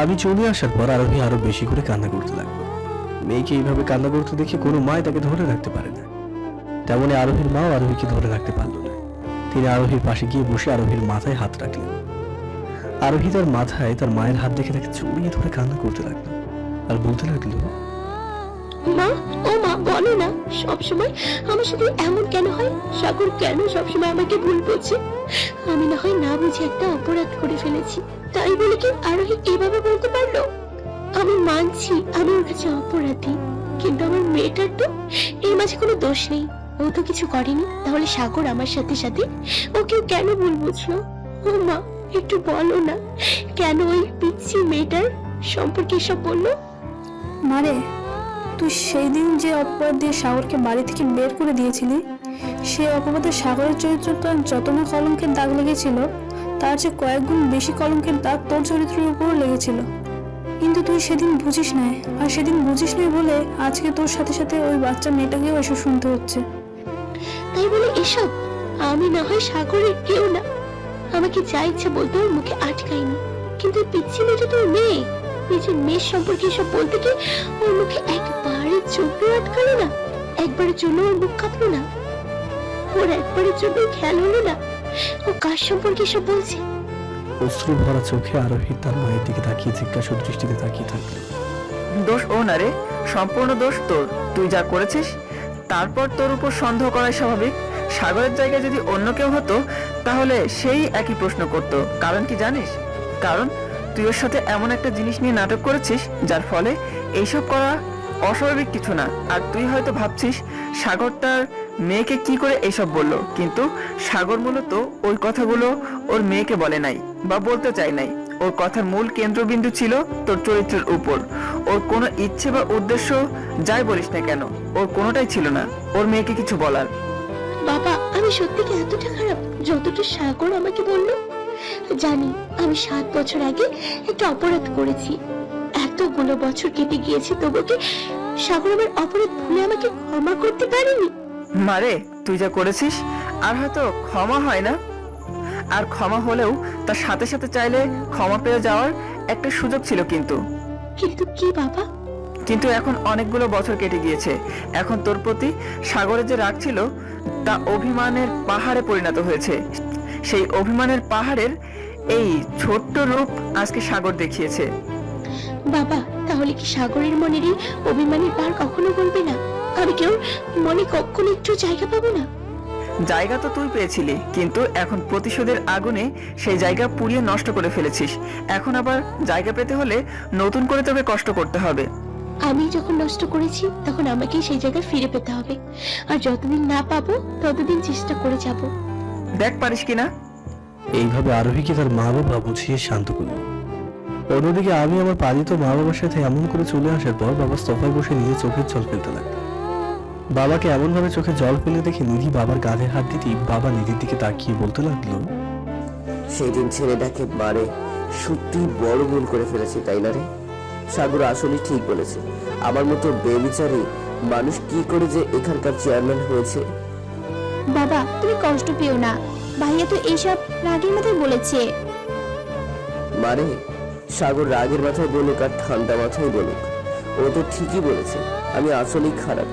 আমি চলে আসার পর আরোহী আরো বেশি করে কান্না করতে লাগলো। মেয়েকে এইভাবে কান্না করতে দেখে কোনো মাই তাকে ধরে রাখতে পারে না। তেমনি আরোহীর মাও আরোহীকে ধরে রাখতে পারল না। তিনি আরোহীর পাশে গিয়ে বসে আরোহীর মাথায় হাত রাখলেন। আরোহী তার মাথায় তার মায়ের হাত দেখে তাকে জড়িয়ে ধরে কান্না করতে লাগলো আর বলতে লাগলো, মা, ও মা, বলো না, সবসময় আমার সাথে এমন কেন হয়? সাগর কেন সবসময় আমাকে ভুল বলছে? আমি না হয় না বুঝে একটা অপরাধ করে ফেলেছি, তাই বলে কি আরোহী এভাবে বলতে পারলো? আমি মানছি আমি ওর কাছে অপরাধী, কিন্তু আমার মেয়েটার তো এর মাঝে কোনো দোষ নেই। ও তো কিছু করেনি, তাহলে সাগর আমার সাথে সাথে ওকে কেন ভুল বুঝলো? ও মা, একটু বলো না, কেন ওই পিচ্ছি মেয়েটার সম্পর্কে এসব বললো? মারে, তুই সেই দিন যে অপবাদ দিয়ে সাগরকে বাড়ি থেকে বের করে দিয়েছিলি, সেই অপবাদে সাগরের চরিত্রটা যত না কলঙ্কের দাগ লেগেছিল, তার চেয়ে কয়েক গুণ বেশি কলঙ্কের দাগ তোর চরিত্রের উপরও লেগেছিল। কিন্তু তুই সেদিন বুঝিস নাই, আর সেদিন বুঝিস নাই বলে আজকে তোর সাথে সাথে ওই বাচ্চা মেয়েটাকেও এসব শুনতে হচ্ছে। তাই বলে এসব? আমি না হয় সাগরের কেউ না, আমাকে যা ইচ্ছে বলতে ওর মুখে আটকাইনি, কিন্তু পিচ্ছি মেয়েটা তোর মেয়ে, নিজের মেয়ের সম্পর্কে এসব বলতে কি ওর মুখে একবারের জন্য আটকালো না? একবারের জন্য ওর মুখ কাঁপলো না? ওর একবারের জন্য খেয়াল হলো না ও কার সম্পর্কে এসব বলছে? অশ্রু ভরা চোখে আরোহী তার মায়ের দিকে তাকিয়ে জিজ্ঞাসা দৃষ্টিতে তাকিয়ে থাকলো। দোষ ও না রে, সম্পূর্ণ দোষ তোর। তুই যা করেছিস, তারপর তোর উপর সন্দেহ করাই স্বাভাবিক। সাগরের জায়গায় যদি অন্য কেউ হতো, তাহলে সেই একই প্রশ্ন করত। কারণ কি জানিস? কারণ তুই ওর সাথে এমন একটা জিনিস নিয়ে নাটক করেছিস, যার ফলে এইসব করা অস্বাভাবিক কিছু না। আর তুই হয়তো ভাবছিস সাগর তার মেয়েকে কি করে এইসব বললো, কিন্তু সাগর মূলত ওই কথাগুলো ওর মেয়েকে বলে নাই বা বলতে চায় নাই। ওর কথার মূল কেন্দ্রবিন্দু ছিল তোর চরিত্রের উপর। ওর কোনো ইচ্ছে বা উদ্দেশ্য যাই বলিস না কেন, ওর কোনোটাই ছিল না ওর মেয়েকে কিছু বলার। বাবা, আমি সত্যি কি এতটা খারাপ যতটা সাগর আমাকে বললো? জানি আমি 7 বছর আগে একটা অপরাধ করেছি, এতগুলো বছর কেটে গিয়েছে, তবু কি সাগর আমার অপরাধ ভুলে আমাকে ক্ষমা করতে পারেনি? মারে, তুই যা করেছিস আর হয়তো ক্ষমা হয় না, আর ক্ষমা হলেও তার সাথে সাথে চাইলে ক্ষমা পেয়ে যাওয়ার একটা সুযোগ ছিল। কিন্তু কিন্তু কি বাবা? কিন্তু এখন অনেকগুলো বছর কেটে গিয়েছে। এখন তোর প্রতি সাগরের যে রাগ ছিল, তা অভিমানের পাহাড়ে পরিণত হয়েছে। সেই অভিমানের পাহাড়ের এই ছোট্ট রূপ আজকে সাগর দেখিয়েছে। বাবা, তাহলে কি সাগরের মনের এই অভিমানী পার কখনো বলবে না? আমি কেউ মনে কখনো একটু জায়গা পাবো না? জায়গা তো তুই পেয়েছিলি, কিন্তু এখন প্রতিশোধের আগুনে সেই জায়গা পুড়িয়ে নষ্ট করে ফেলেছিস। এখন আবার জায়গা পেতে হলে নতুন করে তোকে কষ্ট করতে হবে। আমি যখন নষ্ট করেছি তখন আমাকে সেই জায়গায় ফিরে পেতে হবে, আর যতদিন না পাবো ততদিন চেষ্টা করে যাব। দেখ পারিস কিনা। এইভাবে আরোহীকে তার মা বাবা বুঝিয়ে শান্ত করল। অন্যদিকে আমি আমার পালিত মা বাবার সাথে এমন করে চলে আসার পর বাবা সোফায় বসে নিজে চোখের জল ফেলতে লাগলো। বাবাকে এমন ভাবে চোখে জল ফেলে দেখে নিধি বাবার কাঁধে হাত দিতেই বাবা নিধির দিকে তাকিয়ে বলতে লাগলো, সেদিন ছেলেটাকে মারে সত্যি বড় ভুল করে ফেলেছি, তাই না রে? সাগর আসলে ঠিক বলেছে, আমার মতো বেবিচারী মানুষ কি করে যে এখানকার চেয়ারম্যান হয়েছে। বাবা, তুমি কষ্ট পেও না, ভাইয়া তো এইসব রাগের মাথায় বলেছে। মানে সাগর রাগের মাথায় বলুক আর ঠান্ডা মাথায় বলুক, ও তো ঠিকই বলেছে। আমি আসলেই খারাপ,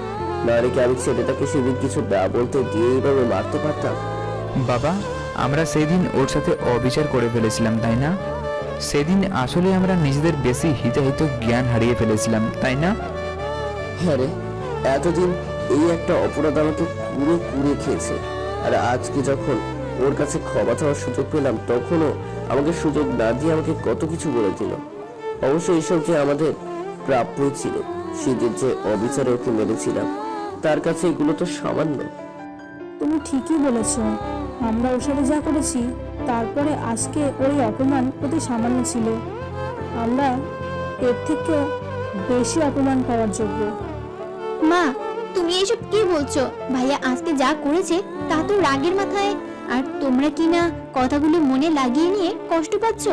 না রেখে আমি ছেলেটাকে সেদিন কিছু না বলতে দিয়ে এইভাবে মারতে পারতাম? বাবা, আমরা সেদিন ওর সাথে অবিচার করে ফেলেছিলাম, তাই না? সেদিন আসলে আমরা নিজেদের বেশি হিতাহিত জ্ঞান হারিয়ে ফেলেছিলাম, তাই না? হ্যাঁ রে, এতদিন এই একটা অপরাধ আমাকে পুরো কুড়ে খেয়েছে, আর আজকে যখন ওর কাছে ক্ষমা চাওয়ার সুযোগ পেলাম, তখনও আমাকে সুযোগ না দিয়ে আমাকে কত কিছু বলে দিল। অবশ্য এইসব যে আমাদের প্রাপ্যই ছিল, সেদিন যে অবিচারে ওকে মেরেছিলাম, তার কাছে এগুলো তো সামান্য। তুমি ঠিকই বলেছ, আমরা ওর সাথে যা করেছি তারপরে আজকে ওই অপমান অতি সামান্য ছিল। আমরা এর থেকে বেশি অপমান পাওয়ার যোগ্য। মা, তুমি এসব কি বলছো? ভাইয়া আজকে যা করেছে তা তো রাগের মাথায়, আর তোমরা কিনা কথাগুলো মনে লাগিয়ে নিয়ে কষ্ট পাচ্ছ।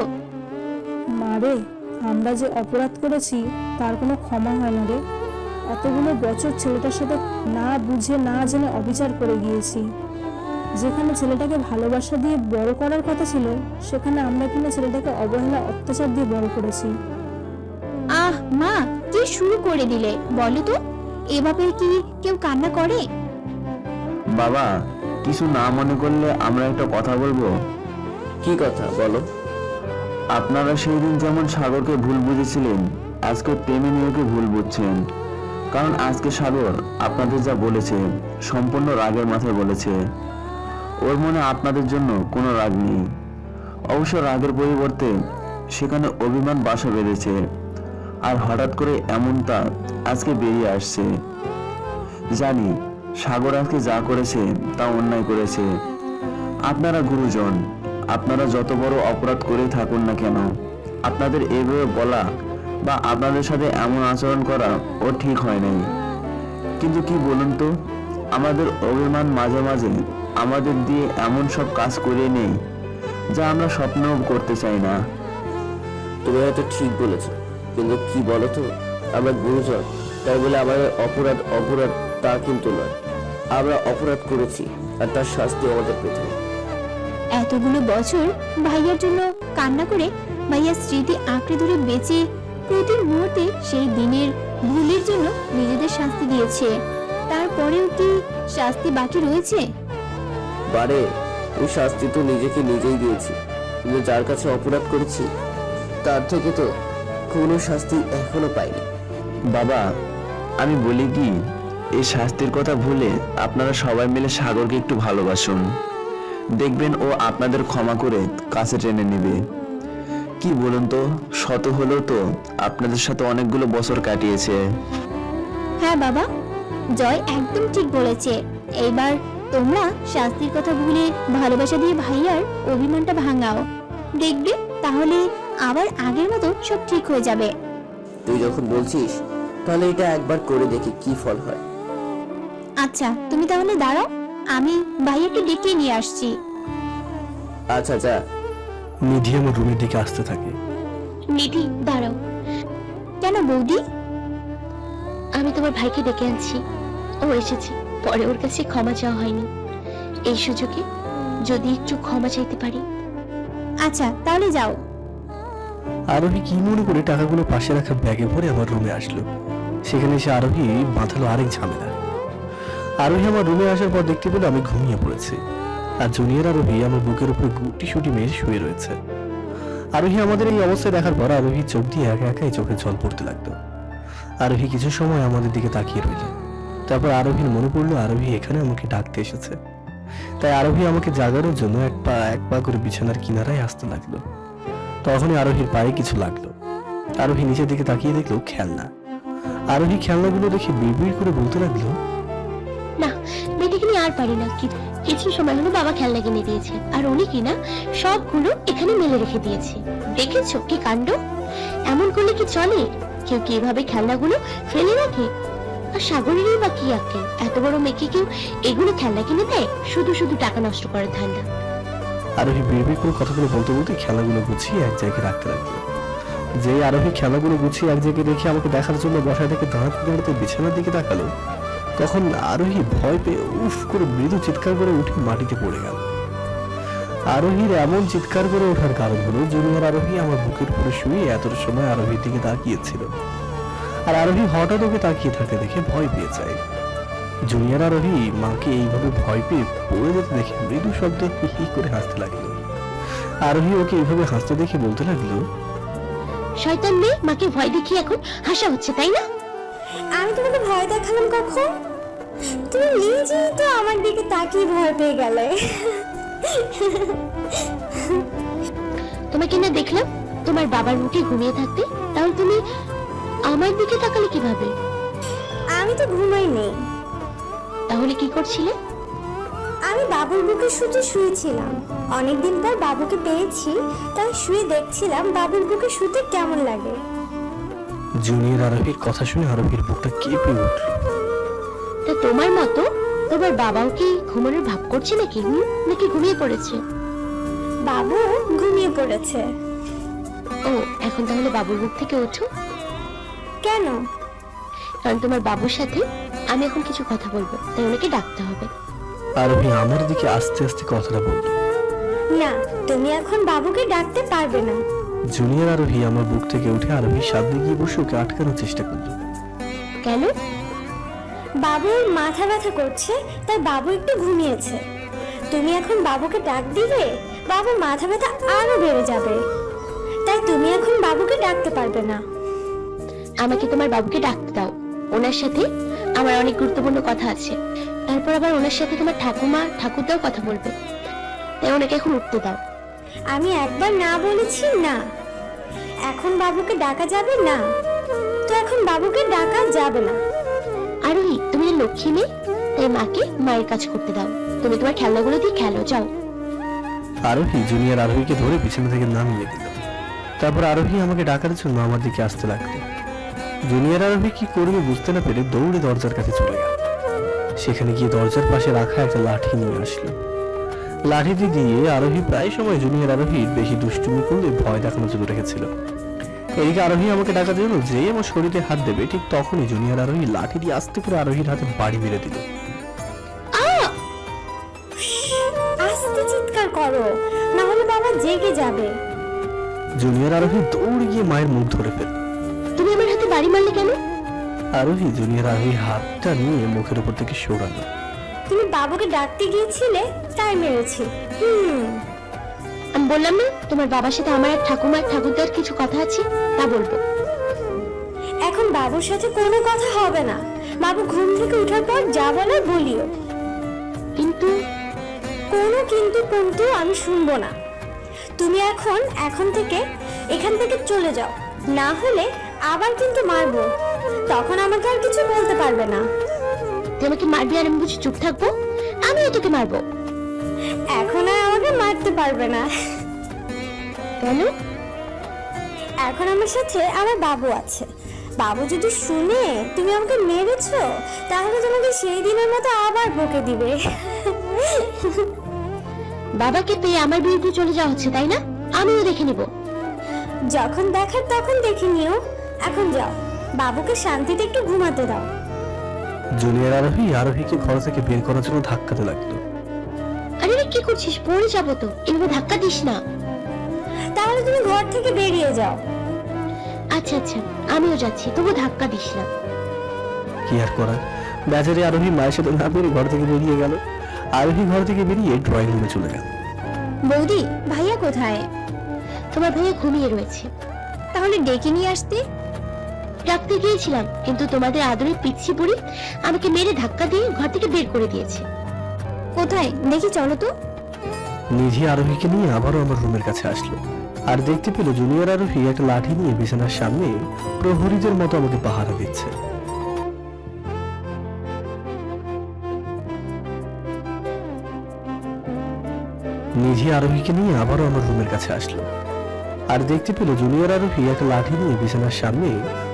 মারে, আমরা যে অপরাধ করেছি তার কোনো ক্ষমা হয় না রে। এতগুলো বছর ছেলেটার সাথে না বুঝে না জেনে অবিচার করে গিয়েছি। যেখানে ছেলেটাকে ভালোবাসা দিয়ে বড় করার কথা ছিল, সেখানে আমরা কিনা ছেলেটাকে অবহেলা অত্যাচার দিয়ে বড় করেছি। আহ মা, কি শুরু করে দিলে বলো তো? এভাবে কি কেউ কান্না করে? বাবা, কিছু না মনে করলে আমরা একটা কথা বলবো। কি কথা বলো? আপনারা সেই দিন যেমন সাগরকে ভুল বুঝেছিলেন, আজকে প্রেমী মেয়েকে ভুল বুঝছেন। কারণ আজকে সাগর আপনাদের যা বলেছে সম্পূর্ণ রাগের মাথায় বলেছে। ওর মনে আপনাদের জন্য কোনো রাগ নেই। অবশ্য রাগের পরিবর্তে সেখানে অভিমান বাসা বেঁধেছে। আর হঠাৎ করে এমনটা আজকে বেরিয়ে আসছে। জানি সাগর আজকে যা করেছে তা অন্যায় করেছে। আপনারা গুরুজন, আপনারা যত বড় অপরাধ করেই থাকুন না কেন, আপনাদের এভাবে বলা বা আপনাদের সাথে এমন আচরণ করা ও ঠিক হয় নাই। কিন্তু কি বলুন তো, আমাদের অভিমান মাঝে মাঝে আমাদের দিয়ে এমন সব কাজ করিয়ে নেই যা আমরা স্বপ্নও করতে চাই না। তুমি হয়তো ঠিক বলেছো, কিন্তু কি বলো তো, আমরা গুরুজন, তাই বলে আমাদের অপরাধ অপরাধ তা কিন্তু নয়। আমরা অপরাধ করেছি আর তার শাস্তি আমাদের পেতে হবে। এতগুলো বছর ভাইয়ার জন্য কান্না করে ভাইয়ার স্মৃতি আঁকড়ে ধরে বেঁচে প্রতি মুহূর্তে সেই দিনের ভুলের জন্য নিজেদের শাস্তি দিয়েছে। তারপরেও কি শাস্তি বাকি রয়েছে? বারে ওই শাস্তি তো নিজেকে নিজেই দিয়েছি, কিন্তু যার কাছে অপরাধ করেছি তার থেকে তো কোনো শাস্তি এখনো পাইনি। বাবা, আমি বলি কি, এই শাস্তির কথা ভুলে আপনারা সবাই মিলে সাগরকে একটু ভালোবাসুন। দেখবেন ও আপনাদের ক্ষমা করে কাছে টেনে নেবে। কি বলুন তো, শত হলেও তো আপনাদের সাথে অনেকগুলো বছর কাটিয়েছে। হ্যাঁ বাবা, জয় একদম ঠিক বলেছে। এইবার তোমরা শাস্তির কথা ভুলে ভালোবাসা দিয়ে ভাইয়ার অভিমানটা ভাঙাও, দেখবে তাহলে আবার আগের মতো সব ঠিক হয়ে যাবে। তুই যখন বলছিস তাহলে এটা একবার করে দেখি কি ফল হয়। আচ্ছা তুমি তাহলে দাঁড়াও, আমি ভাইয়াকে ডেকে নিয়ে আসছি। আচ্ছা যা। নিধি আমার রুমের দিকে আসতে থাকে। নিধি দাঁড়াও, কেন বৌদি? আমি তোমার ভাইকে ডেকে আনছি। ও এসেছে, পরে ওর কাছে ক্ষমা চাওয়া হয়নি। এই সুযোগে যদি একটু ক্ষমা চাইতে পারি। আচ্ছা তাহলে যাও। আরোহী কি মনে করে টাকাগুলো পাশে রাখা ব্যাগে ভরে আমার রুমে আসলো। সেখানে এসে আরোহী বাঁধালো আরেক ঝামেলা। আরোহী আমার রুমে আসার পর দেখতে পেলো আমি ঘুমিয়ে পড়েছি, আর জুনিয়র আরোহী আমার বুকের উপরে গুটি সুটি মেরে শুয়ে রয়েছে। আরোহী আমাদের এই অবস্থায় দেখার পর আরোহী চোখ দিয়ে একা একাই চোখে জল পড়তে লাগলো। আরোহী কিছু সময় আমাদের দিকে তাকিয়ে রইল। তারপর আরোহীর মনে পড়লো আরোহী এখানে আমাকে ডাকতে এসেছে। তাই আরোহী আমাকে জাগানোর জন্য এক পা করে বিছানার কিনারায় আসতে লাগলো। তখনই আরোহীর পায়ে কিছু লাগলো। আরোহী নিচের দিকে তাকিয়ে দেখলো খেলনা। আরোহী খেলনাগুলো দেখে বিড়বিড় করে বলতে লাগলো, না, মেয়েটাকে নিয়ে আর পারি না। কিছু সময় হলো বাবা খেলনা কিনে দিয়েছে, আর উনি কিনা সবগুলো এখানে মেলে রেখে দিয়েছে। দেখেছো কি কাণ্ড? এমন করলে কি চলে? কেউ কি এভাবে খেলনাগুলো ফেলে রাখে? আর সাগরেরই বা কি আঁকে? এত বড় মেয়েকে কেউ এগুলো খেলনা কিনে দেয়? শুধু শুধু টাকা নষ্ট করার ধান্দা। আরোহী বিড়বিড় করে কথাগুলো বলতে বলতে খেলাগুলো গুছিয়ে এক জায়গায় রাখতে লাগলো। যে আরোহী খেলাগুলো গুছিয়ে এক জায়গায় রেখে আমাকে দেখার জন্য বসায় থেকে দাঁড়াতে দাঁড়াতে বিছানার দিকে তাকালো, তখন আরোহী ভয় পেয়ে উফ করে মৃদু চিৎকার করে উঠে মাটিতে পড়ে গেল। আরোহীর এমন চিৎকার করে ওঠার কারণ হলো জুনিয়র আরোহী আমার বুকের উপরে শুয়ে এতটা সময় আরোহীর দিকে তাকিয়েছিল। আর আরোহী হঠাৎ ওকে তাকিয়ে থাকতে দেখে ভয় পেয়ে যায়। জুনিয়র আরোহী মাকে এইভাবে ভয় পেয়ে পড়ে যেতে দেখে মৃদু শব্দে হি হি করে হাসতে লাগলো। আরোহী ওকে এইভাবে হাসতে দেখে বলতে লাগলো, শয়তান মেয়ে, মাকে ভয় দেখিয়ে এখন হাসা হচ্ছে, তাই না? আমি তোমাকে ভয় দেখালাম কখন? তুমি নিজেই তো আমার দিকে তাকিয়ে ভয় পেয়ে গেলে। তোমাকে না দেখলাম তোমার বাবার মুখে ঘুমিয়ে থাকতে, তাহলে তুমি আমার দিকে তাকালে কিভাবে? আমি তো ঘুমাইনি, তাহলে কি করছিলে? আমি বাবুর বুকে শুয়েছিলাম। অনেকদিন পর বাবুকে পেয়েছি, তাই শুয়ে দেখছিলাম বাবুর বুকে শুতে কেমন লাগে। জুনিয়র আরোহীর কথা শুনে আরোহীর বুকটা কেঁপে উঠল। তা তোমার মতো তোমার বাবাও কি ঘুমানোর ভাব করছে নাকি? নাকি ঘুমিয়ে পড়েছে? বাবু ঘুমিয়ে পড়েছে। ও, এখন তাহলে বাবুর বুক থেকে ওঠো। কেন? কারণ তোমার বাবুর সাথে আমি এখন কিছু কথা বলবো, তাই ওনাকে ডাকতে হবে। আরোহী আমার দিকে আস্তে আস্তে কথাটা বলল, না, তুমি এখন বাবুকে ডাকতে পারবে না। জুনিয়র আরোহী আমার বুক থেকে উঠে আরোহীর সামনে গিয়ে বসে ওকে আটকানোর চেষ্টা করলো। কেন? বাবুর মাথা ব্যথা করছে, তাই বাবু একটু ঘুমিয়েছে। তুমি এখন বাবুকে ডাক দিলে বাবুর মাথা ব্যথা আরো বেড়ে যাবে, তাই তুমি এখন বাবুকে ডাকতে পারবে না। আমাকে তোমার বাবুকে ডাকতে দাও, ওনার সাথে আমার অনেক গুরুত্বপূর্ণ কথা আছে। তারপর আবার ওনার সাথে তোমার ঠাকুমা ঠাকুরদাও কথা বলবে, তাই ওনাকে এখন উঠতে দাও। আমি একবার না বলেছি না, এখন বাবুকে ডাকা যাবে না, তো এখন বাবুকে ডাকা যাবে না। আরোহী, তুমি যে লক্ষ্মী মেয়ে, তাই মাকে মায়ের কাজ করতে দাও। তুমি তোমার খেলনাগুলো দিয়ে খেলো, যাও। আরোহী জুনিয়র আরোহীকে ধরে পিছনে থেকে নামিয়ে দিল। তারপর আরোহী আমাকে ডাকার জন্য আমার দিকে আসতে লাগলো। জুনিয়র আরোহী কি করবে বুঝতে না পেরে দৌড়ে দরজার কাছে চলে গেল। সেখানে গিয়ে দরজার পাশে রাখা একটা লাঠি নিয়ে আসলো। লাঠিটি দিয়ে আরোহী প্রায় সময় জুনিয়র আরোহীর বেশি দুষ্টুমি করলে ভয় দেখানোর জন্য রেখেছিল। এদিকে আরোহী আমাকে ডাকার জন্য যেই আমার শরীরে হাত দেবে, ঠিক তখনই জুনিয়র আরোহী লাঠি দিয়ে আস্তে করে আরোহীর হাতে বাড়ি মেরে দিল। আস্তে চিৎকার করো, না হলে বাবা জেগে যাবে। জুনিয়র আরোহী দৌড়ে গিয়ে মায়ের মুখ ধরে ফেলল। তুমি আমার হাতে বাড়ি মারলে কেন? আরোহী জুনিয়র আরোহীর হাতটা নিয়ে মুখের উপর থেকে সরালো। তুমি বাবুকে ডাকতে গিয়েছিলে, তাই মেরেছি। আমি বললাম না তোমার বাবার সাথে আমার এক ঠাকুমার ঠাকুরদার কিছু কথা আছে, তা বলবো। এখন বাবুর সাথে কোনো কথা হবে না। বাবু ঘুম থেকে ওঠার পর যা বলার বলিও। কিন্তু কোনো কিন্তু আমি শুনবো না। তুমি এখন থেকে এখান থেকে চলে যাও, না হলে আবার কিন্তু মারবো, তখন আমাকে আর কিছু বলতে পারবে না। তুই আমাকে মারবি আর আমি বুঝি চুপ থাকবো? আমিও তোকে মারবো। এখন আর আমাকে মারতে পারবে না। কেন? এখন আমার সাথে আমার বাবু আছে। বাবু যদি শুনে তুমি আমাকে মেরেছো, তাহলে তোমাকে সেই দিনের মতো আবার বকে দিবে। বাবাকে পেয়ে আমার বিরুদ্ধে চলে যাওয়া হচ্ছে, তাই না? আমিও দেখে নিব। যখন দেখার তখন দেখে নিও। এখন যাও, বাবুকে শান্তিতে একটু ঘুমাতে দাও। জুনিয়র আরোহী আরোহীকে ঘর থেকে বের করার জন্য ধাক্কাতে লাগলো। আরে রে, কি করছিস? পড়ে যাবো তো, এভাবে ধাক্কা দিস না। তাহলে তুমি ঘর থেকে বেরিয়ে যাও। আচ্ছা আচ্ছা, আমিও যাচ্ছি, তবু ধাক্কা দিস না। কি আর করার, বেচারি আরোহী মায়ের সাথে না পেরে ঘর থেকে বেরিয়ে গেল। আরোহী ঘর থেকে বেরিয়ে ড্রয়িং রুমে চলে গেল। বৌদি, ভাইয়া কোথায়? তোমার ভাইয়া ঘুমিয়ে রয়েছে। তাহলে ডেকে নিয়ে আসতে। ডাকতে গিয়েছিলাম, কিন্তু তোমাদের আদরের পিচ্ছি বুড়ি আমাকে মেরে ধাক্কা দিয়ে ঘর থেকে বের করে দিয়েছে। কোথায় দেখি, চলো তো। নিধি আরোহীকে নিয়ে আবারও আমার রুমের কাছে আসলো, আর দেখতে পেল জুনিয়র আরোহী একটা লাঠি নিয়ে বিছানার সামনে প্রহরীদের মতো আমাকে পাহারা দিচ্ছে। নিধি আরোহীকে নিয়ে আবারও আমার রুমের কাছে আসলো, আর দেখতে পেল জুনিয়র আরোহী একটা লাঠি নিয়ে বিছানার সামনে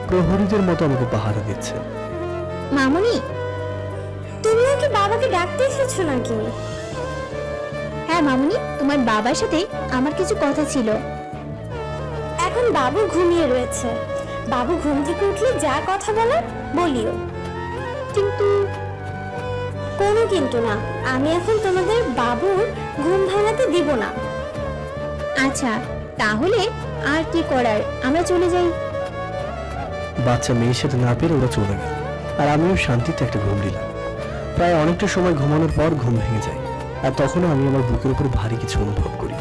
প্রহরীদের মতো আমাকে পাহারা দিচ্ছে। মামুনি, তুমিও কি বাবাকে ডাকতে এসেছো নাকি? হ্যাঁ মামুনি, তোমার বাবার সাথে আমার কিছু কথা ছিল। এখন বাবু ঘুমিয়ে রয়েছে। বাবু ঘুম থেকে উঠলে যা কথা বলার বলিও। কিন্তু কোনো কিন্তু না, আমি এখন তোমাদের বাবুর ঘুম ভাঙাতে দিব না। আচ্ছা, তাহলে আর কি করার, আমরা চলে যাই। বাচ্চা মেয়ের সাথে না পেরে ওরা চলে গেল, আর আমিও শান্তিতে একটা ঘুম দিলাম। প্রায় অনেকটা সময় ঘুমানোর পর ঘুম ভেঙে যায়, আর তখনও আমি আমার বুকের উপর ভারী কিছু অনুভব করি।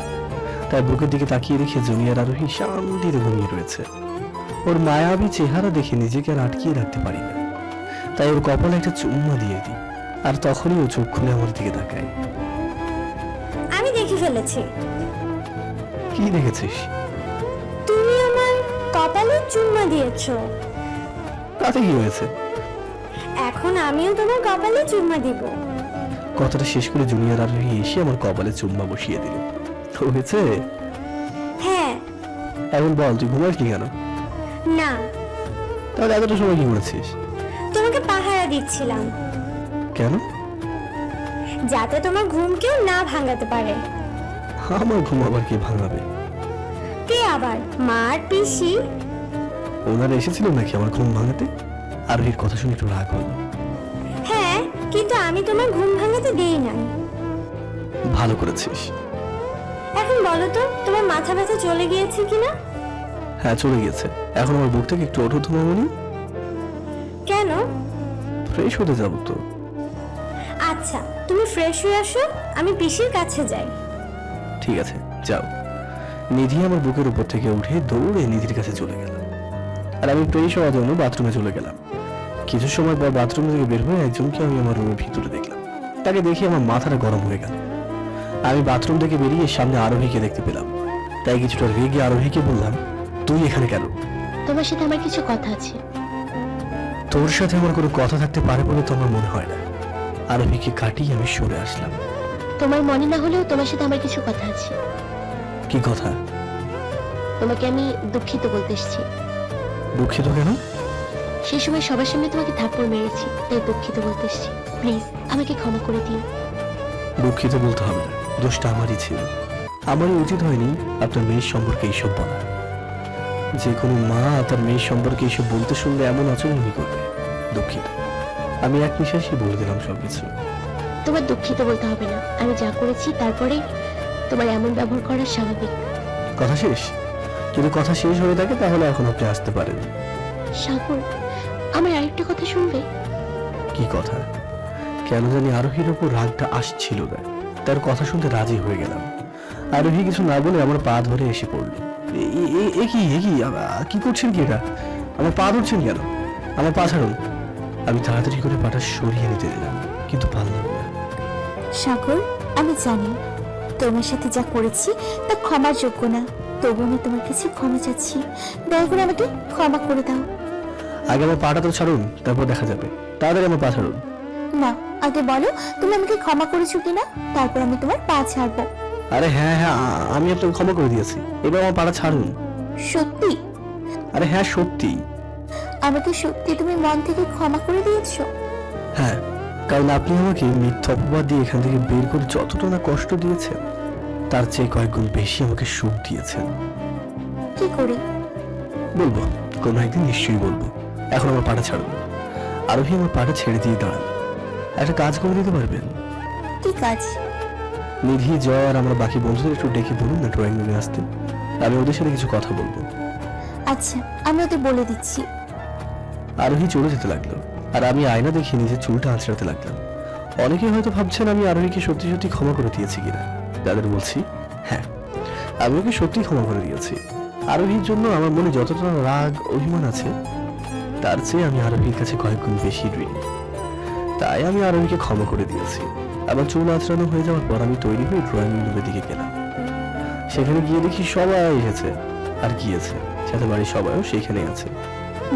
তাই বুকের দিকে তাকিয়ে দেখে জুনিয়র আরোহী শান্তিতে ঘুমিয়ে রয়েছে। ওর মায়াবী চেহারা দেখে নিজেকে আর আটকিয়ে রাখতে পারি না, তাই ওর কপালে একটা চুম্মা দিয়ে দিই, আর তখনই ও চোখ খুলে আমার দিকে তাকায়। আমি দেখে ফেলেছি। কি দেখেছিস? তুমি আমার কপালে চুম্মা দিয়েছো। তাতে কি হয়েছে? এখন আমিও তোমার কপালে চুম্মা দিব। কথাটা শেষ করে জুনিয়র আরোহী এসে আমার কপালে চুম্মা বসিয়ে দিল। হয়েছে? হ্যাঁ। এখন বল, তুই ঘুমাসনি কেন? না। তাহলে এতটা সময় কি করেছিস? তোমাকে পাহারা দিচ্ছিলাম। কেন? যাতে তোমার ঘুম কেউ না ভাঙাতে পারে। আমার ঘুম আবার কে ভাঙাবে? কে আবার? মার পিসি। ওনারা এসেছিল নাকি আমার ঘুম ভাঙাতে? আরোহীর কথা শুনে একটু রাগ হলো। হ্যাঁ, কিন্তু আমি তোমার ঘুম ভাঙাতে দেই নাই। ভালো করেছিস। এখন বলো তো, তোমার মাথা ব্যথা চলে গিয়েছে কিনা? হ্যাঁ চলে গেছে। এখন আমার বুক থেকে একটু ওঠো তোমার মনি, কেন? ফ্রেশ হতে যাবো তো। আচ্ছা, তুমি ফ্রেশ হয়ে আসো, আমি পিসির কাছে যাই। ঠিক আছে যাও। নিধি আমার বুকের উপর থেকে উঠে দৌড়ে নিধির কাছে চলে গেল, আর আমি ফ্রেশ হওয়ার জন্য বাথরুমে চলে গেলাম। কিছু সময় পর বাথরুম থেকে বের হয়ে একজনকে আমি আমার রুমের ভিতরে দেখলাম। তাকে দেখে আমার মাথাটা গরম হয়ে গেল। আমি বাথরুম থেকে বেরিয়ে সামনে আরোহীকে দেখতে পেলাম, তাই কিছুটা রেগে আরোহীকে বললাম, তুই এখানে কেন? তোমার সাথে আমার কিছু কথা আছে। তোর সাথে আমার কোনো কথা থাকতে পারে বলে তো আমার মনে হয় না। আরোহীকে কাটিয়ে আমি সরে আসলাম। তোমার মনে না হলেও তোমার সাথে আমার কিছু কথা আছে। কি কথা? তোমাকে আমি দুঃখিত বলতে এসেছি। দুঃখিত কেন? সেই সময় সবার সামনে তোমাকে থাপ্পড় মেরেছি, তাই দুঃখিত বলতে এসেছি। প্লিজ আমাকে ক্ষমা করে দিও। দুঃখিত বলতে হবে না, দোষটা আমারই ছিল। আমারই উচিত হয়নি আপনার মেয়ের সম্পর্কে এইসব বলা। যে কোনো মা তার মেয়ের সম্পর্কে এইসব বলতে শুনলে এমন আচরণই করবে। দুঃখিত। আমি এক নিঃশ্বাসই বলে দিলাম সবকিছু। তোমার দুঃখিত বলতে হবে না, আমি যা করেছি তারপরে তোমার এমন ব্যবহার করা স্বাভাবিক। কথা শেষ? যদি কথা শেষ হয়ে থাকে তাহলে এখন আপনি আসতে পারেন। সাগর, আমার আরেকটা কথা শুনবে? কি কথা? কেন জানি আরোহীর ওপর রাগটা আসছিল না, তার কথা শুনতে রাজি হয়ে গেলাম। আরোহী কিছু না বলে আমার পা ধরে এসে পড়লো। কি করছেন কি এটা? আমার পা ধরছেন কেন? আমার পা ছাড়ুন। আমি তাড়াতাড়ি করে পাটা সরিয়ে নিতে দিলাম, কিন্তু পারলাম না। সাগর, আমি জানি তোমার সাথে যা করেছি তা ক্ষমার যোগ্য না, তবু আমি তোমার কাছে ক্ষমা চাচ্ছি। দয়া করে আমাকে ক্ষমা করে দাও। আগে আমার পাটা তো ছাড়ুন, তারপর দেখা যাবে। তাড়াতাড়ি আমার পা ছাড়ুন। না, আগে বলো তুমি আমাকে ক্ষমা করেছো কিনা, তারপর আমি তোমার পা ছাড়বো। আরে হ্যাঁ হ্যাঁ, আমি আপনাকে ক্ষমা করে দিয়েছি, এবার আমার পাটা ছাড়ুন। সত্যি? আরে হ্যাঁ সত্যি। আমাকে সত্যি তুমি মন থেকে ক্ষমা করে দিয়েছো? হ্যাঁ, কারণ আপনি আমাকে মিথ্যা অপবাদ দিয়ে এখান থেকে বের করে যতটা না কষ্ট দিয়েছেন, তার চেয়ে কয়েক গুণ বেশি আমাকে সুখ দিয়েছেন। কি করে? বলবো, কোনো একদিন নিশ্চয়ই বলবো। এখন আমার পাটা ছাড়ুন। আরোহী আমার পাটা ছেড়ে দিয়ে দাঁড়ান। একটা কাজ করে দিতে পারবেন? কি কাজ? নিধি, জয় আর আমরা বাকি বন্ধুদের একটু ডেকে বলুন না ড্রয়িং রুমে আসতে। আমি ওদের সাথে কিছু কথা বলবো। আচ্ছা, আমি ওদের বলে দিচ্ছি। আরোহী চলে যেতে লাগলো, আর আমি আয়না দেখে নিজের চুলটা আঁচড়াতে লাগলাম। অনেকে হয়তো ভাবছেন আমি আরোহীকে সত্যি সত্যি ক্ষমা করে দিয়েছি কিনা। তাদের বলছি, হ্যাঁ, আমি ওকে সত্যি ক্ষমা করে দিয়েছি। আরোহীর জন্য আমার মনে যতটা রাগ অভিমান আছে, তার চেয়ে আমি আরোহীর কাছে কয়েক গুণ বেশি ঋণী। তাই আমি আরোহীকে ক্ষমা করে দিয়েছি। আমার চুল আঁচড়ানো হয়ে যাওয়ার পর আমি তৈরি হয়ে ড্রয়িং রুমের দিকে গেলাম। সেখানে গিয়ে দেখি সবাই এসেছে আর গিয়েছে, সাথে বাড়ির সবাইও সেখানে আছে।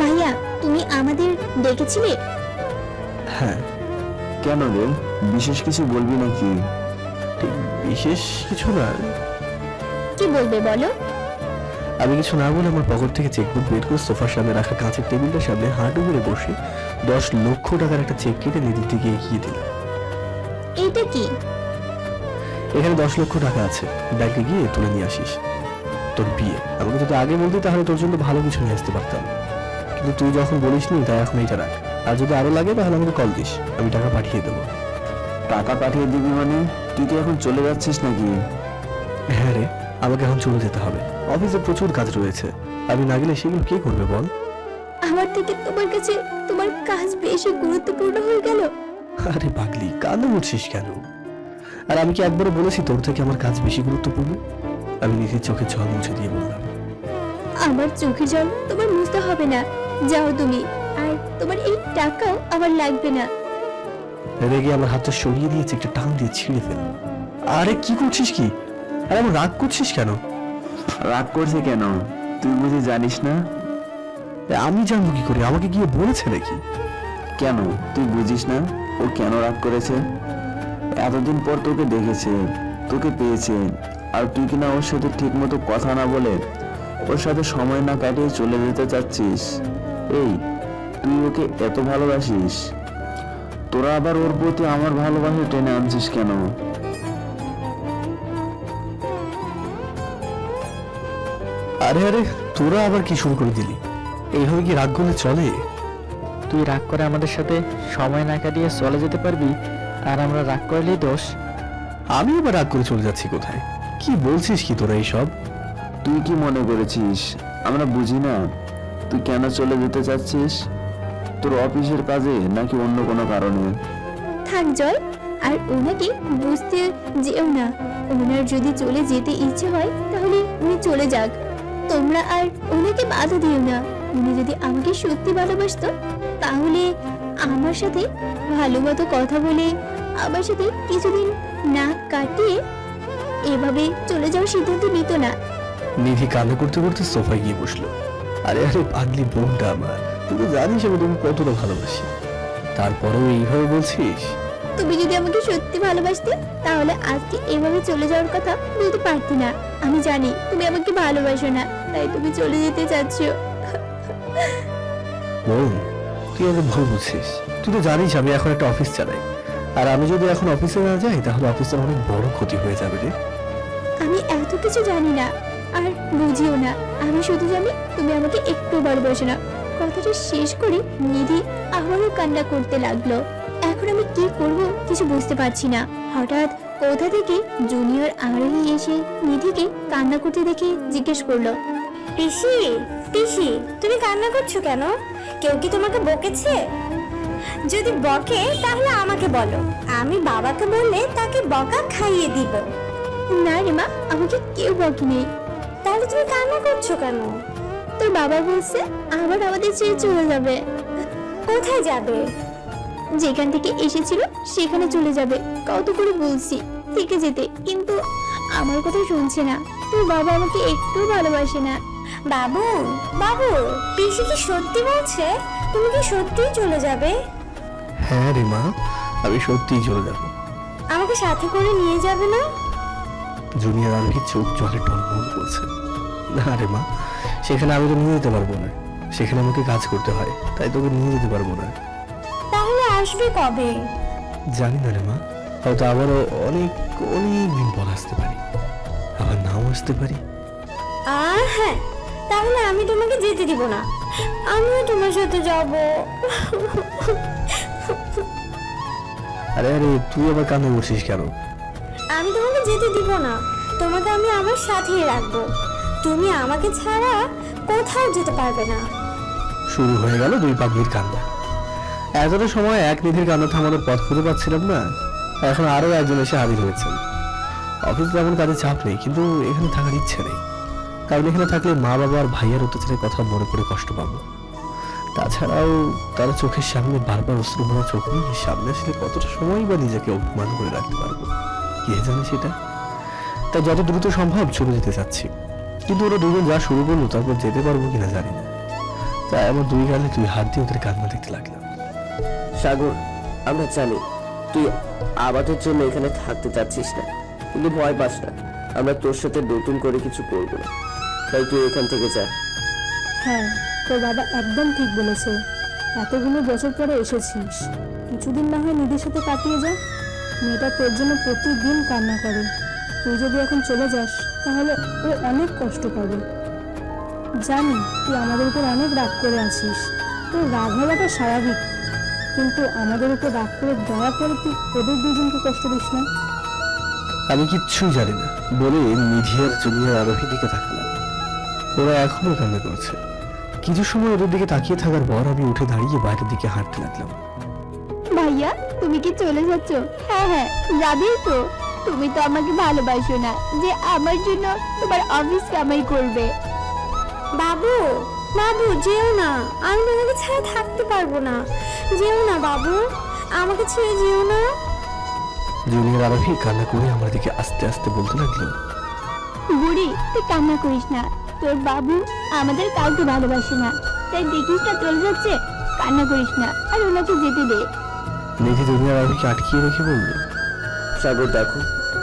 ভাইয়া, তুমি আমাদের ডেকেছিলে? হ্যাঁ। কেন রে, বিশেষ কিছু বলবি নাকি? ঠিক বিশেষ কিছু না। কি বলবে বলো? আমি কিছু না বলে আমার পকেট থেকে চেকবুক বের করে সোফার সামনে রাখা কাঁচের টেবিলটার সামনে হাঁটু করে বসে 10 লক্ষ টাকার একটা চেক কেটে নিধির দিকে এগিয়ে দিলাম। এইটা কি? এখানে 10 লক্ষ টাকা আছে, ব্যাংকে গিয়ে তুলে নিয়ে আসিস। তোর বিয়ে, আমাকে যদি আগে বলতি তাহলে তোর জন্য ভালো কিছু নিয়ে আসতে পারতাম, কিন্তু তুই যখন বলিসনি তাই এখন এইটা রাখ। আর যদি আরো লাগে তাহলে আমাকে কল দিস, আমি টাকা পাঠিয়ে দেবো। টাকা পাঠিয়ে দিবি মানে? তুই কি এখন চলে যাচ্ছিস নাকি? হ্যাঁ রে, আমাকে এখন চলে যেতে হবে। অফিসে প্রচুর কাজ রয়েছে, আমি না গেলে সেগুলো কে করবে বল? আমার থেকে তোমার কাছে তোমার কাজ বেশি গুরুত্বপূর্ণ হয়ে গেল? আরে পাগলি, কান্না করছিস কেন? আর আমি কি একবারও বলেছি তোর থেকে আমার কাজ বেশি গুরুত্বপূর্ণ? আমি নিজের চোখে জল মুছে দিয়ে বললাম। আমার চোখে জল তোমার মুছতে হবে না, যাও তুমি। আর তোমার এই টাকাও আমার লাগবে না। রেগে আমার হাতটা সরিয়ে দিয়েছে, একটা টান দিয়ে ছিঁড়ে ফেল। আরে কি করছিস কি? আরে আমার রাগ করছিস কেন? রাগ করছে কেন? তুই বুঝি জানিস না? আমি জানবো কি করে? আমাকে গিয়ে বলেছে নাকি? কেন তুই বুঝিস না ও কেন রাগ করেছে? এতদিন পর তোকে দেখেছে, তোকে পেয়েছে, আর তুই কিনা ওর সাথে ঠিক মতো কথা না বলে ওর সাথে সময় না কাটিয়ে চলে যেতে চাচ্ছিস। এই, তুই ওকে এত ভালোবাসিস, তোরা আবার ওর প্রতি আমার ভালোবাসা টেনে আনছিস কেন? আরে আরে, তোরা আবার কি শুরু করে দিলি? এইভাবে কি রাগ করলে চলে? তুই রাগ করে আমাদের সাথে সময় না কাটিয়ে চলে যেতে পারবি, আর আমরা রাগ করলেই দোষ? আমি আবার রাগ করে চলে যাচ্ছি কোথায়? কি বলছিস কি তোরা এইসব? তুই কি মনে করেছিস আমরা বুঝি না তুই কেন চলে যেতে চাচ্ছিস, তোর অফিসের কাজে নাকি অন্য কোনো কারণে? থাক জয়, আর ওনাকে বুঝতে যেও না। ওনার যদি চলে যেতে ইচ্ছে হয় তাহলে উনি চলে যাক, তোমরা আর ওনাকে বাধা দিও না। উনি যদি আমাকে সত্যি ভালোবাসতো তাহলে আমার সাথে ভালো মতো কথা বলে আমার সাথে কিছুদিন নাক কাটিয়ে এভাবে চলে যাওয়ার সিদ্ধান্ত নিত না। নিধি কান্না করতে করতে সোফায় গিয়ে বসলো। আরে আরে পাগলি বোনটা আমার, তুই তো জানিস আমি তোকে কতটা ভালোবাসি, তারপরেও এইভাবে বলছিস? তুমি যদি আমাকে সত্যি ভালোবাসতে তাহলে আজকে এভাবে চলে যাওয়ার কথা বলতে পারতি না। আমি জানি তুমি আমাকে ভালোবাসো না, তাই তুমি চলে যেতে চাচ্ছ। বোন, তুই আমাকে ভুল বুঝছিস। তুই তো জানিস আমি এখন একটা অফিস চালাই, আর আমি যদি এখন অফিসে না যাই তাহলে অফিসের অনেক বড় ক্ষতি হয়ে যাবে রে। আমি এত কিছু জানি না আর বুঝিও না, আমি শুধু জানি তুমি আমাকে একটু ভালোবাসো না। কথাটা শেষ করে নিধি আবারও কান্না করতে লাগলো। এখন আমি কি করব কিছু বুঝতে পারছি না। হঠাৎ কোথা থেকে জুনিয়র আরোহী এসে নিধিকে কান্না করতে দেখে জিজ্ঞেস করলো, পিসি, পিসি, তুমি কান্না করছো কেন? কেউ কি তোমাকে বকেছে? যদি বকে তাহলে আমাকে বলো, আমি বাবাকে বললে তাকে বকা খাইয়ে দিব। না রে মা, আমাকে কেউ বকেনি। তাহলে তুমি কান্না করছো কেন? তোর বাবা বলছে আবার আমাদের ছেড়ে চলে যাবে। কোথায় যাবে? যেখান থেকে এসেছিল সেখানে চলে যাবে। কত করে বলছি থেকে যেতে, কিন্তু আমার কথা শুনছে না। তোর বাবা আমাকে একটু ভালোবাসে না। বাবু, বাবু, পিসি কি সত্যি বলছে? তুমি কি সত্যিই চলে যাবে? হ্যাঁ রে মা, আমি সত্যিই চলে যাবো। আমাকে সাথে করে নিয়ে যাবে না? জুনিয়র আরোহী চোখ জলে টলমল করছে। না রে মা, সেখানে আমি তো নিয়ে যেতে পারবো না, সেখানে আমাকে কাজ করতে হয়, তাই তোকে নিয়ে যেতে পারবো না। তাহলে আসবে কবে? জানি না রে মা, হয়তো আবারও অনেক অনেক দিন পর আসতে পারি, আবার নাও আসতে পারি। হ্যাঁ, তাহলে আমি তোমাকে যেতে দিব না, আমিও তোমার সাথে যাব। আরে আরে তুই আবার কান্না করছিস কেন? আমি তোমাকে যেতে দিব না, তোমাকে আমি আমার সাথেই রাখবো। তুমি আমাকে ছাড়া কোথাও যেতে পারবে না। শুরু হয়ে গেল দুই পাগলির কান্না। এতটা সময় এক নিধির কান্না থামানোর পথ খুঁজে পাচ্ছিলাম না, এখন আরো একজন এসে হাজির হয়েছেন। অফিসে তেমন কাজে চাপ নেই, কিন্তু এখানে থাকার ইচ্ছে নেই, কারণ এখানে থাকলে মা বাবা আর ভাইয়ার অত্যাচারের কথা মনে করে কষ্ট পাবো। তাছাড়াও তারা চোখের সামনে বারবার অশ্রু ভরা চোখ নিয়ে সামনে আসলে কতটা সময় বা নিজেকে অপমান করে রাখতে পারবো কে জানে সেটা। তাই যত দ্রুত সম্ভব চলে যেতে চাচ্ছি, কিন্তু ওরা দুজন যা শুরু করলো তারপর যেতে পারবো কিনা জানি না। তাই আমার দুই গালে তুই হাত দিয়ে ওদের কান্না দেখতে লাগলাম। সাগর, আমরা জানি তুই আবাদের জন্য এখানে থাকতে চাচ্ছিস না, কিন্তু ভয় পাস না, আমরা তোর সাথে নতুন করে কিছু করবো না, তাই তুই এখান থেকে যা। হ্যাঁ, তোর বাবা একদম ঠিক বলেছে। এতগুলো বছর পরে এসেছিস, কিছুদিন না হয় নিধির সাথে কাটিয়ে যা। মেয়েটা তোর জন্য প্রতিদিন কান্না করে। তুই যদি এখন চলে যাস তাহলে ও অনেক কষ্ট পাবে। জানি তুই আমাদের উপর অনেক রাগ করে আছিস, তোর রাগ হওয়াটা স্বাভাবিক, কিন্তু আমাদের উপর রাগ করে দয়া করে তুই ওদের দুজনকে কষ্ট দিস না। আমি কিচ্ছুই জানি না বলে নিধি আর জুনিয়র আরোহী দিকে তাকালাম। ওরা এখনো কান্না করছে। কিছু সময় ওদের দিকে তাকিয়ে থাকার পর আমি উঠে দাঁড়িয়ে বাইরের দিকে হাঁটতে লাগলাম। ভাইয়া, তুমি কি চলে যাচ্ছ? হ্যাঁ হ্যাঁ, যাবেই তো। তুমি তো আমাকে ভালোবাসো না যে আমার জন্য তোমার অফিস কামাই করবে। বাবু, বাবু, যেও না, আমি তোমাকে ছাড়া থাকতে পারবো না। যেও না বাবু, আমাকে ছেড়ে যেও না। জুনিয়র আরোহী কান্না করে আমার দিকে আস্তে আস্তে বলতে লাগলো, বুড়ি, তুই কান্না করিস না। তোর বাবু আমাদের কাউকে ভালোবাসে না, তাই দেখিস না চলে যাচ্ছে। কান্না করিস না আর ওনাকে যেতে দে। নিধি জুনিয়র আরোহীকে আটকিয়ে রেখে বলল, সাগর, দেখো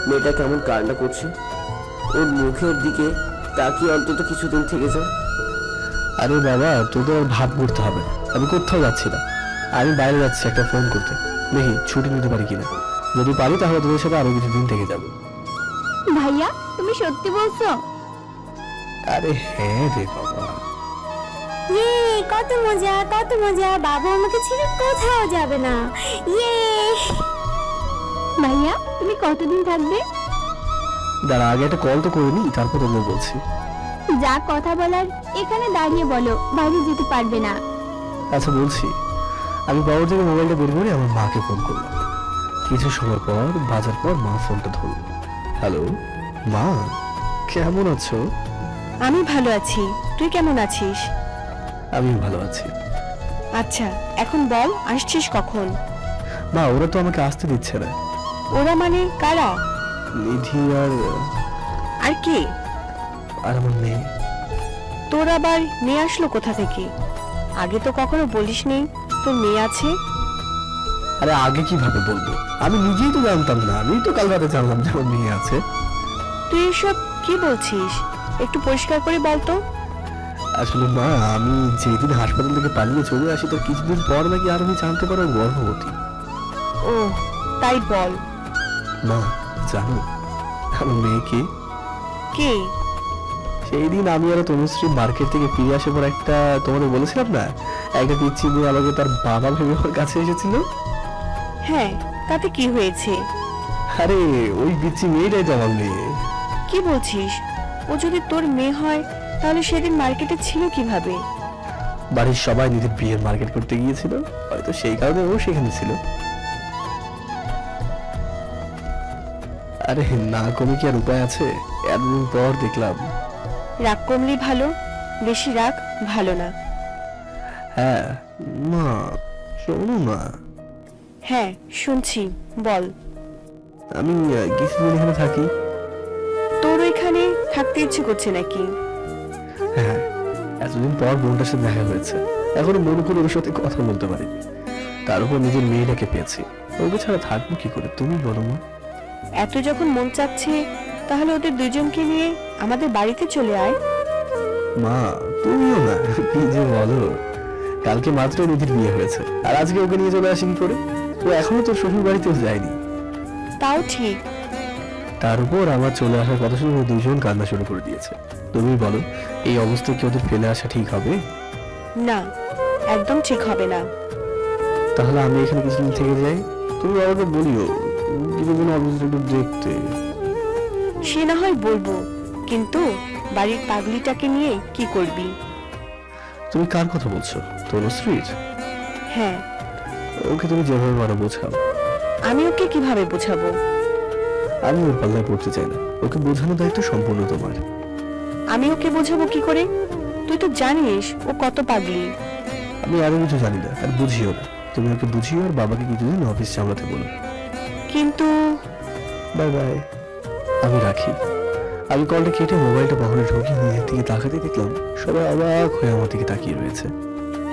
মেয়েটা কেমন কান্না করছে, ওর মুখের দিকে তাকিয়ে অন্তত কিছুদিন থেকে যা। আরে বাবা, তোদের আর ভাব করতে হবে না, আমি কোথাও যাচ্ছি না, আমি বাইরে যাচ্ছি একটা ফোন করতে, দেখি ছুটি নিতে পারি কিনা। যদি পারি তাহলে তোদের সাথে আরো কিছুদিন থেকে যাবো। ভাইয়া, তুমি সত্যি বলছো? আরে হ্যাঁ রে বাবা। ইয়ে, কত মজা, কত মজা। বাবু আমাকে ছেড়ে কোথাও যাবে না। ইয়ে। ভাইয়া, তুমি কতদিন থাকবে? দাঁড়া, আগে একটা কল তো করে নি, তারপর তোদের বলছি। যা কথা বলার এখানে দাঁড়িয়ে বলো, বাইরে যেতে পারবে না। আচ্ছা বলছি, আমি বাবার থেকে মোবাইলটা বের করে আমার মাকে ফোন করলাম। কিছু সময় পর বাজার পর মা ফোনটা ধরল। হ্যালো মা, কেমন আছো? আমি ভালো আছি, তুই কেমন আছিস? আমি ভালো আছি। আচ্ছা এখন বল, আসছিস কখন? মা, ওরা তো আমাকে আসতে দিচ্ছে না। ওরা মানে কারা? নিধি আর কে? আর আমার মেয়ে। তোর আবার মেয়ে আসলো কোথা থেকে? আগে তো কখনো বলিসনি তোর মেয়ে আছে। আরে আগে কিভাবে বলবো, আমি নিজেই তো জানতাম না। আমি তো কাল রাতে জানলাম যে আমার মেয়ে আছে। তুই এসব কি বলছিস, একটু পরিষ্কার করে বল তো। আসলে মা, আমি যেদিন হাসপাতাল থেকে পালিয়ে চলে আসি তার কিছুদিন পর নাকি আর আমি জানতে পারো গর্ভবতী। ও তাই বল। মা জানো আমার মেয়েকে? কে? সেই দিন আমি আর তনুশ্রী মার্কেট থেকে ফিরে আসার পর একটা, তোমাদের বলেছিলাম না, একটা পিচ্ছি মেয়ে আমাকে তার বাবা ভেবে আমার কাছে এসেছিল। হ্যাঁ, তাতে কি হয়েছে? আরে ওই পিচ্ছি মেয়েটাই তো আমার মেয়ে। কি বলছিস? ও যদি তোর মেয়ে হয় তাহলে সেদিন মার্কেটে ছিল কিভাবে? বাড়ির সবাই নিজের বিয়ের মার্কেট করতে গিয়েছিল, হয়তো সেই কারণে ও সেখানে ছিল। আরে না কমে কি আর উপায় আছে? এতদিন পর দেখলাম। রাগ কমলি ভালো, বেশি রাগ ভালো না। হ্যাঁ মা, শোনো না, হ্যাঁ শুনছি, বল। আমি কিছুদিন এখানে থাকি। তোর ওইখানে থাকতে ইচ্ছে করছে নাকি? হ্যাঁ, এতদিন পর বোনটার সাথে দেখা হয়েছে, এখনো মনে করে ওর সাথে কথা বলতে পারি। তার উপর নিজের মেয়েটাকে পেয়েছি, ওকে ছাড়া থাকবো কি করে তুমি বলো মা? এত যখন মন চাচ্ছে তাহলে ওদের দুজনকে নিয়ে আমাদের বাড়িতে চলে আয়। মা তুমিও না, কি যে বলো। কালকে মাত্র নিধির বিয়ে হয়েছে, আর আজকে ওকে নিয়ে চলে আসি কি করে? ও এখনো তোর শ্বশুর বাড়িতেও যায়নি। তাও ঠিক। তার উপর আমার চলে আসার কথা শুনে ওই দুজন কান্না শুরু করে দিয়েছে। তুমি বলো, এই অবস্থায় কি ওদের ফেলে আসা ঠিক হবে? না, একদম ঠিক হবে না। তাহলে আমি এখানে কিছুদিন থেকে যাই। তুমি বাবাকে বলিও কিন্তু কোনো অবস্থা একটু দেখতে। সে না হয় বলবো, কিন্তু বাড়ির পাগলিটাকে নিয়ে কি করবি? তুমি কার কথা বলছো? তনুশ্রীর? হ্যাঁ। ওকে তুমি যেভাবে পারো বোঝাও। আমি ওকে কিভাবে বোঝাবো? আমি ওর পাল্লায় পড়তে চাই না, ওকে বোঝানোর দায়িত্ব সম্পূর্ণ তোমার। আমি ওকে বোঝাবো কি করে? তুই তো জানিস ও কত পাগলি। আমি আরো কিছু জানি না, আর বুঝিও না। তুমি ওকে বুঝিও আর বাবাকে কিছুদিন অফিস সামলাতে বলো। কিন্তু বাই বাই, আমি রাখি। আমি কলটা কেটে মোবাইলটা পকেটে ঢুকিয়ে নিজের দিকে তাকাতে দেখলাম সবাই অবাক হয়ে আমার দিকে তাকিয়ে রয়েছে।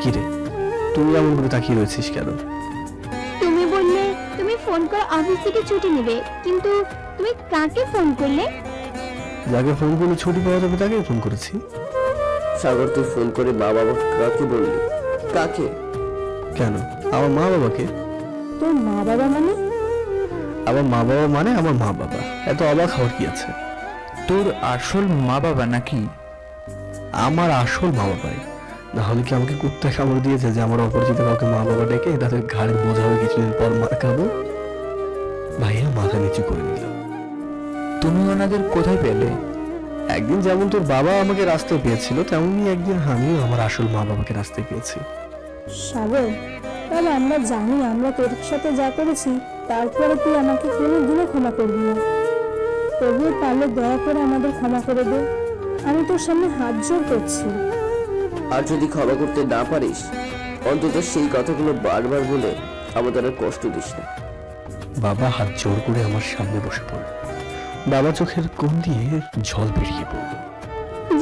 কি রে, তুই এমন করে তাকিয়ে রয়েছিস কেন? তুমি বললে তুমি ফোন করে অফিস থেকে ছুটি নেবে, কিন্তু তুমি কাকে ফোন করলে? যাকে ফোন করলে ছুটি পাওয়া যাবে তাকে ফোন করেছি। সাগর, তুই ফোন করে মা বাবা কাকে বললি? কাকে? কেন, আমার মা বাবাকে। তোর মা বাবা মানে? আমার মা বাবা মানে আমার মা বাবা, এত অবাক হওয়ার কি আছে? তোর আসল মা বাবা নাকি? আমার আসল মা বাবাই, না হলে কি আমাকে কুত্তা কামড় দিয়েছে যে আমার অপরিচিত কাউকে মা বাবা ডেকে তাদের ঘাড়ে বোঝা হয়ে কিছুদিন পর মার খাবো? ভাইয়া মাথা নিচু করে নিল। তুমি ওনাদের কোথায় পেলে? একদিন যেমন তোর বাবা আমাকে রাস্তায় পেয়েছিল, তেমনই একদিন আমিও আমার আসল মা বাবাকে রাস্তায় পেয়েছি। সাগর, তবে আমরা জানি আমরা তোর সাথে যা করেছি, তারপরে তুই আমাকে কোনোদিনও ক্ষমা করবি না। তবুও পারলে দয়া করে আমাদের ক্ষমা করে দে, আমি তোর সামনে হাত জোড় করছি। আর যদি ক্ষমা করতে না পারিস, অন্তত সেই কথাগুলো বারবার বলে আমাদের আর কষ্ট দিস না। বাবা হাত জোর করে আমার সামনে বসে পড়ল। বাবা চোখের কোণ দিয়ে জল বেরিয়ে পড়ল।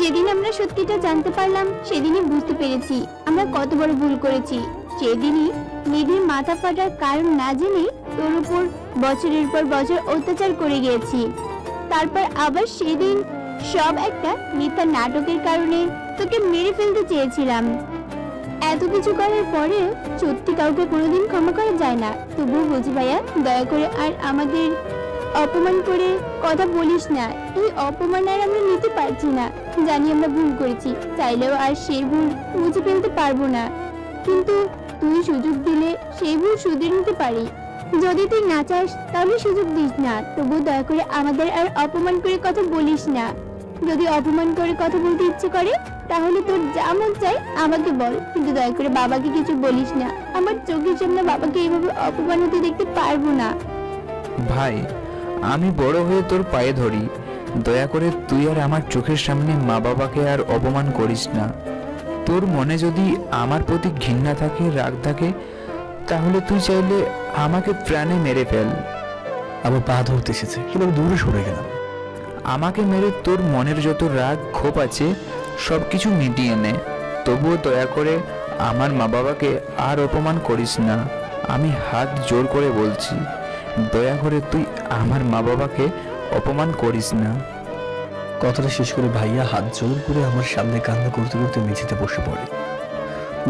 যেদিন আমরা সত্যিটা জানতে পারলাম সেদিনই বুঝতে পেরেছি আমরা কত বড় ভুল করেছি। সেদিনই নিধির মাথা ফাটার কারণ না জেনে তোর উপর বছরের পর বছর অত্যাচার করে গিয়েছি। তারপর আবার সেদিন সব একটা মিথ্যা নাটকের কারণে তোকে মেরে ফেলতে চেয়েছিলাম। এত কিছু করার পরেও সত্যি কাউকে কোনোদিন ক্ষমা করা যায় না। তবুও বলছি ভাইয়া, দয়া করে আর আমাদের অপমান করে কথা বলিস না। এই অপমান আর আমরা নিতে পারছি না। জানি আমরা ভুল করেছি, চাইলেও আর সেই ভুল মুছে ফেলতে পারবো না, কিন্তু তুই সুযোগ দিলে সেই ভুল শুধরে নিতে পারি। যদি তুই না চাস তাহলে সুযোগ দিস না। তবু দয়া করে আমাদের আর অপমান করে কথা বলিস না। যদি অপমান করে কথা বলতে ইচ্ছে করে তাহলে তোর যা মন চাই আমাকে বল, কিন্তু দয়া করে বাবাকে কিছু বলিস না। আমার চোখের সামনে বাবাকে এইভাবে অপমান হতে দেখতে পারবো না। ভাই, আমি বড় হয়ে তোর পায়ে ধরি, দয়া করে তুই আর আমার চোখের সামনে মা বাবাকে আর অপমান করিস না। তোর মনে যদি আমার প্রতি ঘৃণা থাকে, রাগ থাকে, তাহলে তুই চাইলে আমাকে প্রাণে মেরে ফেল। আমার পা ধরতে এসেছে কিন্তু আমি দূরে সরে গেলাম। আমাকে মেরে তোর মনের যত রাগ ক্ষোভ আছে সব কিছু মিটিয়ে নে, তবুও দয়া করে আমার মা বাবাকে আর অপমান করিস না। আমি হাত জোর করে বলছি, দয়া করে তুই আমার মা বাবাকে অপমান করিস না। কথাটা শেষ করে ভাইয়া হাত জোর করে আমার সামনে কান্না করতে করতে মেঝেতে বসে পড়ে।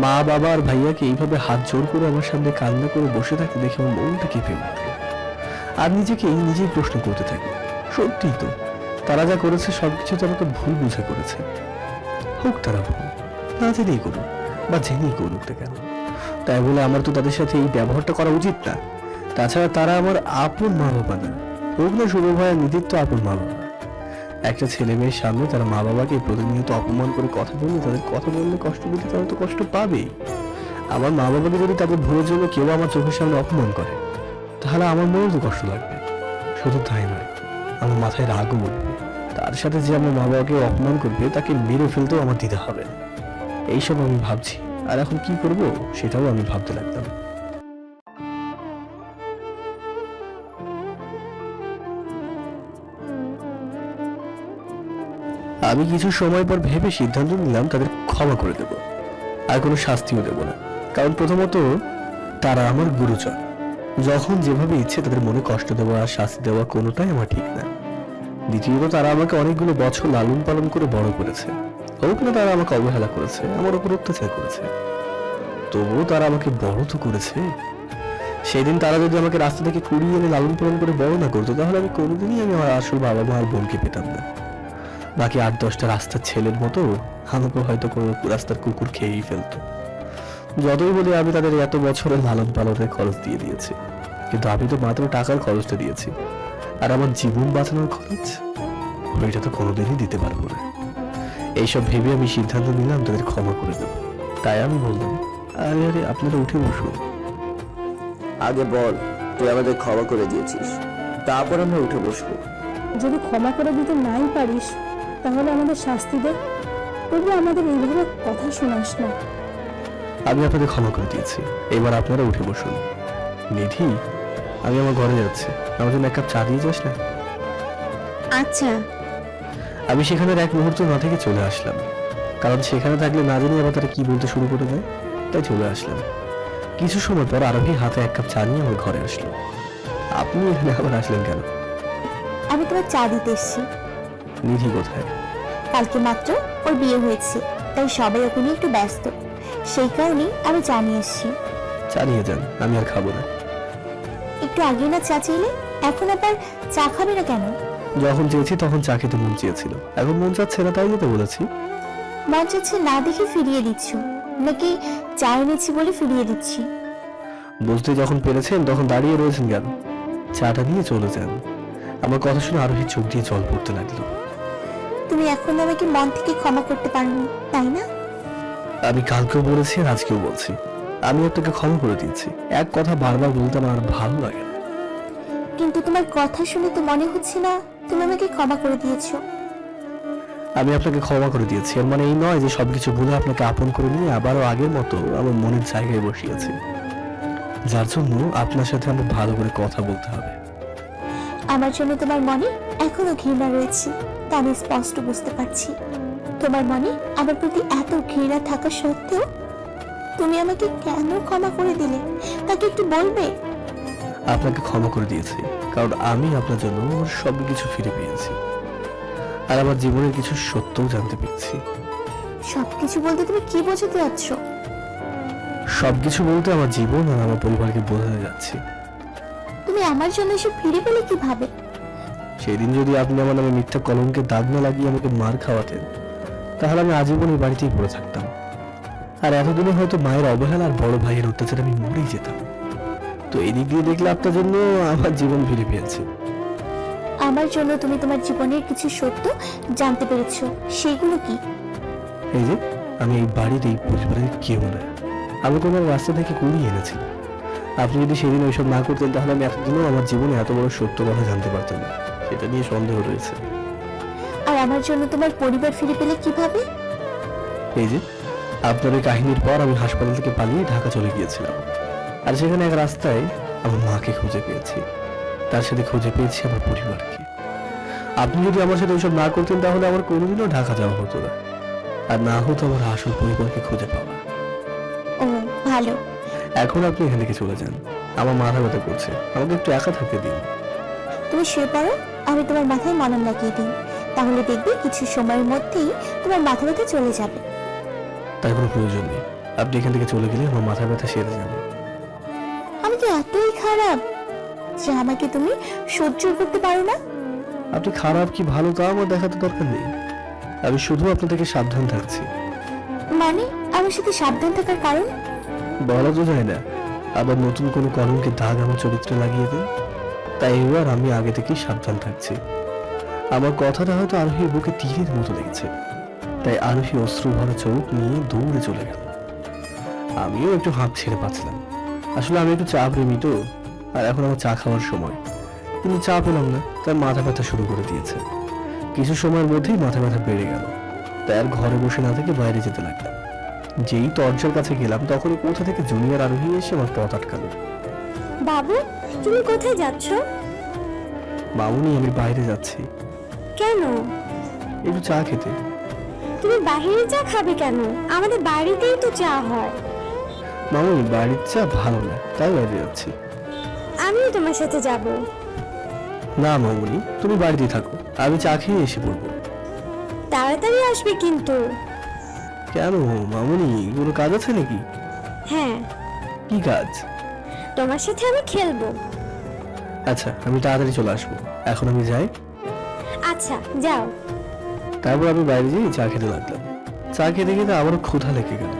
মা বাবা আর ভাইয়াকে এইভাবে হাত জোর করে আমার সামনে কান্না করে বসে থাকতে দেখে আমার মনটা কেঁপে উঠল। আর নিজেকে নিজেই প্রশ্ন করতে থাকি, সত্যিই তো তারা যা করেছে সবকিছু তো আমাকে ভুল বুঝে করেছে। হোক তারা ভুল, না জেনেই করুক বা জেনেই করুক না কেন, তাই বলে আমার তো তাদের সাথে এই ব্যবহারটা করা উচিত না। তাছাড়া তারা আমার আপন মা বাবা না, হোক না শুভ ভাইয়া নিজের তো আপন মা বাবা। একটা ছেলে মেয়ের সামনে তারা মা বাবাকে প্রতিনিয়ত অপমান করে কথা বললে, তাদের কথা বললে কষ্ট পেতে তারা তো কষ্ট পাবেই। আমার মা বাবাকে যদি তাদের ভুলের জন্য কেউ আমার চোখের সামনে অপমান করে তাহলে আমার মনেও তো কষ্ট লাগবে। শুধু তাই নয়, আমার মাথায় রাগও উঠবে। তার সাথে যে আমার মা বাবাকে অপমান করবে তাকে মেরে ফেলতেও আমার দিতে হবে। এইসব আমি ভাবছি, আর এখন কি করব সেটাও আমি ভাবতে লাগলাম। আমি কিছু সময় পর ভেবে সিদ্ধান্ত নিলাম তাদের ক্ষমা করে দেব, আর কোনো শাস্তিও দেব না। কারণ প্রথমত তারা আমার গুরুজন, যখন যেভাবে ইচ্ছে তাদের মনে কষ্ট দেওয়া আর শাস্তি দেওয়া কোনোটাই আমার ঠিক না। দ্বিতীয়ত তারা আমাকে অনেকগুলো বছর লালন পালন করে বড় করেছে, হোক না তারা আমাকে অবহেলা করেছে, আমার উপর অত্যাচার করেছে, তবুও তারা আমাকে বড় তো করেছে। সেদিন তারা যদি আমাকে রাস্তা থেকে কুড়িয়ে এনে লালন পালন করে বড় না করতো তাহলে আমি কোনোদিনই আমার আসল বাবা মা আর বোনকে পেতাম না। বাকি 8-10টা রাস্তার ছেলের মতো আমাকে হয়তো কোনো রাস্তার কুকুর খেয়েই ফেলতো। যতই বলি আমি তাদের এত বছরের লালন পালনের খরচ দিয়ে দিয়েছি, কিন্তু আমি তো মাত্র টাকার খরচটা দিয়েছি, আর আমার জীবন বাঁচানোর খরচ ওইটা তো কোনোদিনই দিতে পারবো না। এইসব ভেবে আমি সিদ্ধান্ত নিলাম তাদের ক্ষমা করে দেবো। তাই আমি বললাম, আরে আরে আপনারা উঠে বসুন। আগে বল, তুই আমাদের ক্ষমা করে দিয়েছিস, তারপর আমরা উঠে বসবো। যদি ক্ষমা করে দিতে নাই পারিস তাহলে আমাদের শাস্তি দে, তবু আমাদের এইভাবে কথা শোনাস না। আমি আপনাদের ক্ষমা করে দিয়েছি, এবার আপনারা উঠে বসুন। নিধি, আমি আমার ঘরে যাচ্ছি, আমার জন্য 1 কাপ চা দিয়ে যাস না? আচ্ছা। আমি সেখানে এক মুহূর্ত না থেকে চলে আসলাম, কারণ সেখানে থাকলে না জানি আবার তারা কি বলতে শুরু করে দেয়, তাই চলে আসলাম। কিছু সময় পর আরবি হাতে 1 কাপ চা নিয়ে আমার ঘরে আসলো। আপনি এখানে আবার আসলেন কেন? আমি তোমার চা দিতে এসেছি। নিধি কোথায়? কালকে মাত্র ওর বিয়ে হয়েছে, তাই সবাই ওকে নিয়ে একটু ব্যস্ত, সেই কারণেই আমি চা নিয়ে এসেছি। চা নিয়ে যান, আমি আর খাবো না। একটু আগে না চা চাইলে, এখন আবার চা খাবে না কেন? যখন চেয়েছি তখন চা খেতে মন চেয়েছিল, এখন মন চাচ্ছে না তাই যেতে বলেছি। মন চাচ্ছে না দেখে ফিরিয়ে দিচ্ছ, নাকি চা এনেছি বলে ফিরিয়ে দিচ্ছি? বুঝতে যখন পেরেছেন তখন দাঁড়িয়ে রয়েছেন কেন? চাটা নিয়ে চলে যান। আমার কথা শুনে আরোহীর চোখ দিয়ে জল পড়তে লাগলো। তুমি এখন আমাকে মন থেকে ক্ষমা করতে পারো না, তাই না? আমি কালকেও বলেছি আর আজকেও বলছি, আমি আপনাকে ক্ষমা করে দিয়েছি। এক কথা বারবার বলতে আমার আর ভালো লাগে না। কিন্তু তোমার কথা শুনে তো মনে হচ্ছে না তুমি আমাকে ক্ষমা করে দিয়েছো। আমি আপনাকে ক্ষমা করে দিয়েছি, এর মানে এই নয় যে সবকিছু ভুলে আপনাকে আপন করে নিয়ে আবারও আগের মতো আমার মনের জায়গায় বসিয়েছি, যার জন্য আপনার সাথে আমার ভালো করে কথা বলতে হবে। আমার জন্য তোমার মনে এখনো ঘৃণা রয়েছে, তা আমি স্পষ্ট বুঝতে পারছি। তোমার মনে আমার প্রতি এত ঘৃণা থাকা সত্ত্বেও তুমি আমাকে কেন ক্ষমা করে দিলে, তাকে একটু বলবে? আপনাকে ক্ষমা করে দিয়েছি কারণ আমি আপনার জন্য আমার সবকিছু ফিরে পেয়েছি, আর আমার জীবনের কিছু সত্যও জানতে পেরেছি। সবকিছু বলতে তুমি কি বোঝাতে যাচ্ছ? সবকিছু বলতে আমার জীবন আর আমার পরিবারকে বোঝাতে যাচ্ছি। তুমি আমার জন্য এসে ফিরে পেলে কিভাবে? সেদিন যদি আপনি আমার নামে মিথ্যা কলঙ্কের দাগ না লাগিয়ে আমাকে মার খাওয়াতেন তাহলে আমি আজীবন এই বাড়িতেই পড়ে থাকতাম, আর এতদিনে হয়তো মায়ের অবহেলা আর বড় ভাইয়ের অত্যাচারে আমি মরেই যেতাম। তো এই দিক দিয়ে দেখলে আপনার জন্য আমার জীবন ফিরে পেয়েছে। আমার জন্য তুমি তোমার জীবনের কিছু সত্য জানতে পেরেছো, সেগুলো কি? এই যে আমি এই বাড়ির এই পরিবারের কেউ না, আমি কোনো রাস্তা থেকে কুড়িয়ে এনেছি। আপনি যদি সেদিন ওইসব না করতেন তাহলে আমি এতদিনও আমার জীবনে এত বড় সত্য কথা জানতে পারতাম না। সেটা নিয়ে সন্দেহ রয়েছে। আর আমার জন্য তোমার পরিবার ফিরে পেলে কিভাবে? এই যে আপনার এই কাহিনীর পর আমি হাসপাতাল থেকে পালিয়ে ঢাকা চলে গিয়েছিলাম, আর সেখানে এক রাস্তায় আমার মাকে খুঁজে পেয়েছি, তার সাথে খুঁজে পেয়েছি আমার পরিবারকে। আপনি যদি আমার সাথে ওইসব না করতেন তাহলে আমার কোনোদিনও ঢাকা যাওয়া হতো না, আর না হতো আমার আসল পরিবারকে খুঁজে পাওয়া। ও ভালো। এখন আপনি এখান থেকে চলে যান, আমার মাথা ব্যথা করছে, আমাকে একটু একা থাকতে দিন। তুমি শুয়ে পড়ো, আমি তোমার মাথায় মলম লাগিয়ে দিই, তাহলে দেখবে কিছু সময়ের মধ্যেই তোমার মাথা ব্যথা চলে যাবে। তার কোনো প্রয়োজন নেই, আপনি এখান থেকে চলে গেলে আমার মাথা ব্যথা সেরে যাবে। আমি কি এতই খারাপ যে আমাকে তুমি সহ্য করতে পারো না? আপনি খারাপ কি ভালো তা আমার দেখাতে দরকার নেই, আমি শুধু আপনার থেকে সাবধান থাকছি। মানে আমার সাথে সাবধান থাকার কারণ? বলা তো যায় না, আবার নতুন কোনো কলঙ্কের দাগ আমার চরিত্রে লাগিয়ে দেন, তাই এবার আমি আগে থেকেই সাবধান থাকছি। আমার কথাটা হয়তো আরোহীর বুকে তীরের মতো লেগেছে, তাই আরোহী অশ্রু ভরা চোখ নিয়ে দৌড়ে চলে গেল। আমিও একটু হাঁপ ছেড়ে পাচ্ছিলাম, আসলে আমি একটু চা প্রেমী তো, আর এখন আমার চা খাওয়ার সময়, কিন্তু চা পেলাম না, তার মাথা ব্যথা শুরু করে দিয়েছে। কিছু সময়ের মধ্যেই মাথা ব্যথা বেড়ে গেল, তাই আর ঘরে বসে না থেকে বাইরে যেতে লাগলাম। যেই দরজার কাছে গেলাম তখন কোথা থেকে জুনিয়র আরোহী এসে আমার পথ আটকালো। বাবু, তুমি কোথায় যাচ্ছ? মামুনি, আমি বাইরে যাচ্ছি। কেন? একটু চা খেতে। তুমি বাইরে চা খাবে কেন? আমাদের বাড়িতেই তো চা হয়। মামুনি, বাড়ির চা ভালো না, তাই বাইরে যাচ্ছি। আমিও তোমার সাথে যাব। না মামুনি, তুমি বাড়িতেই থাকো, আমি চা খেয়ে এসে পড়বো। তাড়াতাড়ি আসবে কিন্তু। কেন মামুনি, কোনো কাজ আছে নাকি? হ্যাঁ, কি কাজ? তোমার সাথে আমি খেলবো। আচ্ছা, আমি তাড়াতাড়ি চলে আসবো, এখন আমি যাই। আচ্ছা যাও। তারপর আমি বাইরে যেয়ে চা খেতে লাগলাম। চা খেতে খেতে আবারও ক্ষুধা লেগে গেল।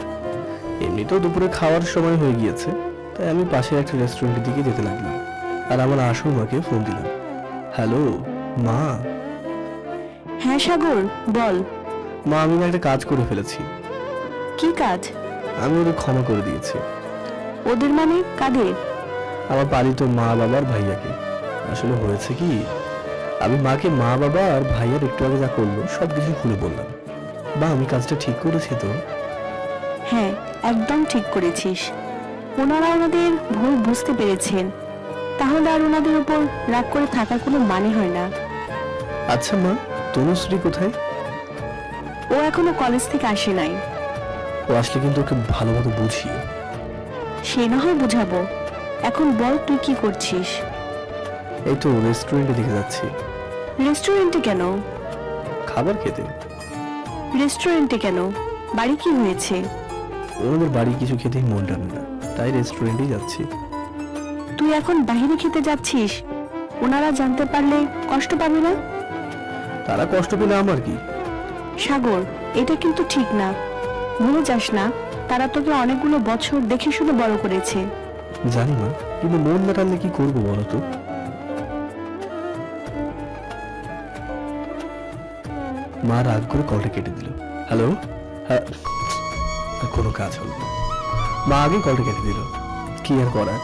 এমনিতেও দুপুরে খাওয়ার সময় হয়ে গিয়েছে, তাই আমি পাশের একটা রেস্টুরেন্টের দিকে যেতে লাগলাম, আর আমার আসল মাকে ফোন দিলাম। হ্যালো মা। হ্যাঁ সাগর, বল। মা, আমি না একটা কাজ করে ফেলেছি। কি কাজ? আমি ওদের ক্ষমা করে দিয়েছি। ওদের মানে কাদের? আমার পালিত মা বাবার ভাইয়াকে। আসলে হয়েছে কি, আমি মাকে মা বাবা আর ভাইয়ার একটু আগে যা করলো সবকিছু খুলে বললাম। বা আমি কাজটা ঠিক করেছি তো? হ্যাঁ, একদম ঠিক করেছিস। ওনারা ওনাদের ভুল বুঝতে পেরেছেন, তাহলে আর ওনাদের উপর রাগ করে থাকার কোনো মানে হয় না। আচ্ছা মা, তনুশ্রী কোথায়? ও এখনো কলেজ থেকে আসে নাই। ও আসলে কিন্তু ওকে ভালো মতো বুঝিয়ে। সে না হয় বুঝাবো, এখন বল তুই কি করছিস? এই তো রেস্টুরেন্টের দিকে যাচ্ছি। রেস্টুরেন্টে কেন? খাবার খেতে। রেস্টুরেন্টে কেন? বাড়ি কি হয়েছে? ওনাদের বাড়ি কিছু খেতেই মন টানে না, তাই রেস্টুরেন্টেই যাচ্ছি। তুই এখন বাইরে খেতে যাচ্ছিস, ওনারা জানতে পারলে কষ্ট পাবে না? তারা কষ্ট পেলে আমার কি? সাগর, এটা কিন্তু ঠিক না। ভুলে যাস না, তারা তোকে অনেকগুলো বছর দেখে শুনে বড় করেছে। জানি না, কিন্তু মন না টানলে কি করবো বলো তো? মা রাগ করে কলটা কেটে দিল। হ্যালো, হ্যাঁ, আর কোনো কাজ হলো না। মা আগে কলটা কেটে দিল। কি আর করার,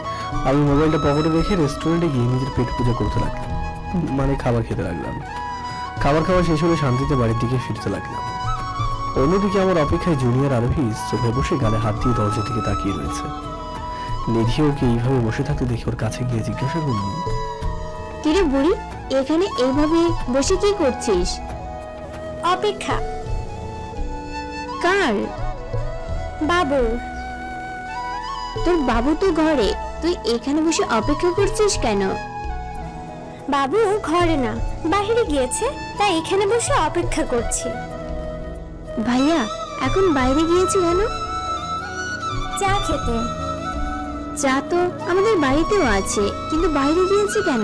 আমি মোবাইলটা পকেটে রেখে রেস্টুরেন্টে গিয়ে নিজের পেট পূজা করতে লাগলাম, মানে খাবার খেতে লাগলাম। খাবার খাওয়া শেষ হলে শান্তিতে বাড়ির দিকে ফিরতে লাগলাম। অন্যদিকে আমার অপেক্ষায় জুনিয়র আরোহী সোফায় বসে গালে হাত দিয়ে দরজা দিকে তাকিয়ে রয়েছে। নিধি ওকে এইভাবে বসে থাকতে দেখে ওর কাছে গিয়ে জিজ্ঞাসা করলাম, কিরে বুড়ি, এখানে এইভাবে বসে কি করছিস? অপেক্ষা। কার? বাবু। তোর বাবু তো ঘরে, তুই এখানে বসে অপেক্ষা করছিস কেন? বাবু ঘরে না, বাইরে গিয়েছে, তাই এখানে বসে অপেক্ষা করছি। ভাইয়া এখন বাইরে গিয়েছে কেন? চা খেতে। চা তো আমাদের বাড়িতেও আছে, কিন্তু বাইরে গিয়েছে কেন?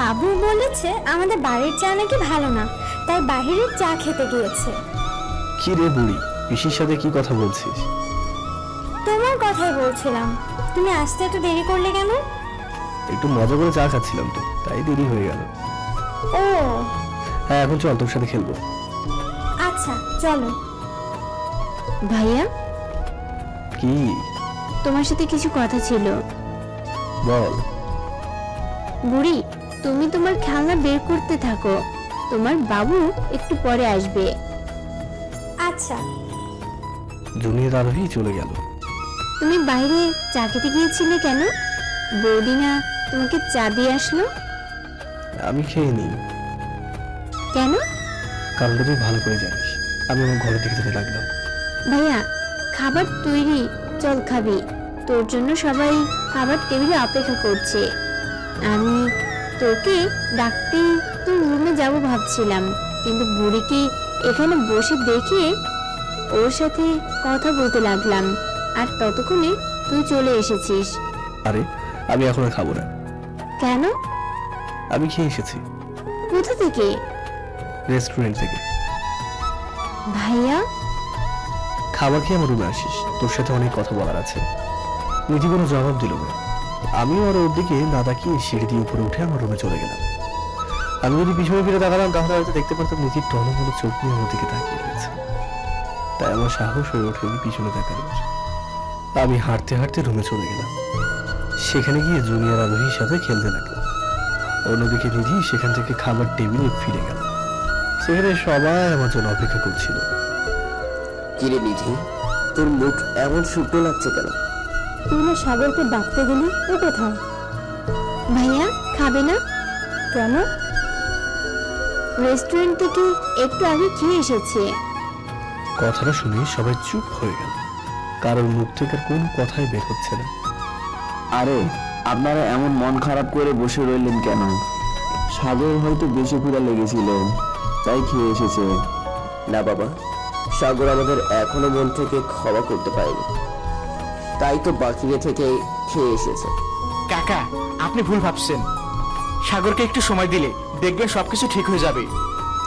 বাবু বলেছে আমাদের বাড়ির চা নাকি ভালো না, তাই বাইরের চা খেতে গিয়েছে। কি রে বুড়ি, পিসির সাথে কি কথা বলছিস? তোমার কথাই বলছিলাম, তুমি আসতে এত দেরি করলে কেন? একটু মজা করে চা খাচ্ছিলাম তো, তাই দেরি হয়ে গেল। ও হ্যাঁ এখন চল, তোর সাথে খেলবো। আচ্ছা চলো। ভাইয়া, কি? তোমার সাথে কিছু কথা ছিল। বল। বুড়ি, তুমি তোমার খেলনা বের করতে থাকো, তোমার বাবু একটু পরে আসবে। আচ্ছা। জুনিয়র আরোহী চলে গেল। তুমি বাইরে চা খেতে গিয়েছিলে কেন? বৌদি না তোমাকে চা দিয়ে আসলো? আমি খেয়ে নিই। কেন? কারণটা তুই ভালো করে জানিস। আমি আমার ঘরের দিকে যেতে লাগলাম। ভাইয়া, খাবার তৈরি, চল খাবি। তোর জন্য সবাই খাবার টেবিলে অপেক্ষা করছে। আমি তোকে ডাকতে তোর রুমে যাব ভাবছিলাম, কিন্তু বুড়িকে এখানে বসে দেখে ওর সাথে কথা বলতে লাগলাম, আর ততক্ষণে তুই চলে এসেছিস। আরে আমি এখন আর খাবো না। কেন? আমি খেয়ে এসেছি কোথা থেকে? রেস্টুরেন্ট থেকে। ভাইয়া, খাবার খেয়ে আমার রুমে আসিস, তোর সাথে অনেক কথা বলার আছে। নিধি কোনো জবাব দিল না। আমিও আর ওর দিকে না তাকিয়ে সিঁড়ি দিয়ে উপরে উঠে আমার রুমে চলে গেলাম। আমি যদি পিছনে ফিরে তাকালাম তাহলে হয়তো দেখতে পারতাম নিধির টনমনো চোখ নিয়ে আমার দিকে তাকিয়ে রয়েছে। তাই আমার সাহস হয়ে ওঠেনি পিছনে তাকানোর। আমি হাঁটতে হাঁটতে রুমে চলে গেলাম। সেখানে গিয়ে জুনিয়র আরোহীর সাথে খেলতে লাগলাম। অন্যদিকে নিধি সেখান থেকে খাবার টেবিলে ফিরে গেল। সেখানে সবাই আমার জন্য অপেক্ষা করছিল। কিরে নিধি, তোর মুখ এমন শুকনো লাগছে কেন? তুই না সাগরকে ডাকতে গেলি, ও কোথায়? ভাইয়া খাবে না? কেন? রেস্টুরেন্ট থেকে একটু আগে খেয়ে এসেছে। কথাটা শুনে সবাই চুপ হয়ে গেল। কারোর মুখ থেকে আর কোনো কথাই বের হচ্ছে না। আরে আপনারা এমন মন খারাপ করে বসে রইলেন কেন? সাগর হয়তো বেশি ক্ষুধা লেগেছিল, তাই খেয়ে এসেছে। না বাবা, সাগর আমাদের এখনো মন থেকে ক্ষমা করতে পারেনি, তাই তো বাকিয়ে থেকে খেয়ে এসেছে। কাকা, আপনি ভুল ভাবছেন। সাগরকে একটু সময় দিলে দেখবেন সবকিছু ঠিক হয়ে যাবে।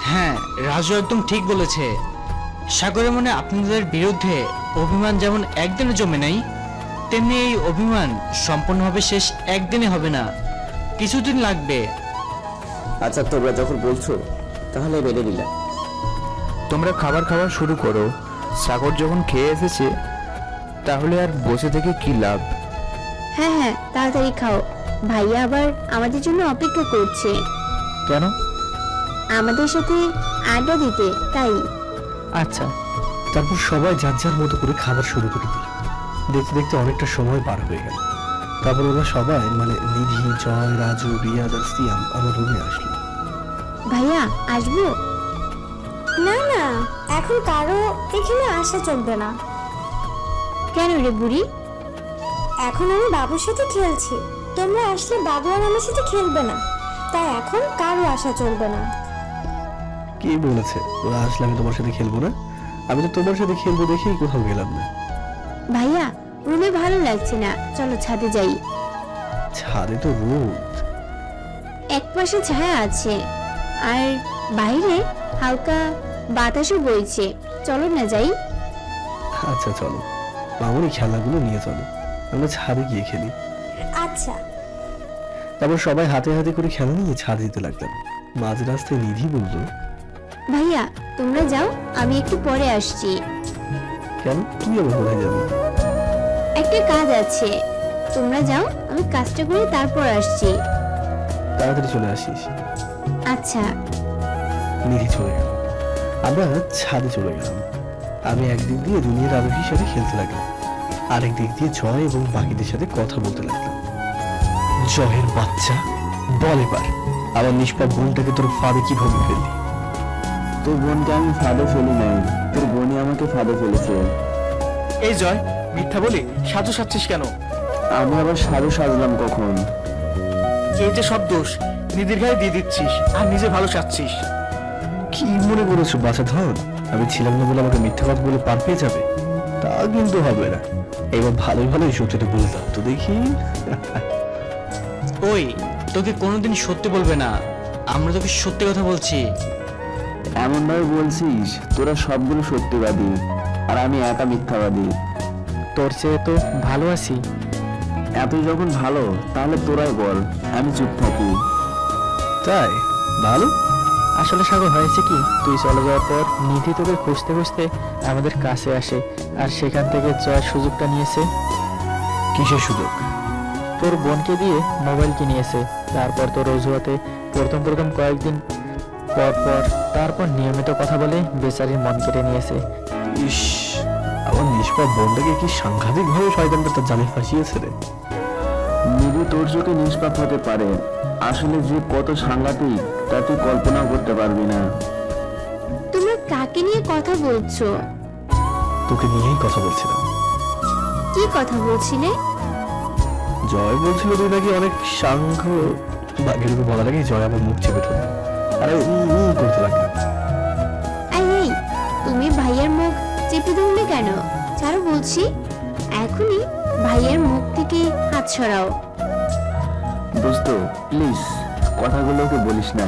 হ্যাঁ, রাজু একদম ঠিক বলেছে। সাগরের মনে আপনাদের বিরুদ্ধে অভিমান যেমন একদিনে জমে নাই, তেমনি এই অভিমান সম্পূর্ণভাবে শেষ একদিনে হবে না, কিছুদিন লাগবে। আচ্ছা তোমরা যখন বলছো তাহলে মেনে নিলাম। তোমরা খাবার খাওয়া শুরু করো। সাগর যখন খেয়ে এসেছে তাহলে আর বসে থেকে কি লাভ? হ্যাঁ হ্যাঁ, তাড়াতাড়ি খাও, ভাইয়া আবার আমাদের জন্য অপেক্ষা করছে। কেন? আমাদের সাথে আড্ডা দিতে, তাই। আচ্ছা। তারপর সবাই যার যার মতো করে খাবার শুরু করে দিল। দেখতে দেখতে অনেকটা সময় পার হয়ে গেল। তারপর ওরা সবাই মানে নিধি, জয়, রাজু, রিয়াদ আর সিয়াম আমার রুমে আসলো। ভাইয়া আসবো? না না, এখন কারো এখানে আসা চলবে না। কেন রে বুড়ি? এখন আমি বাবুর সাথে খেলছি, তোমরা আসলে বাবু আর আমার সাথে খেলবে না, তাই এখন কারো আসা চলবে না। কে বলেছে ওরা আসলে আমি তোমার সাথে খেলবো না? আমি তো তোমার সাথে খেলবো দেখেই কোথাও গেলাম না। ভাইয়া, রুমে ভালো লাগছে না, চলো ছাদে যাই। ছাদে তো রোদ। এক পাশে ছায়া আছে, আর বাইরে হালকা বাতাসও বইছে, চলো না যাই। আচ্ছা চলো, মামুনি খেলাগুলো নিয়ে চলো, আমরা ছাদে গিয়ে খেলি। আচ্ছা। তারপর সবাই হাতে হাতে করে খেলা নিয়ে ছাদ দিতে লাগলাম। মাঝ রাস্তায় নিধি বলল, ভাইয়া তোমরা যাও, আমি একটু পরে আসছি। কেন, তুই আবার কোথায় যাবি? একটা কাজ আছে, তোমরা যাও, আমি কাজটা করে তারপর আসছি। তাড়াতাড়ি চলে আসিস। আচ্ছা। নিধি চলে গেল। আমরা ছাদে চলে গেলাম। আমি একদিক দিয়ে দুনিয়ার আরোহীর সাথে খেলতে লাগলাম, আরেক দিক দিয়ে জয় এবং বাকিদের সাথে কথা বলতে লাগলাম। জয়ের বাচ্চা, বল এবার আমার নিষ্পাপ বোনটাকে তোর ফাঁদে কিভাবে ফেললি? তোর বোনকে আমি ফাঁদে ফেলি নাই, তোর বোনই আমাকে ফাঁদে ফেলেছে। এই জয়, মিথ্যা বলি সাজু সাজছিস কেন? আমি আবার সাধু সাজলাম কখন? এই যে সব দোষ নিধির গায়ে দিয়ে দিচ্ছিস আর নিজে ভালো সাজছিস। কি মনে করেছো বাছা ধন, আমি ছিলাম না বলে আমাকে মিথ্যা কথা বলে পার পেয়ে যাবে? তা কিন্তু হবে না। এবার ভালোই ভালোই সত্যিটা বলে দাও তো দেখি। ওই, তোকে কোনোদিন সত্যি বলবে না, আমরা তোকে সত্যি কথা বলছি। এমন ভাবে বলছিস তোরা সবগুলো সত্যিবাদী আর আমি একা মিথ্যাবাদী। তোর চেয়ে তো ভালো আছি। এত যখন ভালো তাহলে তোরাই বল, আমি চুপ থাকি। তাই ভালো। আসলে সাগর হয়েছে কি, তুই চলে যাওয়ার পর নিধি তোকে খুঁজতে খুঁজতে আমাদের কাছে আসে, আর সেখান থেকে জয়ের সুযোগটা নিয়েছে। কিসের সুযোগ? তোর বোনকে দিয়ে মোবাইল কিনিয়েছে, তারপর তোর অজুহাতে প্রথম প্রথম কয়েকদিন পর পর তারপর নিয়মিত কথা বলে বেচারির মন কেটে নিয়েছে। ইস, আমার নিষ্পাপ বোনটাকে কি সাংঘাতিক ভাবে শয়তানটা তার জালে ফাঁসিয়েছে রে। নিধি তোর চোখে নিষ্পাপ হতে পারে, আসলে যে কত সাংঘাতিক তা তুই কল্পনা করতে পারবি না। তোমরা কাকে নিয়ে কথা বলছো? তোকে নিয়েই কথা বলছিলাম। কি কথা বলছিলে? জয় বলছিল তুই নাকি অনেক সাংঘ বাঘের বলার আগে জয় আমার মুখ চেপে ধরল, আরে করতে লাগলো। এই তুমি ভাইয়ার মুখ চেপে ধরলে কেন? ছাড়ো বলছি, এখনই ভাইয়ার মুখ থেকে হাত সরাও। দোস্ত প্লিজ কথাগুলো ওকে বলিস না,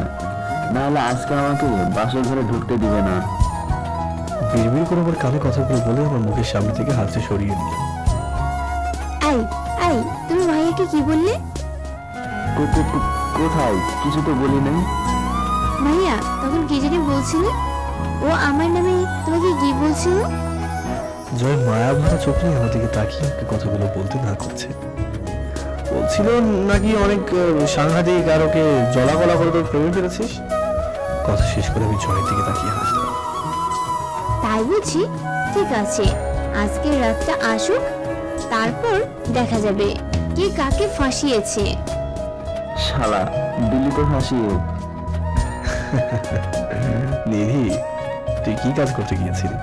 নাহলে আজকে আমাকে বাসর ঘরে ঢুকতে দিবে না। বিড়বিড় করে আমার কানে কথাগুলো বলে আমার মুখের সামনে থেকে হাতটা সরিয়ে নিল। এই তুমি ভাইয়াকে কি বললে? কোথায়? কিছু তো বলি নাই। ভাইয়া তখন কি জানি বলছিলে? ও আমার নামে তোমাকে কি বলছিল? জয় মায়া ভরা চোখ নিয়ে আমার দিকে তাকিয়ে আমাকে কথাগুলো বলতে না করছে। বলছিল নাকি অনেক সাংঘাতিক, আর ওকে জলা গলা করে তোর প্রেমে ফেলেছিস। কথা শেষ করে আমি জয়ের দিকে তাকিয়ে হাসলাম। তাই বুঝি? ঠিক আছে, আজকের রাতটা আসুক, তারপর দেখা যাবে কে কাকে ফাঁসিয়েছে। শালা দিল্লি তো হাসিয়ে। নিধি, তুই কি কাজ করতে গিয়েছিলি?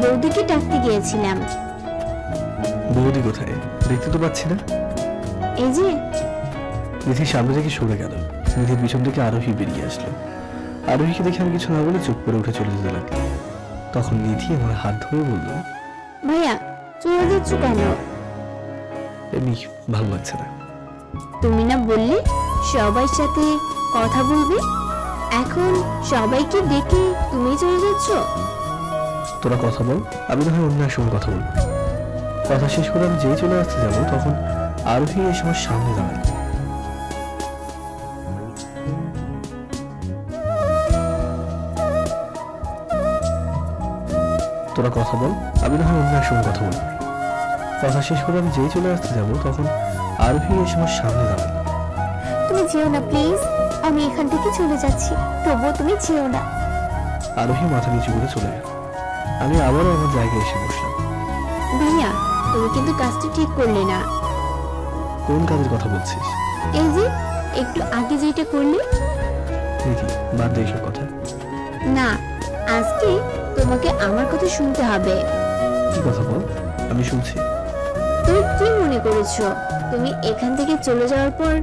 বৌদিকে ডাকতে গিয়েছিলাম। বৌদি কোথায়? দেখতে তো পাচ্ছি না। এই যে নিধির সামনে থেকে সরে গেল। নিধির পিছন থেকে আরোহী বেরিয়ে আসলো। আরোহীকে দেখে আমি কিছু না বলে চুপ করে উঠে চলে যেতে লাগলো। তখন নিধি আমার হাত ধরে বলল, ভাইয়া চলে যাচ্ছ কেন? এমনি ভালো লাগছে না। তুমি না বললে সবার সাথে কথা বলবে, এখন সবাইকে ডেকে তুমি চলে যাচ্ছ? তোরা কথা বল, আমি না হয় অন্য এক সময় কথা বলবো। কথা শেষ করে আমি যেই চলে আসতে যাবো তখন আরোহী এসে আমার সামনে দাঁড়ালো। তোরা কথা বল, আমি না হয় অন্য এক সময় কথা বলবো। কথা শেষ করে আমি যেই চলে আসতে যাবো তখন আরোহী এসে আমার সামনে দাঁড়ালো। তুমি যেও না প্লিজ, আমি এখান থেকে চলে যাচ্ছি, তবুও তুমি যেও না। আরোহী মাথা নিচু করে চলে গেল। আমি আবারও আমার জায়গায় এসে বসলাম। ভাইয়া তুমি কিন্তু কাজটা ঠিক করলে না। কোন কাজের কথা বলছিস? এই যে একটু আগে যেটা করলে। নিধি, বাদ দে এসব কথা। না, আজকে তোমাকে আমার কথা শুনতে হবে। কি কথা বল, আমি শুনছি। তুমি কি মনে করেছো তুমি এখান থেকে চলে যাওয়ার পর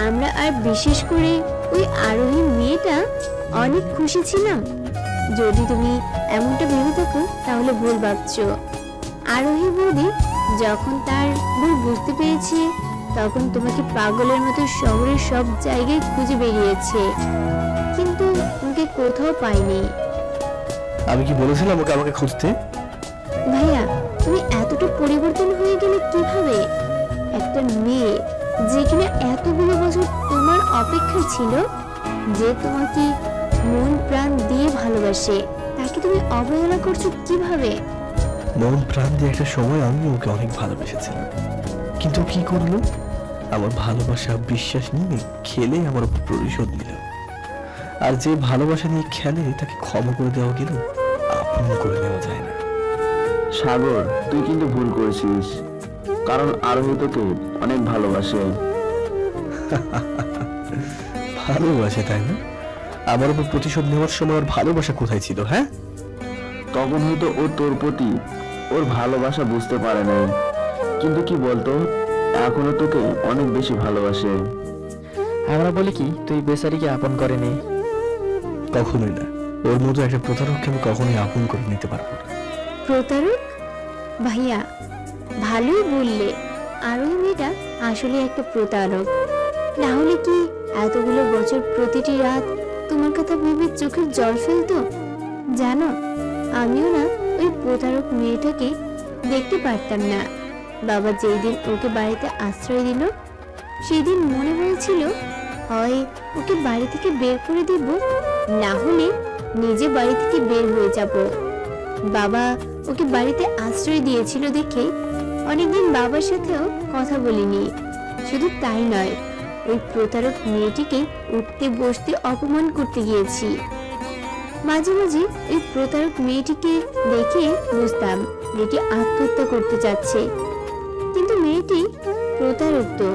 আমরা আর বিশেষ করে ওই আরোহী মেয়েটা অনেক খুশি ছিলাম? যদি তুমি এমনটা ভেবে থাকো তাহলে ভুল ভাবছো। আরোহী বৌদি যখন তার ভুল বুঝতে পেরেছে তখন তোমাকে পাগলের মতো শহরের সব জায়গায় খুঁজে বেরিয়েছে, কিন্তু তোমাকে কোথাও পাইনি। আমি কি বলেছিলাম ওকে আমাকে খুঁজতে? ভাইয়া তুমি এতটা পরিবর্তন হয়ে গেলে কিভাবে? একটা মেয়ে যে কিনা এতগুলো বছর তোমার অপেক্ষা ছিল, যে তোমাকে মন প্রাণ দিয়ে ভালোবাসে, তাকে তুমি অবহেলা করছো কিভাবে? মন প্রাণ দিয়ে একটা সময় আমি ওকে অনেক ভালোবেসেছিলাম, কিন্তু কি করলো? আমার ভালোবাসা বিশ্বাস নিয়ে খেলে আমার উপর প্রতিশোধ নিল। আর যে ভালোবাসা নিয়ে খেলে তাকে ক্ষমা করে দেওয়া গেল, আপন করে নেওয়া যায় না। সাগর তুই কিন্তু ভুল করেছিস, কারণ আরোহী তোকে অনেক ভালোবাসে। ভালোবাসে তাই না? আমার উপর প্রতিশোধ নেওয়ার সময় ওর ভালোবাসা কোথায় ছিল? হ্যাঁ, তখন হয়তো ও তোর প্রতি ওর ভালোবাসা বুঝতে পারে নাই, কিন্তু কি বলতো, এখনো তোকে অনেক বেশি ভালোবাসে। আমরা বলি কি তুই বেচারিকে আপন করে নে। কখনোই না। ওর মতো একটা প্রতারককে আমি কখনোই আপন করে নিতে পারবো না। প্রতারক? ভাইয়া ভালোই বললে, আরোহী মেয়েটা আসলে একটা প্রতারক। না হলে কি এতগুলো বছর প্রতিটি রাত তোমার কথা ভেবে চোখের জল ফেলতো? জানো, আমিও না ওই প্রতারক মেয়েটাকে দেখতে পারতাম না। বাবা যেই দিন ওকে বাড়িতে আশ্রয় দিল সেই দিন মনে হয়েছিল হয় ওকে বাড়ি থেকে বের করে দিব, না হলে নিজে বাড়ি থেকে বের হয়ে যাব। বাবা ওকে বাড়িতে আশ্রয় দিয়েছিল দেখে অনেকদিন বাবার সাথেও কথা বলিনি। শুধু তাই নয়, ওই প্রতারক মেয়েটিকে উঠতে বসতে অপমান করতে গিয়েছি। মাঝে মাঝে ওই প্রতারক মেয়েটিকে দেখে বুঝতাম মেয়েটি আত্মহত্যা করতে যাচ্ছে, কিন্তু মেয়েটি প্রতারক তো,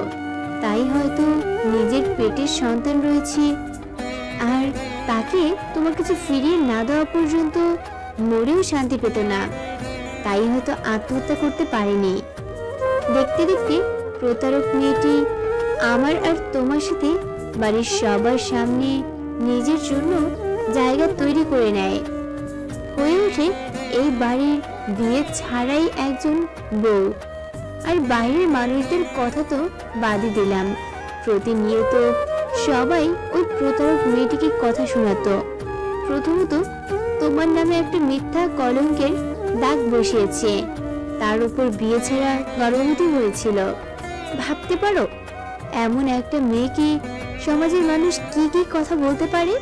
তাই হয়তো নিজের পেটের সন্তান রয়েছে, আর তাকে তোমার কাছে ফিরিয়ে না দেওয়া পর্যন্ত মরেও শান্তি পেত না, তাই হয়তো আত্মহত্যা করতে পারেনি। দেখতে দেখতে প্রতারক মেয়েটি আমার আর তোমার সাথে বাড়ির সবার সামনে নিজের জন্য জায়গা তৈরি করে নেয়, হয়ে ওঠে এই বাড়ির বিয়ে ছাড়াই একজন বউ। আর বাইরের মানুষদের কথা তো বাদই দিলাম, প্রতিনিয়ত সবাই ওই প্রতারক মেয়েটিকে কথা শোনাতো। প্রথমত তোমার নামে একটা মিথ্যা কলঙ্কের দাগ বসিয়েছে, তার উপর বিয়ে ছাড়া গর্ভবতী হয়েছিল। ভাবতে পারো এমন একটা মেয়েকে সমাজের মানুষ কি কি কথা বলতে পারে।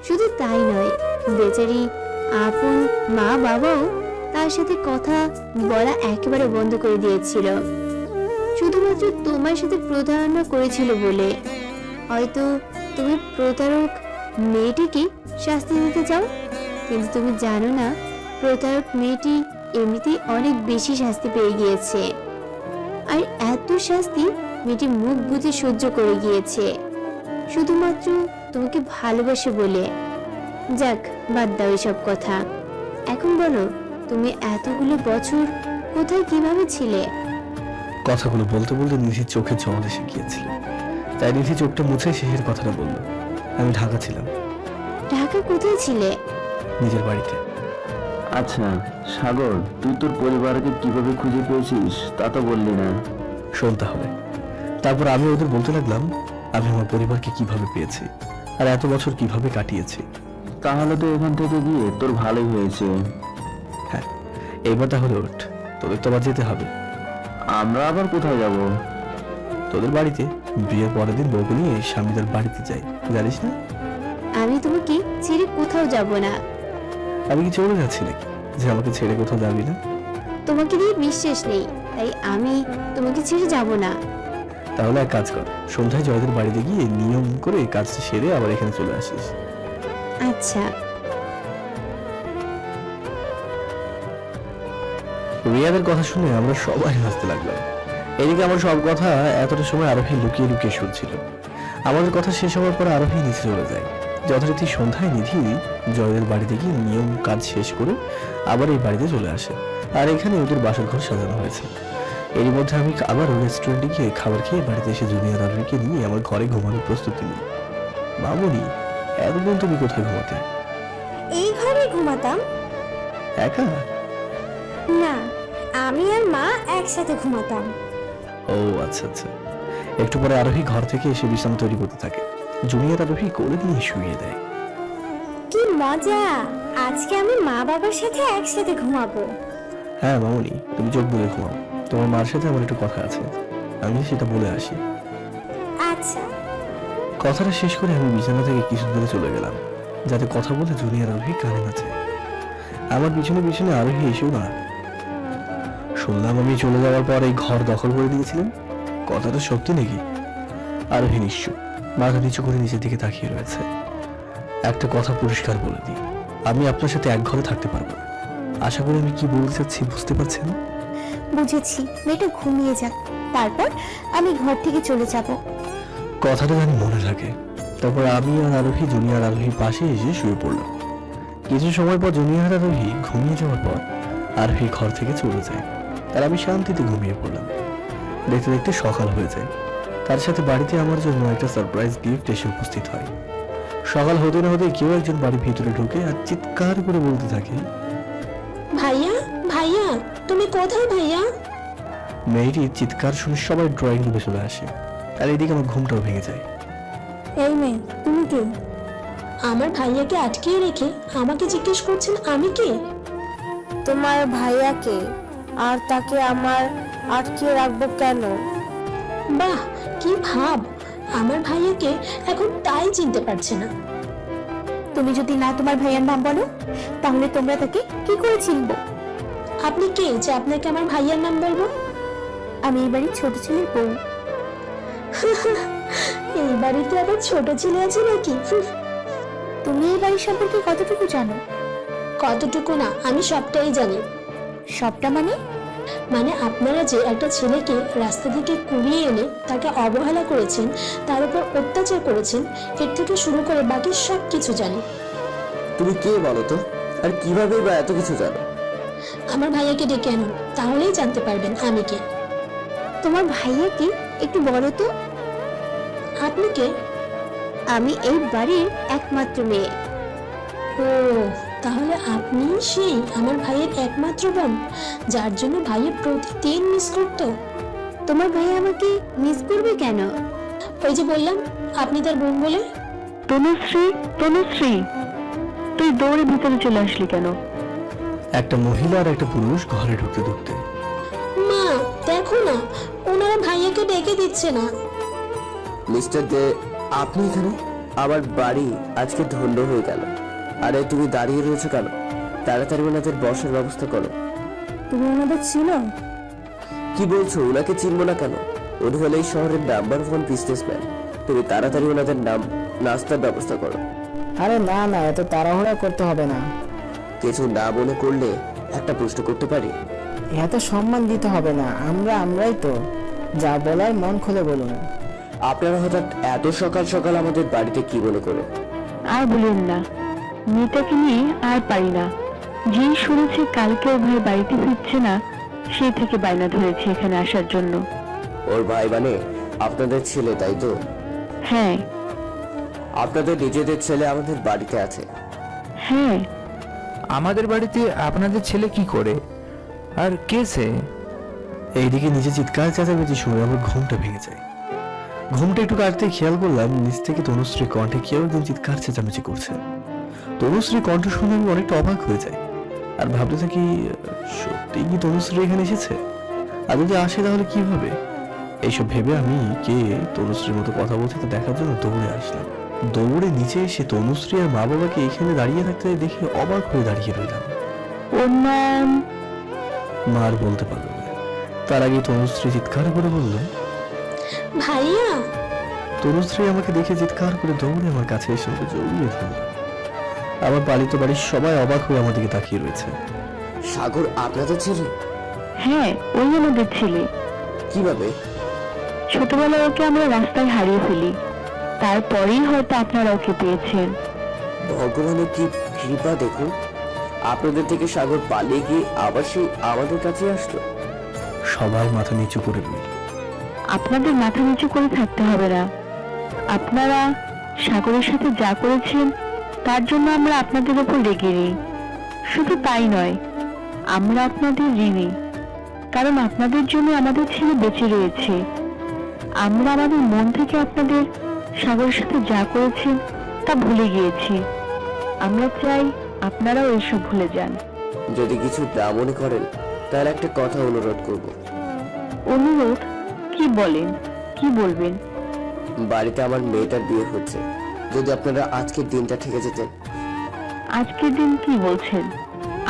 শুধু তাই নয়, বেচারি আপন মা বাবাও তার সাথে কথা বলা একেবারে বন্ধ করে দিয়েছিল, শুধুমাত্র তোমার সাথে প্রতারণা করেছিল বলে। হয়তো তুমি প্রতারক মেয়েটিকে শাস্তি দিতে চাও, কিন্তু তুমি জানো না প্রতারক মেয়েটি এমনিতেই অনেক বেশি শাস্তি পেয়ে গিয়েছে, আর এত শাস্তি মেয়েটি মুখ বুজে সহ্য করে গিয়েছে শুধুমাত্র তোমাকে ভালোবাসে বলে। যাক, বাদ দাও এসব কথা। এখন বলো, তুমি এতগুলো বছর কোথায় কিভাবে ছিলে? কথাগুলো বলতে বলতে নিধির চোখে জল এসে গিয়েছিল, তাই নিধি চোখটা মুছে শেষের কথাটা বলল। আমি ঢাকা ছিলাম। ঢাকা কোথায় ছিলে? নিজের বাড়িতে। আচ্ছা সাগর, তুই তোর পরিবারকে কিভাবে খুঁজে পেয়েছিস তা তো বললি না। শোন তাহলে। তারপর আমি ওদের বলতে লাগলাম আমি আমার পরিবারকে কিভাবে পেয়েছি আর এত বছর কিভাবে কাটিয়েছি। তাহলে তো এখান থেকে গিয়ে তোর ভালোই হয়েছে। হ্যাঁ, এবার তাহলে ওঠ, তোদের তো আবার যেতে হবে। আমরা আবার কোথায় যাব? তোদের বাড়িতে। বিয়ের পরের দিন বউকে নিয়ে স্বামীদের বাড়িতে যাই, জানিস না? আমি তোমাকে ছেড়ে কোথাও যাব না। আমি কি চলে যাচ্ছি নাকি যে আমাকে ছেড়ে কোথাও যাবি না? তোমাকে দিয়ে বিশ্বাস নেই, তাই আমি তোমাকে ছেড়ে যাব না। তাহলে এক কাজ কর, সন্ধ্যায় জয়দের বাড়িতে গিয়ে নিয়ম করে কাজটা সেরে আবার এখানে চলে আসিস। আচ্ছা। রিয়াদের কথা শুনে আমরা সবাই হাসতে লাগলাম। এদিকে আমার সব কথা এতটা সময় আরোহী লুকিয়ে লুকিয়ে শুনছিল। আমাদের কথা শেষ হওয়ার পর আরোহী নিচে চলে যায়। যথারীতি সন্ধ্যায় নিধি জয়দের বাড়িতে গিয়ে নিয়ম কাজ শেষ করে আবার এই বাড়িতে চলে আসে, আর এখানে ওদের বাসর ঘর সাজানো হয়েছে। এর মধ্যে আমি আবার রেস্টুরেন্টে গিয়ে খাবার খেয়ে বাড়িতে এসে জুনিয়র আরোহীকে নিয়ে আমার ঘরে ঘুমানোর প্রস্তুতি নিই। মামুনি, এতদিন তুমি কোথায় ঘুমাতে? এই ঘরে ঘুমাতাম। একা? না, আমি আর মা একসাথে ঘুমাতাম। ও আচ্ছা আচ্ছা। একটু পরে আরোহী ঘর থেকে এসে বিছানা তৈরি করতে থাকে। জুনিয়র আরোহী কোলে নিয়ে শুইয়ে দেয়। কি মজা, আজকে আমি মা বাবার সাথে একসাথে ঘুমাবো। হ্যাঁ মামুনি, তুমি চোখ বুজে ঘুমাও। তোমার মার সাথে আমার একটু কথা আছে, আমি সেটা বলে আসি। আচ্ছা। কথাটা শেষ করে আমি বিছানা থেকে কিছু দূরে চলে গেলাম, যাতে কথা বলে জুনিয়র আরোহী কানে না যায়। আমার পিছনে পিছনে আরোহী এসেও না। শুনলাম আমি চলে যাওয়ার পর এই ঘর দখল করে দিয়েছিলেন, কথাটা সত্যি নাকি? আরোহী নিশ্চুপ, মাথা নিচু করে নিচের দিকে তাকিয়ে রয়েছে। একটা কথা পরিষ্কার বলে দিই, আমি আপনার সাথে এক ঘরে থাকতে পারবো না। আশা করি আমি কি বলতে চাচ্ছি বুঝতে পারছেন? বুঝেছি, মেয়েটা ঘুমিয়ে যাক, তারপর আমি ঘর থেকে চলে যাব। কথাটা জানি মনে থাকে। তারপর আমি আর আরোহী জুনিয়র আরোহীর পাশে এসে শুয়ে পড়লাম। কিছু সময় পর জুনিয়র আরোহী ঘুমিয়ে যাওয়ার পর আরোহী ঘর থেকে চলে যায়, আর আমি শান্তিতে ঘুমিয়ে পড়লাম। দেখতে দেখতে সকাল হয়ে যায়। তার সাথে বাড়িতে আমার জন্য একটা সারপ্রাইজ গিফট এসে উপস্থিত হয়। সকাল হতে না হতে কেউ একজন বাড়ির ভিতরে ঢুকে আর চিৎকার করে বলতে থাকে, ভাইয়া ভাইয়া, তুমি কোথায় ভাইয়া? মেয়েটির চিৎকার শুনে সবাই ড্রয়িং রুমে চলে আসে, আর এদিকে আমার ঘুমটাও ভেঙে যায়। এই মেয়ে, তুমি কে? আমার ভাইয়াকে আটকিয়ে রেখে আমাকে জিজ্ঞেস করছেন আমি কে? তোমার ভাইয়াকে, আর তাকে আমার আটকে রাখবো কেন? বাহ, কি ভাব! আমার ভাইয়াকে এখন তাই চিনতে পারছে না। তুমি যদি না তোমার ভাইয়ার নাম বলো তাহলে তোমরা তাকে কি করে চিনবো? আপনি কে যে আপনাকে আমার ভাইয়ার নাম বলবো? আমি এই বাড়ির ছোট ছেলের বউ। এই বাড়িতে আবার ছোট ছেলে আছে নাকি? তুমি এই বাড়ির সম্পর্কে কতটুকু জানো? কতটুকু না, আমি সবটাই জানি। সবটা মানে? মানে আপনারা যে একটা ছেলেকে রাস্তা থেকে কুড়িয়ে এনে তাকে অবহেলা করেছেন, তার উপর অত্যাচার করেছেন, এর থেকে শুরু করে বাকি সব কিছু জানি। তুমি কে বলো তো, আর কিভাবে বা এত কিছু জানো? আমার ভাইয়াকে ডেকে আনুন, তাহলেই জানতে পারবেন আমি কে। তোমার ভাইয়া কি একটু বলো তো? আপনি কে? আমি এই বাড়ির একমাত্র মেয়ে। ও, তাহলে আপনি সেই আমার ভাইয়ের একমাত্র বোন, যার জন্য ভাইয়ের প্রতিদিন মিস করতো। তোমার ভাইয়া আমাকে মিস করবে কেন? ওই যে বললাম আপনি তার বোন বলে। তনুশ্রী, তনুশ্রী, তুই দৌড়ে ভিতরে চলে আসলি কেন? একটা মহিলা আর একটা পুরুষ ঘরে ঢুকতে ঢুকতে, মা দেখো না, ওনারা ভাইয়াকে ডেকে দিচ্ছে না। মিস্টার দে, আপনি এখানে? আমার বাড়ি আজকে ধন্য হয়ে গেল। আরে তুমি দাঁড়িয়ে রয়েছো কেন? তাড়াতাড়ি ওনাদের বসার ব্যবস্থা করো। তুমি ওনাদের চিনো? কি বলছো? ওনাকে চিনবো না কেন? উনি হলে এই শহরের নাম্বার 1 বিজনেসম্যান। তুমি তাড়াতাড়ি ওনাদের নাস্তার ব্যবস্থা করো। আরে না না, এত তাড়াহুড়া করতে হবে না। কিছু না মনে করলে একটা প্রশ্ন করতে পারি? এত সম্মান দিতে হবে না, আমরাই তো। যা বলার মন খুলে বলুন। আপনারা হঠাৎ এত সকাল সকাল আমাদের বাড়িতে কি মনে করে? আর বলুন না, মেয়েটাকে নিয়ে আর পারি না। যেই শুনেছে কালকে ওর ভাই বাড়িতে ফিরছে না, সেই থেকে বায়না ধরেছে এখানে আসার জন্য। ওর ভাই মানে আপনাদের ছেলে, তাই তো? হ্যাঁ আপনাদের নিজেদের ছেলে আমাদের বাড়িতে আছে। হ্যাঁ। আমাদের বাড়িতে আপনাদের ছেলে কি করে? আর কে সে? এইদিকে নিজে চিৎকার চেঁচামেচি শুনে আমার ঘুমটা ভেঙে যায়। ঘুমটা একটু কাটতে খেয়াল করলাম নিচ থেকে তনুশ্রী কণ্ঠে কেউ একদম চিৎকার চেঁচামেচি করছে। তনুশ্রী কণ্ঠ শুনে আমি অনেকটা অবাক হয়ে যাই আর ভাবতে থাকি, সত্যি কি তনুশ্রী এখানে এসেছে? আর যদি আসে তাহলে কিভাবে? এইসব ভেবে আমি কে তনুশ্রীর মতো কথা বলছে তা দেখার জন্য দৌড়ে আসলাম। দৌড়ে নিচে এসে তনুশ্রী আর মা বাবাকে এখানে দাঁড়িয়ে থাকতে দেখে অবাক হয়ে দাঁড়িয়ে রইলাম। ওর নাম? মা আর বলতে পারলো না। তার আগে তনুশ্রী চিৎকার করে বলল, ভাইয়া। তনুশ্রী আমাকে দেখে চিৎকার করে দৌড়ে আমার কাছে এসে ওকে জড়িয়ে ধরল। আমার পালিত বাড়ির সবাই অবাক হয়ে আমার দিকে তাকিয়ে রয়েছে। সাগর আপনাদের ছেলে? হ্যাঁ, ওই আমাদের ছেলে। কিভাবে? ছোটবেলায় ওকে আমরা রাস্তায় হারিয়ে ফেলি, তারপরেই হয়তো আপনারা ওকে পেয়েছেন। ভগবানের কি কৃপা দেখুন, আপনাদের থেকে সাগর পালিয়ে গিয়ে আবার সেই আমাদের কাছে আসলো। সবাই মাথা নিচু করে রইল। আপনাদের মাথা নিচু করে থাকতে হবে না। আপনারা সাগরের সাথে যা করেছেন তার জন্য আমরা আপনাদের উপর রেগে নেই। শুধু তাই নয়, আমরা আপনাদের ঋণী, কারণ আপনাদের জন্য আমাদের ছেলে বেঁচে রয়েছে। আমরা আমাদের মন থেকে আপনাদের সাগরের সাথে যা করেছেন তা ভুলে গিয়েছি। আমরা চাই আপনারাও এসব ভুলে যান। যদি কিছু না মনে করেন তাহলে একটা কথা অনুরোধ করব। অনুরোধ? কি বলেন, কি বলবেন? বাড়িতে আমার মেয়েটার বিয়ে হচ্ছে, যদি আপনারা আজকের দিনটা থেকে যেতেন। আজকের দিন কি বলছেন?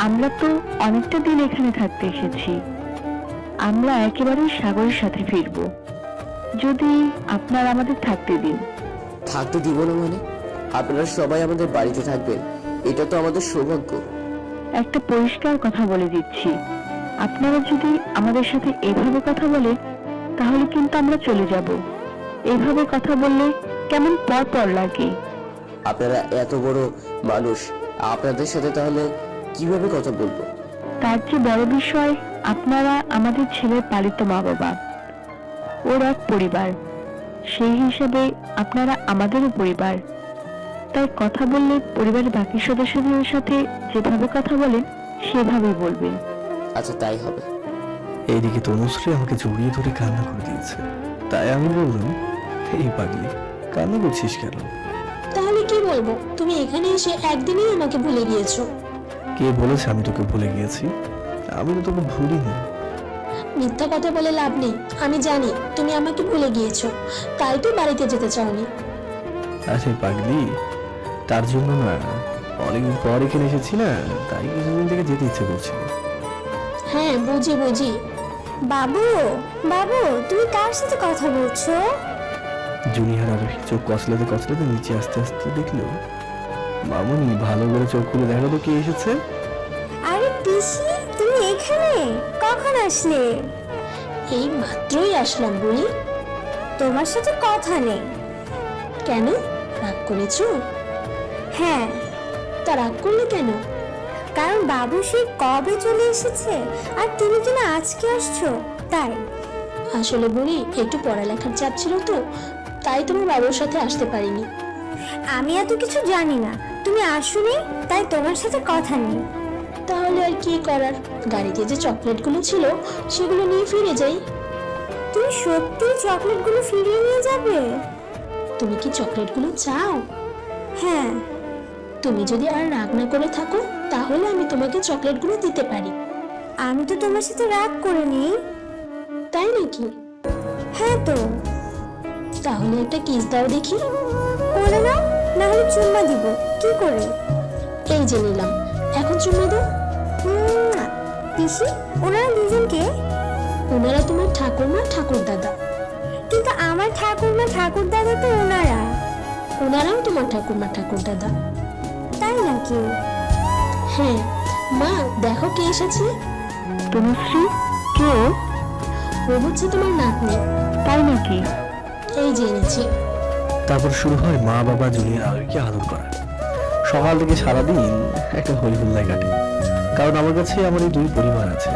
আমরা তো অনেকটা দিন এখানে থাকতে এসেছি। আমরা একেবারে সাগরের সাথে ফিরবো, যদি আপনারা আমাদের থাকতে দিন। থাকতে দিব না মানে? আপনারা সবাই আমাদের বাড়িতে থাকবেন, এটা তো আমাদের সৌভাগ্য। একটা পরিষ্কার কথা বলে দিচ্ছি, আপনারা যদি আমাদের সাথে এভাবে কথা বলেন তাহলে কিন্তু আমরা চলে যাব। এইভাবে কথা বললে কেমন পর লাগে। আপনারা এত বড় মানুষ, আপনাদের সাথে তাহলে কিভাবে কথা বলবো? তার চেয়ে বড় বিষয়, আপনারা আমাদের ছেলের পালিত মা বাবা, ওর এক পরিবার, সেই হিসাবে আপনারা আমাদেরও পরিবার। তাই কথা বললে পরিবারের বাকি সদস্যদের সাথে যেভাবে কথা বলেন সেভাবেই বলবেন। আচ্ছা তাই হবে। এইদিকে তনুশ্রী আমাকে জড়িয়ে ধরে কান্না করে দিয়েছে। তাই আমি বললাম, এই পাগলি, কান্না করছিস কেন? তাহলে কি বলবো, তুমি এখানে এসে একদিনই আমাকে ভুলে গিয়েছো। কে বলেছে আমি তোকে ভুলে গিয়েছি? আমি তো তোকে ভুলিনি। মিথ্যা কথা বলে লাভ নেই। আমি জানি তুমি আমাকে ভুলে গিয়েছো, তাই তো বাড়িতে যেতে চাওনি। আরে পাগলি, তার জন্য না, অনেকদিন পর এখানে এসেছি না, তাই কিছুদিন থেকে যেতে ইচ্ছে করছে। হ্যাঁ বুঝি বুঝি। বাবু, বাবু, তুমি কার সাথে কথা বলছো? জুনিয়র আরোহী চোখ কচলাতে কচলাতে নিচে আস্তে আস্তে দেখলো মামুনি। ভালো করে চোখ খুলে দেখো তো কে এসেছে। আরে পিসি, তুমি এখানে কখন আসলে? এই মাত্রই আসলাম বুড়ি। তোমার সাথে কথা নেই। কেন, রাগ করেছো? হ্যাঁ, তা রাগ করলে কেন? কারণ বাবু সেই কবে চলে এসেছে আর তুমি কিনা আজকে আসছো, তাই। আসলে বুড়ি একটু পড়ালেখার চাপ ছিল তো, তাই তোমার বাবুর সাথে আসতে পারিনি। আমি এত কিছু জানি না, তুমি আসোনি তাই তোমার সাথে কথা নেই। তাহলে আর কি করার, গাড়িতে যে চকলেটগুলো ছিল সেগুলো নিয়ে ফিরে যাই। তুমি সত্যি চকলেটগুলো ফিরিয়ে নিয়ে যাবে? তুমি কি চকলেটগুলো চাও? হ্যাঁ। তুমি যদি আর রাগ না করে থাকো তাহলে আমি তোমাকে চকলেটগুলো দিতে পারি। আমি তো তোমার সাথে রাগ করিনি। তাই নাকি? হ্যাঁ তো। তাহলে একটা কিস দাও দেখি। করে নাও, না হলে চুম্মা দিব। কি করে? এই যে নিলাম, এখন চুম্মা দাও। পিসি, ওনারা দুজনকে? ওনারা তোমার ঠাকুরমা ঠাকুর দাদা। কিন্তু আমার ঠাকুরমা ঠাকুর দাদা তো ওনারা। ওনারাও তোমার ঠাকুরমা ঠাকুর দাদা। তাই নাকি? হ্যাঁ মা, দেখো কে এসেছে। তনুশ্রী, কে? ও হচ্ছে তোমার নাতনি। তাই নাকি? এই যে এনেছি। তারপর শুরু হয় মা বাবা জুনিয়র আরোহীকে আদর করা। সকাল থেকে সারাদিন একটা হইহুল্লায় কাটে, কারণ আমার কাছে আমার এই দুই পরিবার আছে।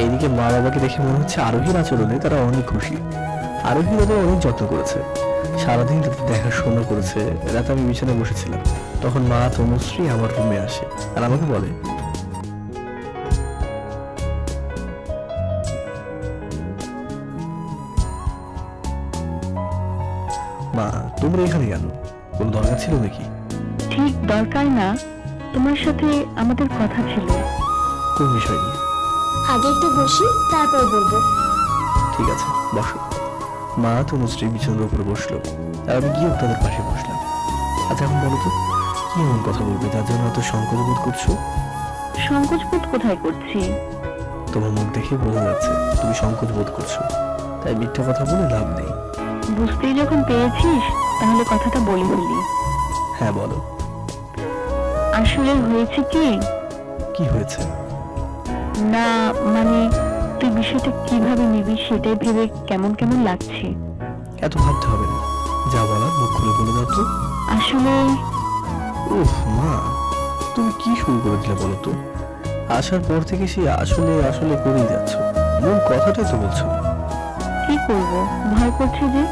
এইদিকে মা বাবাকে দেখে মনে হচ্ছে আরোহীর আচরণে তারা অনেক খুশি। আরোহী তাদের অনেক যত্ন করেছে, সারাদিন তাদের দেখাশোনা করেছে। রাতে আমি বিছানায় বসেছিলাম, তখন মা তনুশ্রী আমার রুমে আসে আর আমাকে বলে, মা তোমরা এখানে কেন? কোনো দরকার ছিল নাকি? ঠিক দরকার না, তোমার সাথে আমাদের কথা ছিল। কোন বিষয় নিয়ে? আগে একটু বসি, তারপর বলবো। ঠিক আছে, বসো। মা তনুশ্রী বিছানার উপরে বসলো আর আমি গিয়ে তাদের পাশে বসলাম। আচ্ছা এখন বলো তো, কি এমন কথা বলবে যার জন্য এত সংকোচ বোধ করছো? সংকোচ বোধ কোথায় করছি? তোমার মুখ দেখে বোঝা যাচ্ছে তুমি সংকোচ বোধ করছো, তাই মিথ্যা কথা বলে লাভ নেই। বুঝতেই যখন পেরেছিস তাহলে কথাটা বলি ফেলি। হ্যাঁ বলো। আসলে হয়েছে কি? কি হয়েছে? না মানে, তুই বিষয়টা কিভাবে নিবি সেটাই ভেবে কেমন কেমন লাগছে। এত ভাবতে হবে না, যা বলার মুখ খুলে বলে দাও তো। আসলে উফ মা, তুমি কি শুরু করে দিলে বলো তো? আসার পর থেকে সে আসলে আসলে করেই যাচ্ছ, মূল কথাটাই তো বলছো না। কি করব, ভয় করছে যে।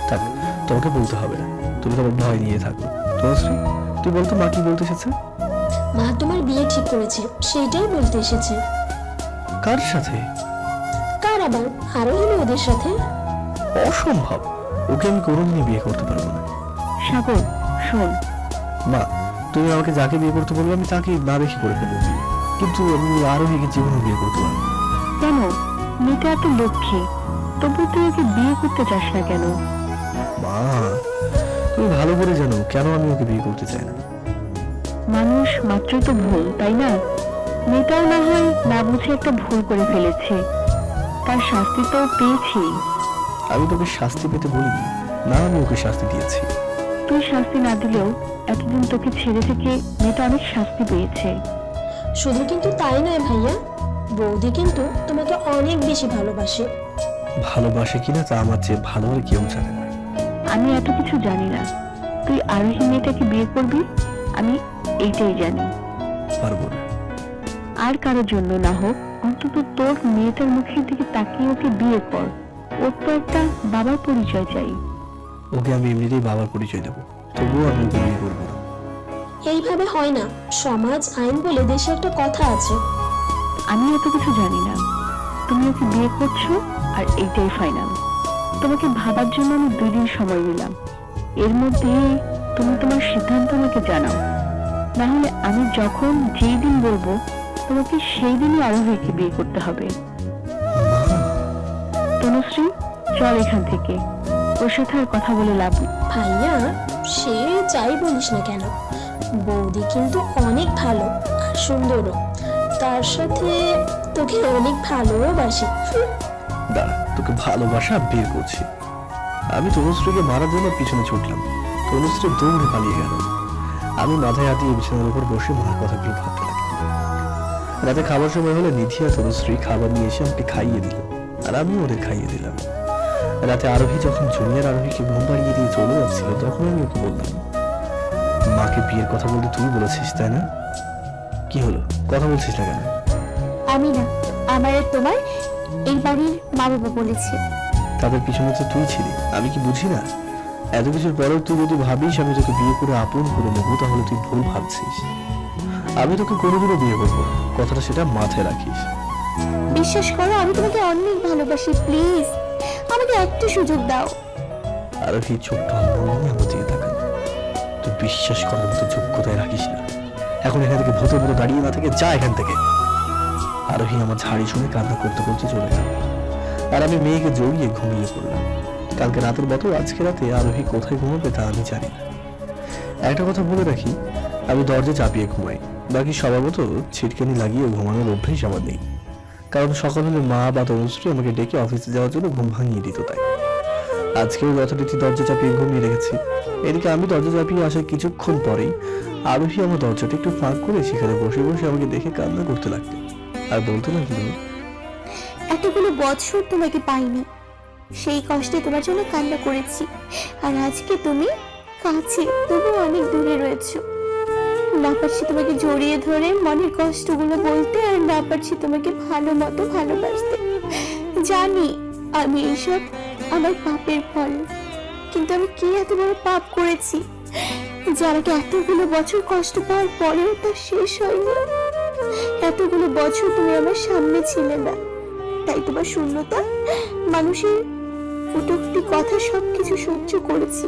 থাক, তোমাকে বলতে হবে না, তুমি তোমার ভয় নিয়ে থাকো। তনুশ্রী, তুই বলতো মা কি বলতে এসেছে? মা তোমার বিয়ে ঠিক করেছে, সেইটাই বলতে এসেছে। কার সাথে? কার আবার? আরোহী ওদের সাথে। অসম্ভব, ওকে আমি কোনোদিনই বিয়ে করতে পারবো না। সাগর শোন, মা তুমি আমাকে যাকে বিয়ে করতে বলবে আমি তাকে না দেখে করে ফেলবো বিয়ে, কিন্তু আমি আরোহীকে জীবনে বিয়ে করতে পারবো না। কেন? মেয়েটা এত লক্ষ্মী, তবু তুই ওকে বিয়ে করতে চাস না কেন? মা তুমি ভালো করে জানো কেন আমি ওকে বিয়ে করতে চাই না। মানুষ মাত্রই তো ভুল, তাই না? মেয়েটাও না হয় না বুঝে একটা ভুল করে ফেলেছে, তার শাস্তি তো পেয়েছি। আমি তোকে শাস্তি পেতে বলিনি, না আমি ওকে শাস্তি দিয়েছি। তুই শাস্তি না দিলেও এতদিন তোকে ছেড়ে থেকে মেয়েটা অনেক শাস্তি পেয়েছে। শুধু কিন্তু তাই নয় ভাইয়া, বৌদি কিন্তু তোমাকে অনেক বেশি ভালোবাসে। ভালোবাসে কিনা তা আমার চেয়ে ভালো আর কেউ জানে না। আমি এত কিছু জানি না, তুই আরোহী মেয়েটাকে বিয়ে করবি, আমি এইটাই জানি। পারবো না। আর কারোর জন্য না হোক, অন্তত তোর মেয়েটার মুখের দিকে তাকিয়ে ওকে বিয়ে কর। ওর তো একটা বাবার পরিচয় চাই। ওকে আমি এমনিতেই বাবার পরিচয় দেবো, তবুও আমি ওকে বিয়ে করবো না। এইভাবে হয় না, সমাজ আইন বলে দেশে একটা কথা আছে। আমি এত কিছু জানি না, তুমি ওকে বিয়ে করছো আর এইটাই ফাইনাল। তোমাকে ভাবার জন্য আমি 2 দিন সময় দিলাম, এর মধ্যে তুমি তোমার সিদ্ধান্ত আমাকে জানাও, না হলে আমি যখন যেই দিন বলবো তোমাকে সেই দিনই আরোহীকে বিয়ে করতে হবে। মা তনুশ্রী, চল এখান থেকে, ওর সাথে আর কথা বলে লাভ নেই। ভাইয়া, সে যাই বলিস না কেন, বৌদি কিন্তু অনেক ভালো আর সুন্দরও, তার সাথে তোকে অনেক ভালোবাসি। দাঁড়া, তোকে ভালোবাসা বের করছি। আমি তনুশ্রীকে মারার জন্য পিছনে ছুটলাম, তনুশ্রী দৌড়ে পালিয়ে গেল। আমি মাথায় হাত দিয়ে বিছানার উপর বসে মার কথাগুলো ভাবতে লাগলাম। রাতে খাবার সময় হলে নিধি আর তনুশ্রী খাবার নিয়ে এসে আমাকে খাইয়ে দিল, আর আমি ওদের খাইয়ে দিলাম। রাতে আরোহী যখন জুনিয়র আরোহীকে ঘুম পাড়িয়ে দিয়ে চলে যাচ্ছিল, তখন আমি ওকে বললাম, মাকে বিয়ের কথা বলতে তুই বলেছিস তাই না? কি হলো, কথা বলছিস না কেন? আমি না, আমার আর তোমার এই বাড়ির মা বাবা বলেছে। তাদের পিছনে তো তুই ছিলি, আমি কি বুঝি না? এত কিছুর পরেও তুই যদি ভাবিস আমি তোকে বিয়ে করে আপন করে নেবো, তাহলে তুই ভুল ভাবছিস। আমি তোকে কোনোদিনও বিয়ে করবো, কথাটা সেটা মাথায় রাখিস। বিশ্বাস করো, আমি তোমাকে অনেক ভালোবাসি, প্লিজ আমাকে একটা সুযোগ দাও। আরোহী চোখ টলমল নিয়ে আমার দিকে তাকান। তুই বিশ্বাস করার মতো যোগ্যতায় রাখিস না, এখন এখান থেকে ভূতের মতো দাঁড়িয়ে না থেকে যা এখান থেকে। আরোহী আমার ঝাড়ি শুনে কান্না করতে করতে চলে গেল, আর আমি মেয়েকে জড়িয়ে ঘুমিয়ে পড়লাম। কালকে রাতের মতো আজকে রাতে আরোহী কোথায় ঘুমাবে তা আমি জানি না। একটা কথা বলে রাখি, আমি দরজা চাপিয়ে ঘুমাই, বাকি সবার মতো ছিটকানি লাগিয়ে ঘুমানোর অভ্যেস আমার নেই। কারণ সকাল হলে মা বা তনুশ্রী আমাকে ডেকে অফিসে যাওয়ার জন্য ঘুম ভাঙিয়ে দিত, তাই আজকেও যথারীতি দরজা চাপিয়ে ঘুমিয়ে রেখেছি। এদিকে আমি দরজা চাপিয়ে আসার কিছুক্ষণ পরেই আরোহী আমার দরজাটা একটু ফাঁক করে সেখানে বসে বসে আমাকে দেখে কান্না করতে লাগলো, আর বলতে লাগলো, এতগুলো বছর তোমাকে পাইনি, সেই কষ্টে তোমার জন্য কান্না করেছি, আর আজকে তুমি কাছে তবু অনেক দূরে রয়েছো। না পারছি তোমাকে জড়িয়ে ধরে মনের কষ্টগুলো বলতে, আর না পারছি তোমাকে ভালো মতো ভালোবাসতে। জানি আমি এইসব আমার পাপের ফল, কিন্তু আমি কি এত বড় পাপ করেছি যে আমাকে এতগুলো বছর কষ্ট পাওয়ার পরেও তা শেষ হয়নি? এতগুলো বছর তুমি আমার সামনে ছিলে না, তাই তোমার শূন্যতা, মানুষের কটূক্তি কথা সবকিছু সহ্য করেছি।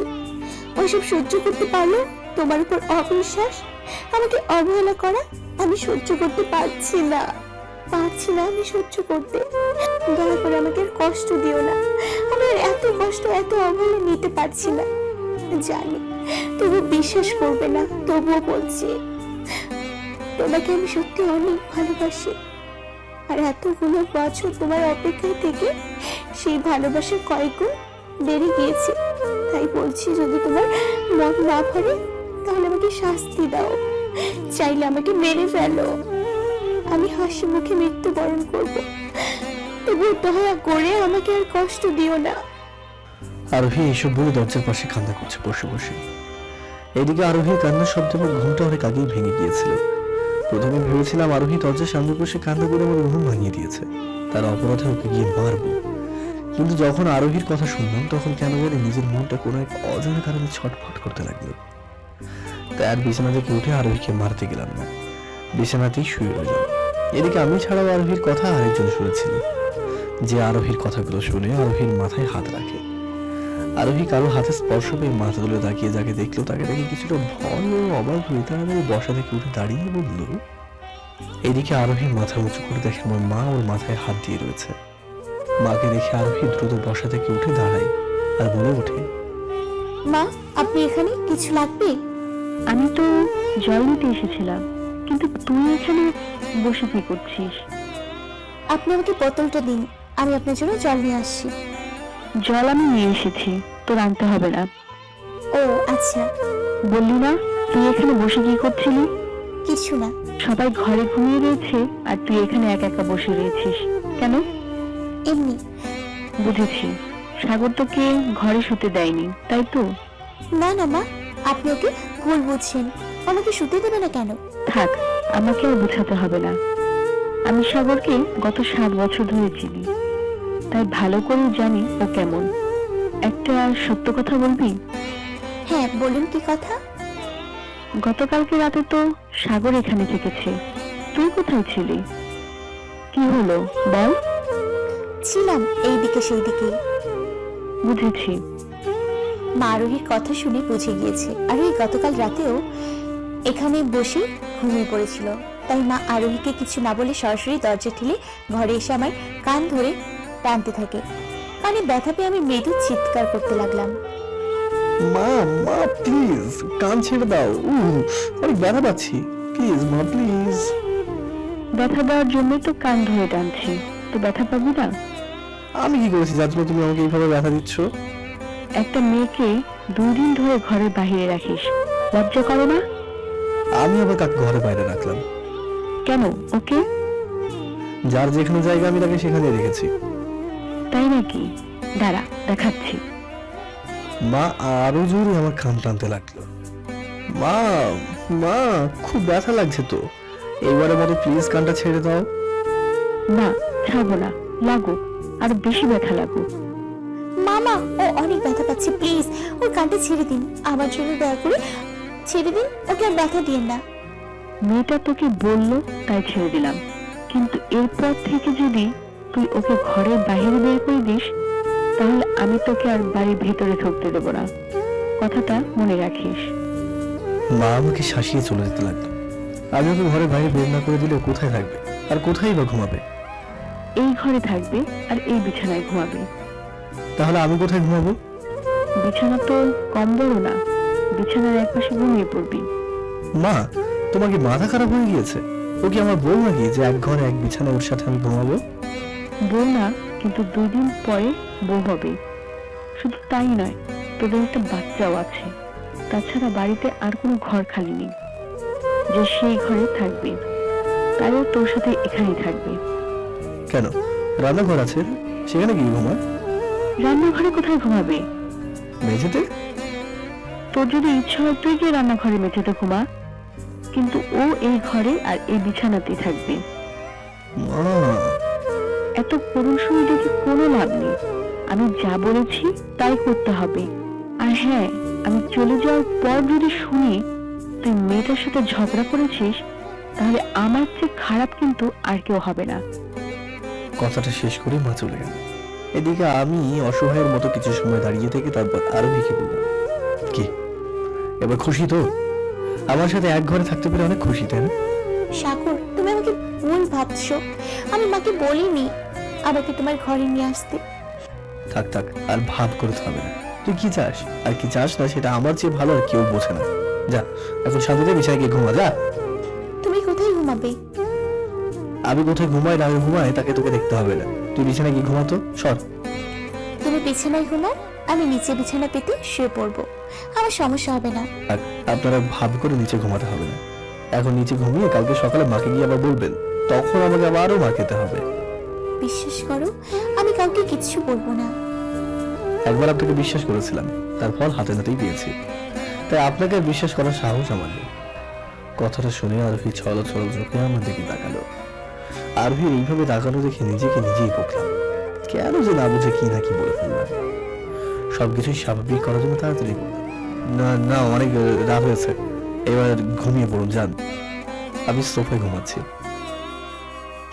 ওইসব সহ্য করতে পারলো, তোমার উপর অবিশ্বাস, আমাকে অবহেলা করা আমি সহ্য করতে পারছি না, আমি সহ্য করতে। দয়া করে আমাকে আর কষ্ট দিও না, আমি আর এত কষ্ট, এত অবহেলা নিতে পারছি না। জানি তবু বিশ্বাস করবে না, তবুও বলছি তোমাকে আমি সত্যি অনেক ভালোবাসি, আর এতগুলো বছর তোমার অপেক্ষায় থেকে সেই ভালোবাসার কয়েক গুণ বেড়ে গিয়েছে। তাই বলছি, যদি তোমার মন না ভরে তাহলে আমাকে শাস্তি দাও, চাইলে আমাকে মেরে ফেলো, আমি হাসি মুখে মৃত্যুবরণ করব, তবু দয়া করে আমাকে আর কষ্ট দিও না। আরোহী এইসব বলে দরজার পাশে কান্না করছে বসে বসে। এদিকে আরোহীর কান্নার শব্দে আমার ঘুমটা অনেক আগেই ভেঙে গিয়েছিল। প্রথমে ভেবেছিলাম আরোহী দরজার সামনে বসে কান্না করে আমার ঘুম ভাঙিয়ে দিয়েছে, তার অপরাধে ওকে গিয়ে মারবো। কিন্তু যখন আরোহীর কথা শুনলাম, তখন কেন জানি নিজের মনটা কোনো এক অজানা কারণে ছটফট করতে লাগলো। তাই আর বিছানা থেকে উঠে আরোহীকে মারতে গেলাম না, বিছানাতেই শুয়ে রইলাম। এদিকে আমি ছাড়াও আরোহীর কথা আরেকজন শুনেছিল, যে আরোহীর কথাগুলো শুনে আরোহীর মাথায় হাত রাখে। আরোহী কারো হাতে স্পর্শ পেয়ে মাথা তুলে তাকিয়ে যাকে দেখলো, তাকে দেখে কিছুটা ভয় ও অবাক হয়ে তাড়াতাড়ি বসা থেকে উঠে দাঁড়িয়ে বলল। এদিকে আরোহী মাথা উঁচু করে দেখে আমার মা ওর মাথায় হাত দিয়ে রয়েছে। মাকে দেখে আরোহী দ্রুত বসা থেকে উঠে দাঁড়ায় আর বলে ওঠে, মা, আপনি এখানে? কিছু লাগবে? আমি তো জল নিতে এসেছিলাম, কিন্তু তুই এখানে বসে কি করছিস? আপনি আমাকে বোতলটা দিন, আমি আপনার জন্য জল নিয়ে আসছি। জল আমি নিয়ে এসেছি, তোর আনতে হবে না। ও আচ্ছা। বললি না তুই এখানে বসে কি করছিলি? কিছু না। সবাই ঘরে ঘুমিয়ে রয়েছে আর তুই এখানে একা একা বসে রয়েছিস কেন? এমনি। বুঝেছি, সাগর তোকে ঘরে শুতে দেয়নি তাই তো? না না মা, আপনি ওকে ভুল বুঝছেন, আমাকে শুতে দেবে না কেন? থাক, আমাকে আর বোঝাতে হবে না। আমি সাগরকে গত 7 বছর ধরে চিনি, তাই ভালো করে জানি ও কেমন। একটা সত্য কথা বলবি? হ্যাঁ বলুন, কি কথা? গতকালকে রাতে তো সাগর এখানে থেকেছে, তুই কোথায় ছিলি? কি হলো বল? ছিলাম এইদিকে সেই দিকে। বুঝেছি। মা আরোহীর কথা শুনে বুঝে গিয়েছে আরোহী গতকাল রাতেও এখানে বসে ঘুমিয়ে পড়েছিল, তাই মা আরোহীকে কিছু না বলে সরাসরি দরজা ঠেলে ঘরে এসে আমার কান ধরে টানতে থাকে। কানে ব্যথা পেয়ে আমি মৃদু চিৎকার করতে লাগলাম। মা মা প্লিজ কান ছেড়ে দাও, অনেক ব্যথা পাচ্ছি, প্লিজ মা প্লিজ। ব্যথা দেওয়ার জন্যই তো কান ধরে টানছি, তো ব্যথা পাবি না? আমি কি করেছি যার জন্য তুমি আমাকে এইভাবে ব্যথা দিচ্ছ? একটা মেয়েকে 2 দিন ধরে ঘরের বাইরে রাখিস, লজ্জা করে না? আমি আবার কাকে ঘরে বাইরে রাখলাম? কেন? ওকে যার যেখানে জায়গা আমি তাকে সেখানে রেখেছি। তাই নাকি? দাঁড়া দেখাচ্ছি। মা আরো জোরে আমার কান টানতে লাগলো। মা মা খুব ব্যথা লাগছে তো, এইবারের মতো প্লিজ কানটা ছেড়ে দাও। না ছাড়বো না, লাগুক, আর বেশি ব্যথা লাগুক। মামা ও অনেক ব্যথা পাচ্ছে, প্লিজ ওর কানটা ছেড়ে দিন, আমার জন্য দয়া করে ছেড়ে দিন, ওকে আর ব্যথা দিন না। মেয়েটা তোকে বললো তাই ছেড়ে দিলাম, কিন্তু এরপর থেকে যদি তুই ওকে ঘরের বাইরে বের করে দিস তাহলে আমি তোকে আর বাড়ির ভেতরে ঢুকতে দেবো না, কথাটা মনে রাখিস। মা আমাকে শাসিয়ে চলে যেতে লাগলো। আমি ওকে ঘরের বাইরে বের না করে দিলে ও কোথায় থাকবে আর কোথায় বা ঘুমাবে? এই ঘরে থাকবে আর এই বিছানায় ঘুমাবে। তাহলে আমি কোথায় ঘুমাবো? বিছানা তো কম বড় না, বিছানার একপাশে ঘুমিয়ে পড়বি। মা তোমার কি মাথা খারাপ হয়ে গিয়েছে? ও কি আমার বউ নাকি যে এক ঘরে এক বিছানা ওর সাথে আমি ঘুমাবো? বউ না, কিন্তু 2 দিন পরে বউ হবে। শুধু তাই নয়, তোদের একটা বাচ্চাও আছে। তাছাড়া বাড়িতে আর কোনো ঘর খালি নেই যে সেই ঘরে থাকবে, তাইও তোর সাথে এখানেই থাকবে। কেন, রান্নাঘর আছে, সেখানে কি ঘুমায়? রান্নাঘরে কোথায় ঘুমাবে? মেঝেতে? তোর যদি ইচ্ছা হয় তুই গিয়ে রান্নাঘরে মেঝেতে ঘুমা, কিন্তু ও এই ঘরে আর এই বিছানাতেই থাকবে। মা এত করুণ শুনে দেখি কোনো লাভ নেই, আমি যা বলেছি তাই করতে হবে। আর হ্যাঁ, আমি চলে যাওয়ার পর যদি শুনি তুই মেয়েটার সাথে ঝগড়া করেছিস তাহলে আমার চেয়ে খারাপ কিন্তু আর কেউ হবে না। কথাটা শেষ করে মা চলে গেল। এদিকে আমি অসহায়ের মতো কিছু সময় দাঁড়িয়ে থেকে তারপর আরো লিখে বললাম, কি এবার খুশি তো? আমার সাথে এক ঘরে থাকতে পেরে অনেক খুশি, তাই না? সাগর, তুমি আমাকে ভুল ভাবছো, আমি মাকে বলিনি আমাকে তোমার ঘরে নিয়ে আসতে। থাক থাক, আর ভাব করতে হবে না। তুই কি চাস আর কি চাস না সেটা আমার চেয়ে ভালো আর কেউ বোঝে না। যা এখন শান্তিতে বিছানায় গিয়ে ঘুমা যা। তুমি কোথায় ঘুমাবে? আমি কোথায় ঘুমাই না ঘুমাই তাকে তোকে দেখতে হবে না। তুই বিছানায় গিয়ে ঘুমাতো, সর। তুমি বিছানায় ঘুমাও, আমি নিচে বিছানা পেতে শুয়ে পড়বো, আমার সমস্যা হবে না। আর আপনারা ভাব করে নিচে ঘুমাতে হবে না। এখন নিচে ঘুমিয়ে কালকে সকালে মাকে গিয়ে আবার বলবেন, তখন আমাকে আবারও মা খেতে হবে। বিশ্বাস করো, আমি কাউকে কিচ্ছু বলবো না। একবার আপনাকে বিশ্বাস করেছিলাম, তার ফল হাতে নাতেই পেয়েছি, তাই আপনাকে বিশ্বাস করার সাহস আমার নেই। কথাটা শুনে আরোহী ছল ছল চোখে আমার দিকে তাকালো। আরোহীর এইভাবে তাকানো দেখে নিজেকে নিজেই বকলাম, কেন যে না বুঝে কি না কি বলে ফেললাম। সবকিছুই স্বাভাবিক করার জন্য তাড়াতাড়ি বললাম, না না অনেক রাত হয়েছে, এবার ঘুমিয়ে পড়ুন যান, আমি সোফায় ঘুমাচ্ছি।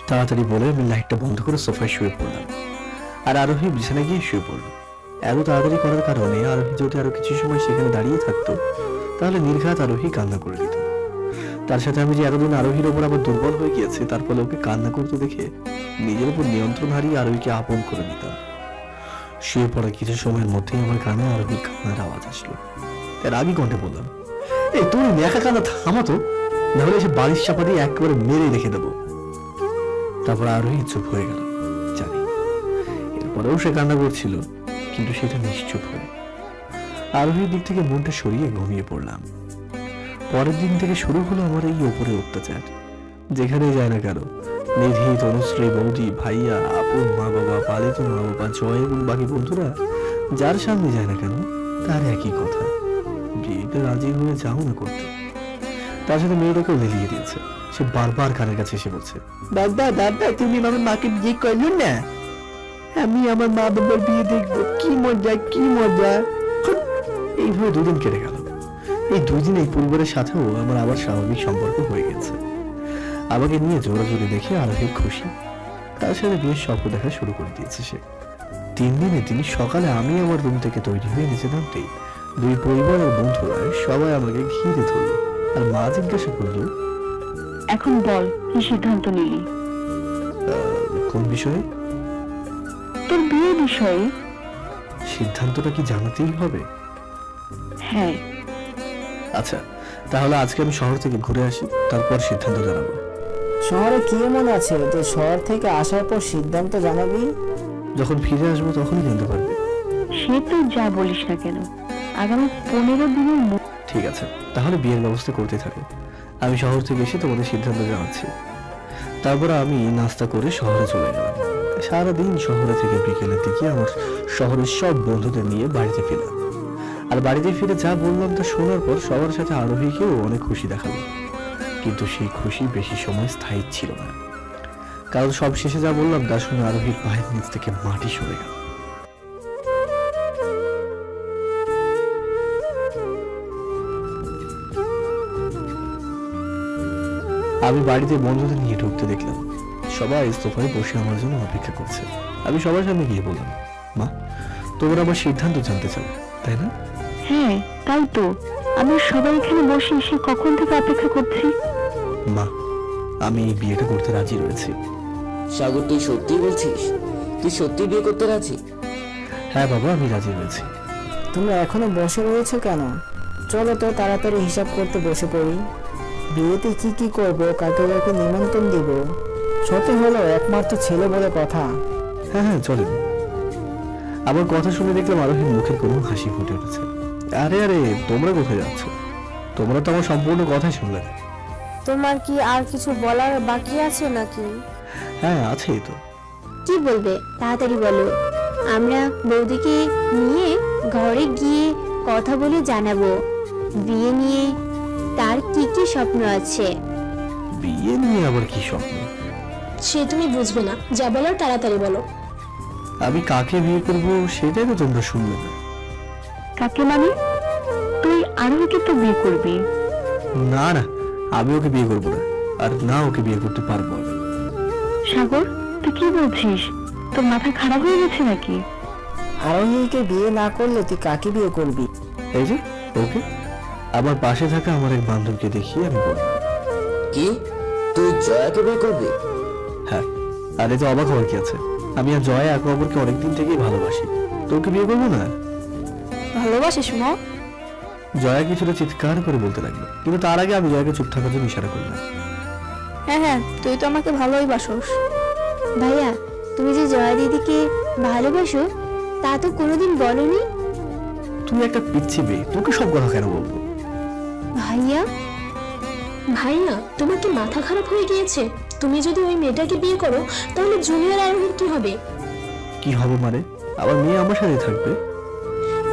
তাড়াতাড়ি বলে আমি লাইটটা বন্ধ করে সোফায় শুয়ে পড়লাম, আর আরোহী বিছানায় গিয়ে শুয়ে পড়লো। এত তাড়াতাড়ি করার কারণে আরোহী যদি আরো কিছু সময় সেখানে দাঁড়িয়ে থাকতো তাহলে নির্ঘাত আরোহী কান্না করে দিত। তার সাথে আমি যে এতদিন আরোহীর ওপর আবার দুর্বল হয়ে গিয়েছে তার ফলে ওকে কান্না করতে দেখে নিজের উপর নিয়ন্ত্রণ হারিয়ে আরোহীকে আপন করে নিতাম। শুয়ে পড়া কিছু সময়ের মধ্যেই আমার কানে আরোহীর কান্নার আওয়াজ আসলো। তার আগে কণ্ঠে বললাম, এই তুমি নেখা কান্না থামাতো, নাহলে এসে বালিশ চাপা দিয়ে একেবারে মেরে রেখে দেবো। তারপর আরোহী চুপ হয়ে গেল। জানি এরপরেও সে কান্না করছিল, কিন্তু সেটা নিশ্চুপ হয়ে। আরোহীর দিক থেকে মনটা সরিয়ে ঘুমিয়ে পড়লাম। পরের দিন থেকে শুরু হলো আমার এই ওপরে অত্যাচার। যেখানে যায় না কেন নিধি, তনুশ্রী, বৌদি, ভাইয়া, আপন মা বাবা, পালিত মা বাবা, জয় এবং বাকি বন্ধুরা যার সামনে যায় না কেন তার একই কথা, বিয়েতে রাজি হয়ে যাও না করতে। তার সাথে মেয়েটাকেও লেলিয়ে দিয়েছে। সে বারবার কানের কাছে এসে বলছে, দাদা দাদা তুমি আমার মাকে বিয়ে করলো না, আমি আমার মা বাবার বিয়ে দেখবো, কি মজা কি মজা। এইভাবে 2 দিন কেটে গেল। এই 2 দিন এই পরিবারের সাথেও আমার আবার স্বাভাবিক সম্পর্ক হয়ে গেছে। আমাকে নিয়ে জোরাজোরি দেখে আরোহী খুশি, তার সাথে বিয়ের স্বপ্ন দেখা শুরু করে দিয়েছে সে। 3 দিনের দিন সকালে আমি আমার রুম থেকে তৈরি হয়ে নিচে নামতেই 2 পরিবারের বন্ধুরা সবাই আমাকে ঘিরে ধরল। আর মা জিজ্ঞাসা করলো, এখন বল কি সিদ্ধান্ত নিলি? কোন বিষয়ে? তোর বিয়ে বিষয়ে। সিদ্ধান্তটা কি জানাতেই হবে? হ্যাঁ। আচ্ছা, তাহলে আজকে আমি শহর থেকে ঘুরে আসি, তারপর সিদ্ধান্ত জানাবো। শহরে কি এমন আছে যে শহর থেকে আসার পর সিদ্ধান্ত জানাবি? যখন ফিরে আসবো তখনই জানতে পারবে। সে তুই যা বলিস না কেন, আগামী 15 দিনের ঠিক আছে, তাহলে বিয়ের ব্যবস্থা করতে থাকো। আমি শহর থেকে এসে তোমাদের সিদ্ধান্ত জানাচ্ছি। তারপর আমি নাস্তা করে শহরে চলে গেলাম। সারাদিন শহরে থেকে বিকেলের দিকে আমার শহরের সব বন্ধুদের নিয়ে বাড়িতে ফিরলাম। আর বাড়িতে ফিরে যা বললাম তা শোনার পর সবার সাথে আরোহীকেও অনেক খুশি দেখালো। কিন্তু সেই খুশি বেশি সময় স্থায়ী ছিল না, কারণ সব শেষে যা বললাম তা শুনে আরোহীর পায়ের নিচ থেকে মাটি সরে গেল। আমি বাড়িতে বন্ধুদের নিয়ে ঢুকতে দেখলাম সবাই সোফায় বসে আমার জন্য অপেক্ষা করছে। আমি সবার সামনে গিয়ে বললাম, মা, তোমরা আমার সিদ্ধান্ত জানতে চাও, তাই না? হ্যাঁ, তাই তো। আমি সবাই এখানে বসে এসে কখন থেকে অপেক্ষা করছি। মা, আমি এই বিয়েটা করতে রাজি রয়েছি। সাগর, তুই সত্যি বলছিস? তুই সত্যি বিয়ে করতে রাজি? হ্যাঁ বাবা, আমি রাজি রয়েছি। তোমরা এখনো বসে রয়েছো কেন? চলো তো তাড়াতাড়ি হিসাব করতে বসে পড়ি। বিয়েতে কি কি করবো, কাকে কাকে নিমন্ত্রণ দিব, সত্যি হলো একমাত্র ছেলে বলে কথা। হ্যাঁ হ্যাঁ, চলেন। আমার কথা শুনে দেখলাম আরোহীর মুখের কোনো হাসি ফুটে উঠেছে। আরে আরে, তোমরা কোথায় যাচ্ছ? তোমরা তো আমার সম্পূর্ণ কথাই শুনলে না। তোমার কি আর কিছু বলার বাকি আছে নাকি? হ্যাঁ, আছেই তো। কি বলবে তাড়াতাড়ি বলো। আমরা বৌদিকে নিয়ে ঘরে গিয়ে কথা বলে জানাবো বিয়ে নিয়ে তার কি কি স্বপ্ন আছে। বিয়ে নিয়ে আবার কি স্বপ্ন? সে তুমি বুঝবে না, যা বলার তাড়াতাড়ি বলো। আমি কাকে বিয়ে করব সেটাই তো তোমরা শুনলে না। কাকে মানে? তুই আরোহীকে তো বিয়ে করবি। না না, আমি ওকে বিয়ে করবো না, আর না ওকে বিয়ে করতে পারবো আমি। সাগর, তুই কি বলছিস? তোর মাথা খারাপ হয়ে গেছে নাকি? আরোহীকে বিয়ে না করলে তুই কাকে বিয়ে করবি? এই যে ওকে, আমার পাশে থাকা আমার এক বান্ধবীকে দেখিয়ে আমি বললাম। কি, তুই জয়াকে বিয়ে করবি? হ্যাঁ, আর এই যে অবাক হওয়ার কি আছে? আমি আর জয়া একে অপরকে অনেকদিন থেকেই ভালোবাসি। তোকে বিয়ে করবো না? ভালোবাসিস মা? জয়া কিছুটা চিৎকার করে বলতে লাগলো, কিন্তু তার আগে আমি জয়াকে চুপ থাকার জন্য ইশারা করলাম। হ্যাঁ হ্যাঁ, তুই তো আমাকে ভালোই বাসস। ভাইয়া, তুমি যে জয়া দিদিকে ভালোবাসো তা তো কোনোদিন বলনি। তুই একটা পিচ্ছি মেয়ে, তোকে সব কথা কেন বলবো? ভাইয়া, ভাইয়া, তোমার কি মাথা খারাপ হয়ে গিয়েছে? তুমি যদি ওই মেয়েটাকে বিয়ে করো তাহলে জুনিয়র আরোহীর কি হবে? কি হবে মানে? আমার মেয়ে আমার সাথে থাকবে?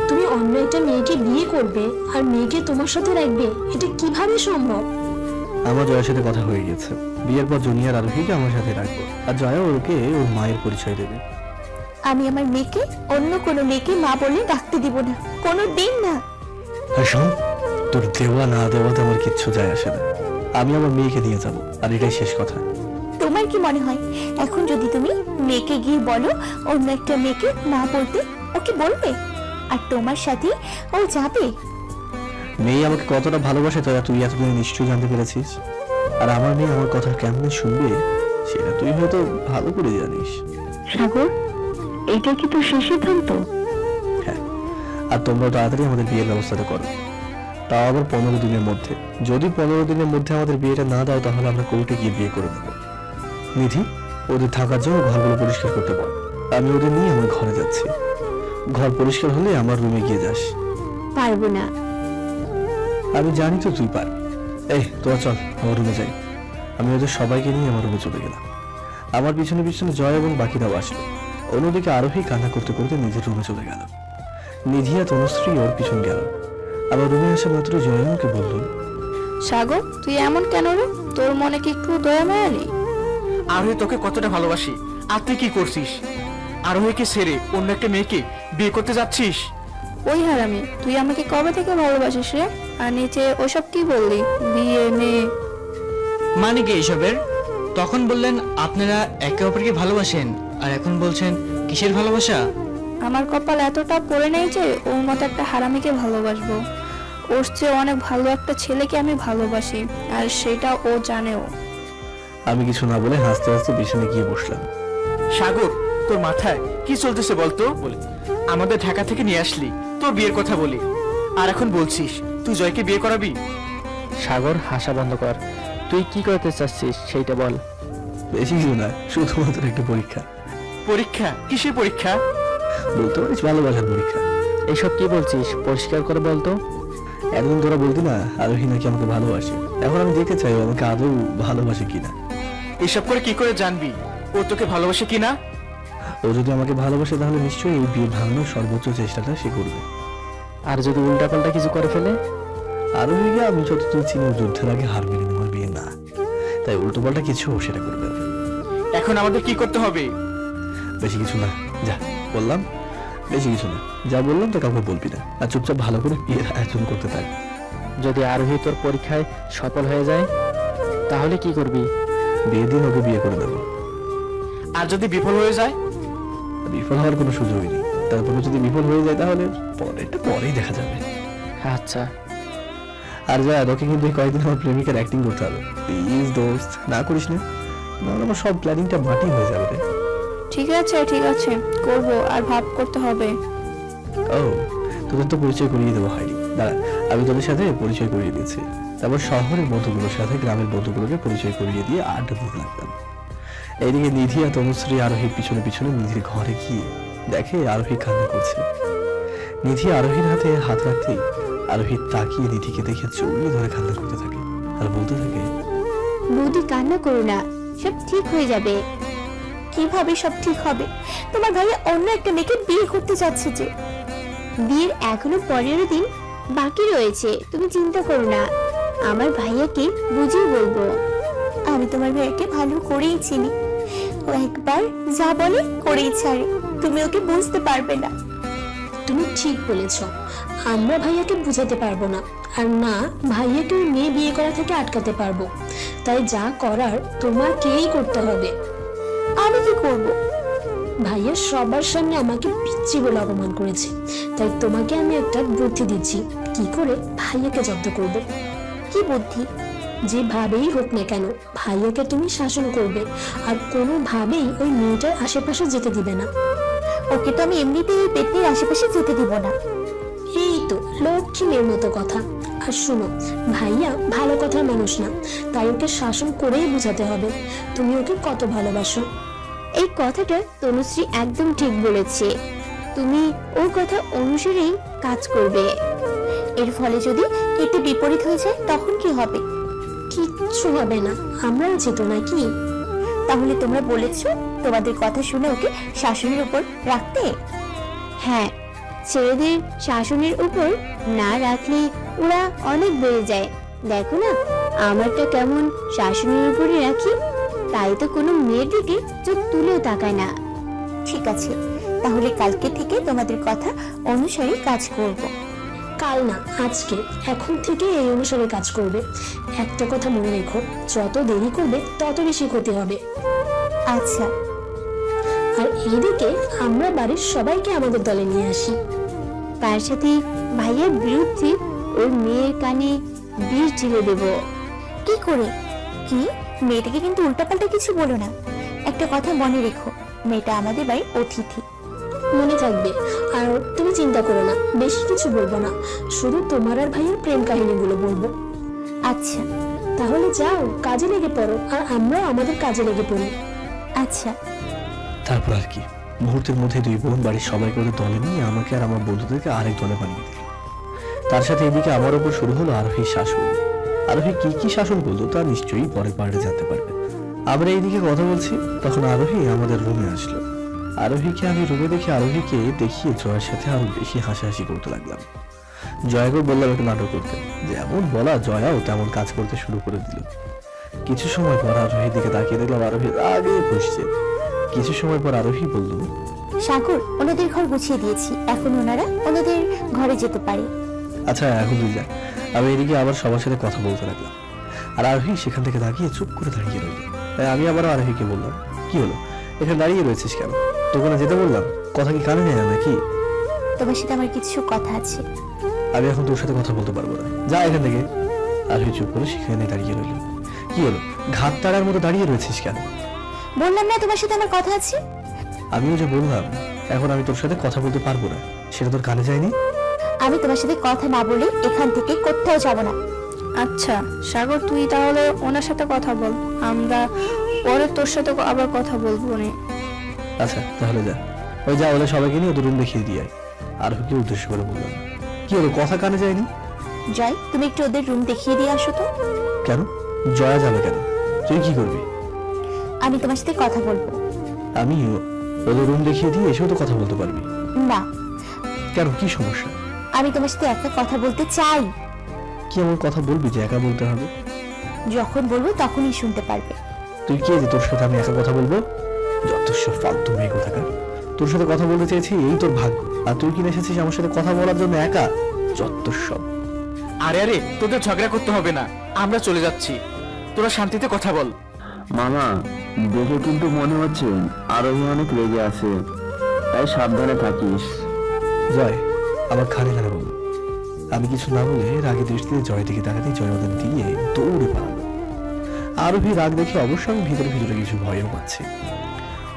তুমি অন্য একটা মেয়েকে বিয়ে করবে আর মেয়েকে তোমার সাথে রাখবে, এটা কিভাবে সম্ভব? আমার জয়ের সাথে কথা হয়ে গেছে, বিয়ের পর জুনিয়র আরোহীকে আমার সাথে রাখবো, আর জয়া ওকে ওর মায়ের পরিচয় দেবে। আমি আমার মেয়েকে অন্য কোনো মেয়েকে মা বলে ডাকতে দিব না, কোনো দিন না। আর শোন, তোর দেওয়া না দেওয়াতে আমার কিচ্ছু যায় আসে না। আমি আমার মেয়েকে নিয়ে যাবো, আর এটাই শেষ কথা। তোমার কি মনে হয় এখন যদি তুমি মেয়েকে গিয়ে বলো অন্য একটা মেয়েকে না বলতে, ওকে বলবে? আর তোমার সাথে ও যাবে? মেয়ে আমাকে কতটা ভালোবাসে তোরা তুই এতদিন নিশ্চয়ই জানতে পেরেছিস। আর আমার মেয়ে আমার কথা কেমন শুনবে সেটা তুই হয়তো ভালো করে জানিস। সাগর, এইটা কি তোর শেষ সিদ্ধান্ত? হ্যাঁ, আর তোমরা তাড়াতাড়ি আমাদের বিয়ের ব্যবস্থাটা করো, তাও আবার 15 দিনের মধ্যে। যদি 15 দিনের মধ্যে আমাদের বিয়েটা না দাও তাহলে আমরা কোর্টে গিয়ে বিয়ে করে নেব। নিধি, ওদের থাকার জন্য ঘরগুলো পরিষ্কার করতে বল। আমি ওদের নিয়ে আমার ঘরে যাচ্ছি। ঘর পরিষ্কার হলে আমার রুমে গিয়ে যাস। পারবো না। আমি জানি তো তুই পারবি। এই তোরা চল আমার রুমে যাই। আমি ওদের সবাইকে নিয়ে আমার রুমে চলে গেলাম। আমার পিছনে পিছনে জয় এবং বাকিরাও আসলো। অন্যদিকে আরোহী কান্না করতে করতে নিজের রুমে চলে গেল। নিধি আর তনুশ্রী ওর পিছন গেল। আমার রুমে আসা মাত্র জয় আমাকে বলল, সাগর, তুই এমন কেন রে? তোর মনে কি একটু দয়া মায়া নেই? আরোহী তোকে কতটা ভালোবাসি, আর তুই কি করছিস? আরোহীকে ছেড়ে অন্য একটা মেয়েকে বিয়ে করতে যাচ্ছিস? ওই হারামি, তুই আমাকে কবে থেকে ভালোবাসিস রে? আর নিচে ওসব কি বললি, বিয়ে মেয়ে? মানে কি এইসবের? তখন বললেন আপনারা একে অপরকে ভালোবাসেন, আর এখন বলছেন কিসের ভালোবাসা? আমার কপাল এতটা পড়ে নেই যে ওর মতো একটা হারামিকে ভালোবাসবো। ওর চেয়ে অনেক ভালো একটা ছেলেকে আমি ভালোবাসি, আর সেটা ও জানেও। আমি কিছু না বলে হাসতে হাসতে বিছানে গিয়ে বসলাম। সাগর, তোর মাথায় কি চলতেছে বলতো? বলে আমাদের ঢাকা থেকে নিয়ে আসলি তোর বিয়ের কথা বলি, আর এখন বলছিস তুই জয়কে বিয়ে করাবি? সাগর, হাসা বন্ধ কর। তুই কি করতে চাচ্ছিস সেইটা বল। বেশি কিছু না, শুধুমাত্র একটা পরীক্ষা। পরীক্ষা? কিসের পরীক্ষা? বলতে পারিস ভালোবাসার পরীক্ষা। এইসব কি বলছিস, পরিষ্কার করে বলতো। এতদিন তোরা বলতি না আরোহী নাকি আমাকে ভালোবাসে, এখন আমি দেখতে চাই ও আমাকে আদৌ ভালোবাসে কিনা। এসব করে কি করে জানবি ও তোকে ভালোবাসে কিনা? ও যদি আমাকে ভালোবাসে তাহলে নিশ্চয়ই এই বিয়ে ভাঙানোর সর্বোচ্চ চেষ্টাটা সে করবে। আর যদি উল্টাপাল্টা কিছু করে ফেলে? আরোহীকে আমি যতদূর চিনি ও যুদ্ধের আগে হার মেনে নেওয়ার বিয়ে না, তাই উল্টোপাল্টা কিছু ও সেটা করবে। এখন আমাদের কি করতে হবে? বেশি কিছু না, যা বললাম, বেশি কিছু না, যা বললাম তা কাউকে বলবি না, আর চুপচাপ ভালো করে বিয়ের আয়োজন করতে থাক। যদি আরোহী তোর পরীক্ষায় সফল হয়ে যায় তাহলে কি করবি? বিয়ে দিন ওকে বিয়ে করে দেবো। আর যদি বিফল হয়ে যায়? বিফল হওয়ার কোনো সুযোগই নেই, তারপরে যদি বিফল হয়ে যায় তাহলে পরেই দেখা যাবে। আচ্ছা, আর যা ওকে কিন্তু কয়েকদিন আমার প্রেমিকার অ্যাক্টিং করতে হবে প্লিজ দোস্ত, না করিস না, নাহলে আমার সব প্ল্যানিংটা মাটি হয়ে যাবে রে। ঠিক আছে, করব, আর ভাব করতে হবে। ও, তোদের তো পরিচয় করিয়ে দেওয়া হয়নি, দাঁড়া আমি তোদের সাথে পরিচয় করিয়ে দিয়েছি। তারপর শহরের বন্ধুগুলোর সাথে গ্রামের বন্ধুগুলোকে পরিচয় করিয়ে দিয়ে আড্ডা দিতে লাগলাম। এইদিকে নিধি আর তনুশ্রী আরোহীর পিছনে পিছনে নিধির ঘরে গিয়ে দেখে আরোহী কান্না করছে। নিধি আরোহীর হাতে হাত রাখতেই আরোহী তাকিয়ে নিধিকে দেখে জড়িয়ে ধরে কান্না করতে থাকে আর বলতে থাকে, বৌদি কান্না করো না, সব ঠিক হয়ে যাবে। কিভাবে সব ঠিক হবে? তোমার ভাইয়া অন্য একটা মেয়েকে বিয়ে করতে যাচ্ছে যে। বিয়ের এখনো 15 দিন বাকি রয়েছে, তুমি চিন্তা করো না, আমার ভাইয়াকে বুঝিয়ে বলবো। আমি তোমার ভাইয়াকে ভালো করেই চিনি, ও একবার যা বলে করেই ছাড়ে, তুমি ওকে বুঝতে পারবে না। তুমি ঠিক বলেছ, আমরা ভাইয়াকে বুঝাতে পারবো না, আর না ভাইয়াকে ওই মেয়ে বিয়ে করা থেকে আটকাতে পারবো। তাই যা করার তোমাকেই করতে হবে। আমি কি করব? ভাইয়া সবার সামনে আমাকে পিচ্চি বলে অপমান করেছে, তাই তোমাকে আমি একটা বুদ্ধি দিচ্ছি কি করে ভাইয়াকে জব্দ করবে। কি বুদ্ধি? যেভাবেই হোক না কেন ভাইয়াকে তুমি শাসন করবে, আর কোনোভাবেই ওই মেয়েটার আশেপাশে যেতে দিবে না। ওকে তো আমি এমনিতেই এই পেটনির আশেপাশে যেতে দিব না। এই তো লক্ষ্মী মেয়ের মতো কথা। আর শোনো, ভাইয়া ভালো কথার মানুষ না, তাই ওকে শাসন করেই বোঝাতে হবে তুমি ওকে কত ভালোবাসো। এই কথাটা তনুশ্রী একদম ঠিক বলেছে, তুমি ওর কথা অনুসারেই কাজ করবে। এর ফলে যদি এতে বিপরীত হয়ে যায় তখন কি হবে? কিচ্ছু হবে না, আমরা আছি তো নাকি? তাহলে তোমরা বলেছো তোমাদের কথা শুনে ওকে শাসনের উপর রাখতে। হ্যাঁ, ছেলেদের শাসনের উপর না রাখলে ওরা অনেক বেড়ে যায়। দেখো না আমারটা কেমন শাসনের উপরে রাখি, তাই তো কোনো মেয়ের দিকে চোখ তুলেও তাকায় না। ঠিক আছে, তাহলে কালকে থেকে তোমাদের কথা অনুসারে কাজ করব। কাল না, আজকে, এখন থেকে এই অনুসারে কাজ করবে। একটা কথা মনে রেখো, যত দেরি করবে তত বেশি ক্ষতি হবে। আচ্ছা। আর এদিকে আমরা বাড়ির সবাইকে আমাদের দলে নিয়ে আসি। তার সাথে ভাইয়ের বিরুদ্ধে ওর মেয়ের কানে বিষ ঢেলে দেব। কি করে? কি? মেয়েটাকে কিন্তু উল্টাপাল্টা কিছু বলো না। একটা কথা মনে রেখো, মেয়েটা আমাদের বাড়ির অতিথি। মনে থাকবে। আর তুমি চিন্তা করো না, বেশি কিছু বলবো না, শুধু তোমার আর ভাইয়ের প্রেম কাহিনীগুলো বলবো। আচ্ছা, তাহলে যাও কাজে লেগে পড়ো, আর আমরাও আমাদের কাজে লেগে পড়ি। আচ্ছা। তারপর আর কি, মুহূর্তের মধ্যে দুই বোন বাড়ির সবাইকে ওদের দলে নিয়ে আমাকে আর আমার বন্ধুদেরকে আরেক দলে বানিয়ে দিল। তার সাথে এদিকে আমার উপর শুরু হলো আরোহীর শাসন। আরোহী কি কি শাসন করলো তা নিশ্চয়ই পরের পার্টে জানতে পারবে। আমরা এইদিকে কথা বলছি, তখন আরোহী আমাদের রুমে আসলো। আরোহীকে আমি রুমে দেখে আরোহীকে দেখিয়ে জয়ের সাথে আরো বেশি হাসাহাসি করতে লাগলাম। জয়াকে বললাম একটু নাটক করতে, যেমন বলা জয়াও তেমন কাজ করতে শুরু করে দিল। কিছু সময় পর আরোহীর দিকে তাকিয়ে দেখলাম আরোহী আগে বসছে। কিছু সময় পর আরোহী বলল, সাগর, ওনাদের ঘর গুছিয়ে দিয়েছি, এখন ওনারা ওনাদের ঘরে যেতে পারে। আচ্ছা এখন তুই যা। আমি এদিকে আবার সবার সাথে কথা বলতে লাগলাম, আর আরোহী সেখান থেকে তাকিয়ে চুপ করে দাঁড়িয়ে রইল। তাই আমি আবারও আরোহীকে বললাম, কি হলো, এখানে দাঁড়িয়ে রয়েছিস কেন? তোকে না যেতে বললাম? কথা কি কানে নেয় না নাকি? তোমার সাথে আমার কিছু কথা আছে। আমি এখন তোর সাথে কথা বলতে পারবো না, যা এখান থেকে। আরোহী চুপ করে সেখানে দাঁড়িয়ে রইল। কি হলো, ঘাত তাড়ার মতো দাঁড়িয়ে রয়েছিস কেন? বললাম না তোমার সাথে আমার কথা আছে। আমিও যে বললাম এখন আমি তোর সাথে কথা বলতে পারবো না, সেটা তোর কানে যায়নি? আমি তোমার সাথে কথা না বলে এখান থেকে কোথাও যাব না। আচ্ছা সাগর, তুই তাহলে ওনার সাথে কথা বল, আমরা পরে তোর সাথে আবার কথা বলবো নে। আচ্ছা তাহলে যা, ওই যা ওদের সবাইকে নিয়ে ওদের রুম দেখিয়ে দিয়ে আয়। আরোহীকে উদ্দেশ্য করে বললাম। কি হলো, কথা কানে যায়নি? জয়, তুমি একটু ওদের রুম দেখিয়ে দিয়ে আসো তো। কেন? জয়া যাবে কেন? তুই কি করবি? আমি তোমার সাথে কথা বলবো। আমি ওদের রুম দেখিয়ে দিয়ে এসেও তো কথা বলতে পারবি। না, কেন, কি সমস্যা? আমি তোমার সাথে একটা কথা বলতে চাই। কি এমন কথা বলবি যে একা বলতে হবে? যখন বলবো তখনই শুনতে পারবে। তুই কে যে তোর সাথে আমি একা কথা বলবো? যত সব ফালতু মেয়ে কোথাকার। তোর সাথে কথা বলতে চেয়েছি, এই তোর ভাগ্য, আর তুই কিনে এসেছিস আমার সাথে কথা বলার জন্য একা। যত সব। আরে আরে, তোদের ঝগড়া করতে হবে না, আমরা চলে যাচ্ছি, তোরা শান্তিতে কথা বল। মামা, দেখে কিন্তু মনে হচ্ছে আরোহী অনেক রেগে আছে, তাই সাবধানে থাকিস। জয় আমার খানে খানে বলল। আমি কিছু না বলে রাগে দৃষ্টিতে জয় দিকে তাকাতেই জয় ওদের দিয়ে দৌড়ে পালালো। আরোহী রাগ দেখে অবশ্য আমি ভিতরে ভিতরে কিছু ভয়ও পাচ্ছি।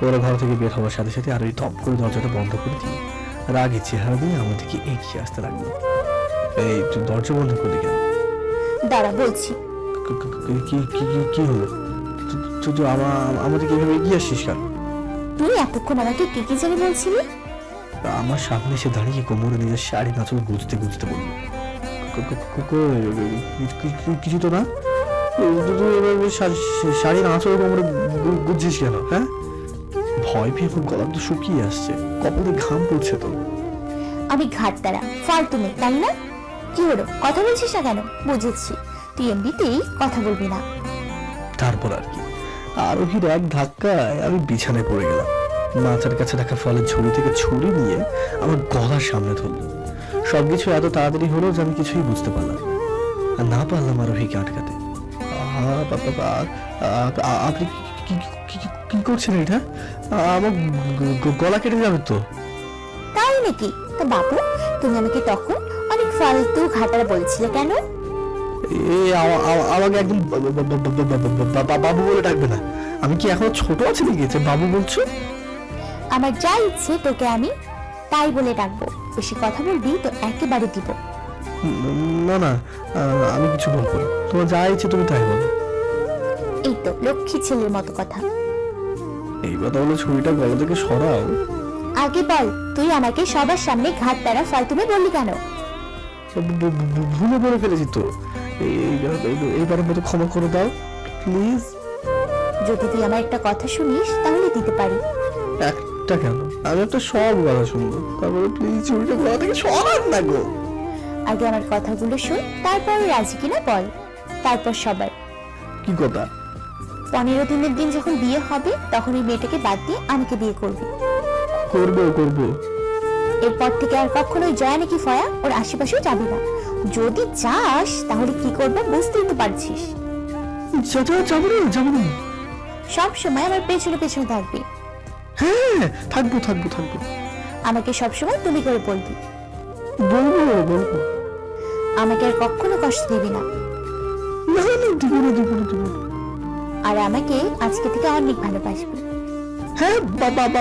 ওরা ঘর থেকে বের হওয়ার সাথে সাথে আরোহী টপ করে দরজাটা বন্ধ করে দিয়ে রাগে চেহারা দিয়ে আমার দিকে এগিয়ে আসতে লাগলো। এই তুই দরজা বন্ধ করলি কেন? দাঁড়া বলছি। কি হলো? তুই আমাদেরকে এভাবে এগিয়ে আসছিস কেন? তুই এতক্ষণ আমাকে কি কি জানি বলছিলি? আমার সামনে এসে দাঁড়িয়ে কোমরে নিজের শাড়ি নাচল গুজতে গুজতে বলল, কিছু তো না, শাড়ির আঁচল কোমরে গুজছিস কেন? হ্যাঁ, ভয় পেয়ে খুব গলা তো শুকিয়ে আসছে, কপালে ঘাম পড়ছে তো। আমি ঘাটতারা ফালতু মেয়ে, তাই না? কি হলো, কথা বলছিস না কেন? বুঝেছি, তুই এমনিতেই কথা বলবি না। তারপর আর কি, আরোহীর এক ধাক্কায় আমি বিছানায় পড়ে গেলাম। মাথার কাছে রাখা ফলের ঝুড়ি থেকে ছুরি নিয়ে আমার গলার সামনে ধরল। সবকিছু এত তাড়াতাড়ি হলো যে আমি কিছুই বুঝতে পারলাম আর না পারলাম আরোহীকে আটকাতে। আপনি কি করছেন? এটা আমার গলা কেটে যাবে তো। তাই নাকি? তো বাবু, তুমি আমাকে তখন অনেক ফালতু ঘাটারা বলছিলে কেন? আমাকে একদম বাবু বলে ডাকবে না। আমি কি এখন ছোট আছি নাকি যে বাবু বলছো? আমার যা ইচ্ছে তোকে আমি তাই বলে ডাকবো। বেশি কথা বলবি তো একেবারে দিব। না না, আমি কিছু বলবো না, তোমার যা ইচ্ছে তুমি তাই বলো। এই তো লক্ষ্মী ছেলের মতো কথা। এইবার তাহলে ছুরিটা গলা থেকে সরাও। আগে বল, তুই আমাকে সবার সামনে ঘাটতারা ফালতু মেয়ে বললি কেন? ভুলে বলে ফেলেছি তো, এইবারের মতো ক্ষমা করে দাও প্লিজ। যদি তুই আমার একটা কথা শুনিস তাহলে দিতে পারি। একটা কেন, আমি একটা সব কথা শুনবো, তারপরে প্লিজ ছুরিটা গলা থেকে সরান না গো। আগে আমার কথাগুলো শুন, তারপর রাজি কিনা বল, তারপর সবার। কি কথা? 15 দিনের দিন যখন বিয়ে হবে তখন এই মেয়েটাকে বাদ দিয়ে আমাকে বিয়ে করবি। করবো। এরপর থেকে আর কখনোই জয়া নাকি ফয়া ওর আশেপাশেও যাবি না। যদি যাস তাহলে কি করবো বুঝতেই তো পারছিস। যাবো না। সব সময় আমার পেছনে পেছনে থাকবি। হ্যাঁ, থাকবো। আমাকে সবসময় তুমি করে বলবি। বলবো। আমাকে আর কখনো কষ্ট দিবি না। না, দিব না। আর আমাকে আজকে থেকে অনেক ভালোবাসবি। হ্যাঁ,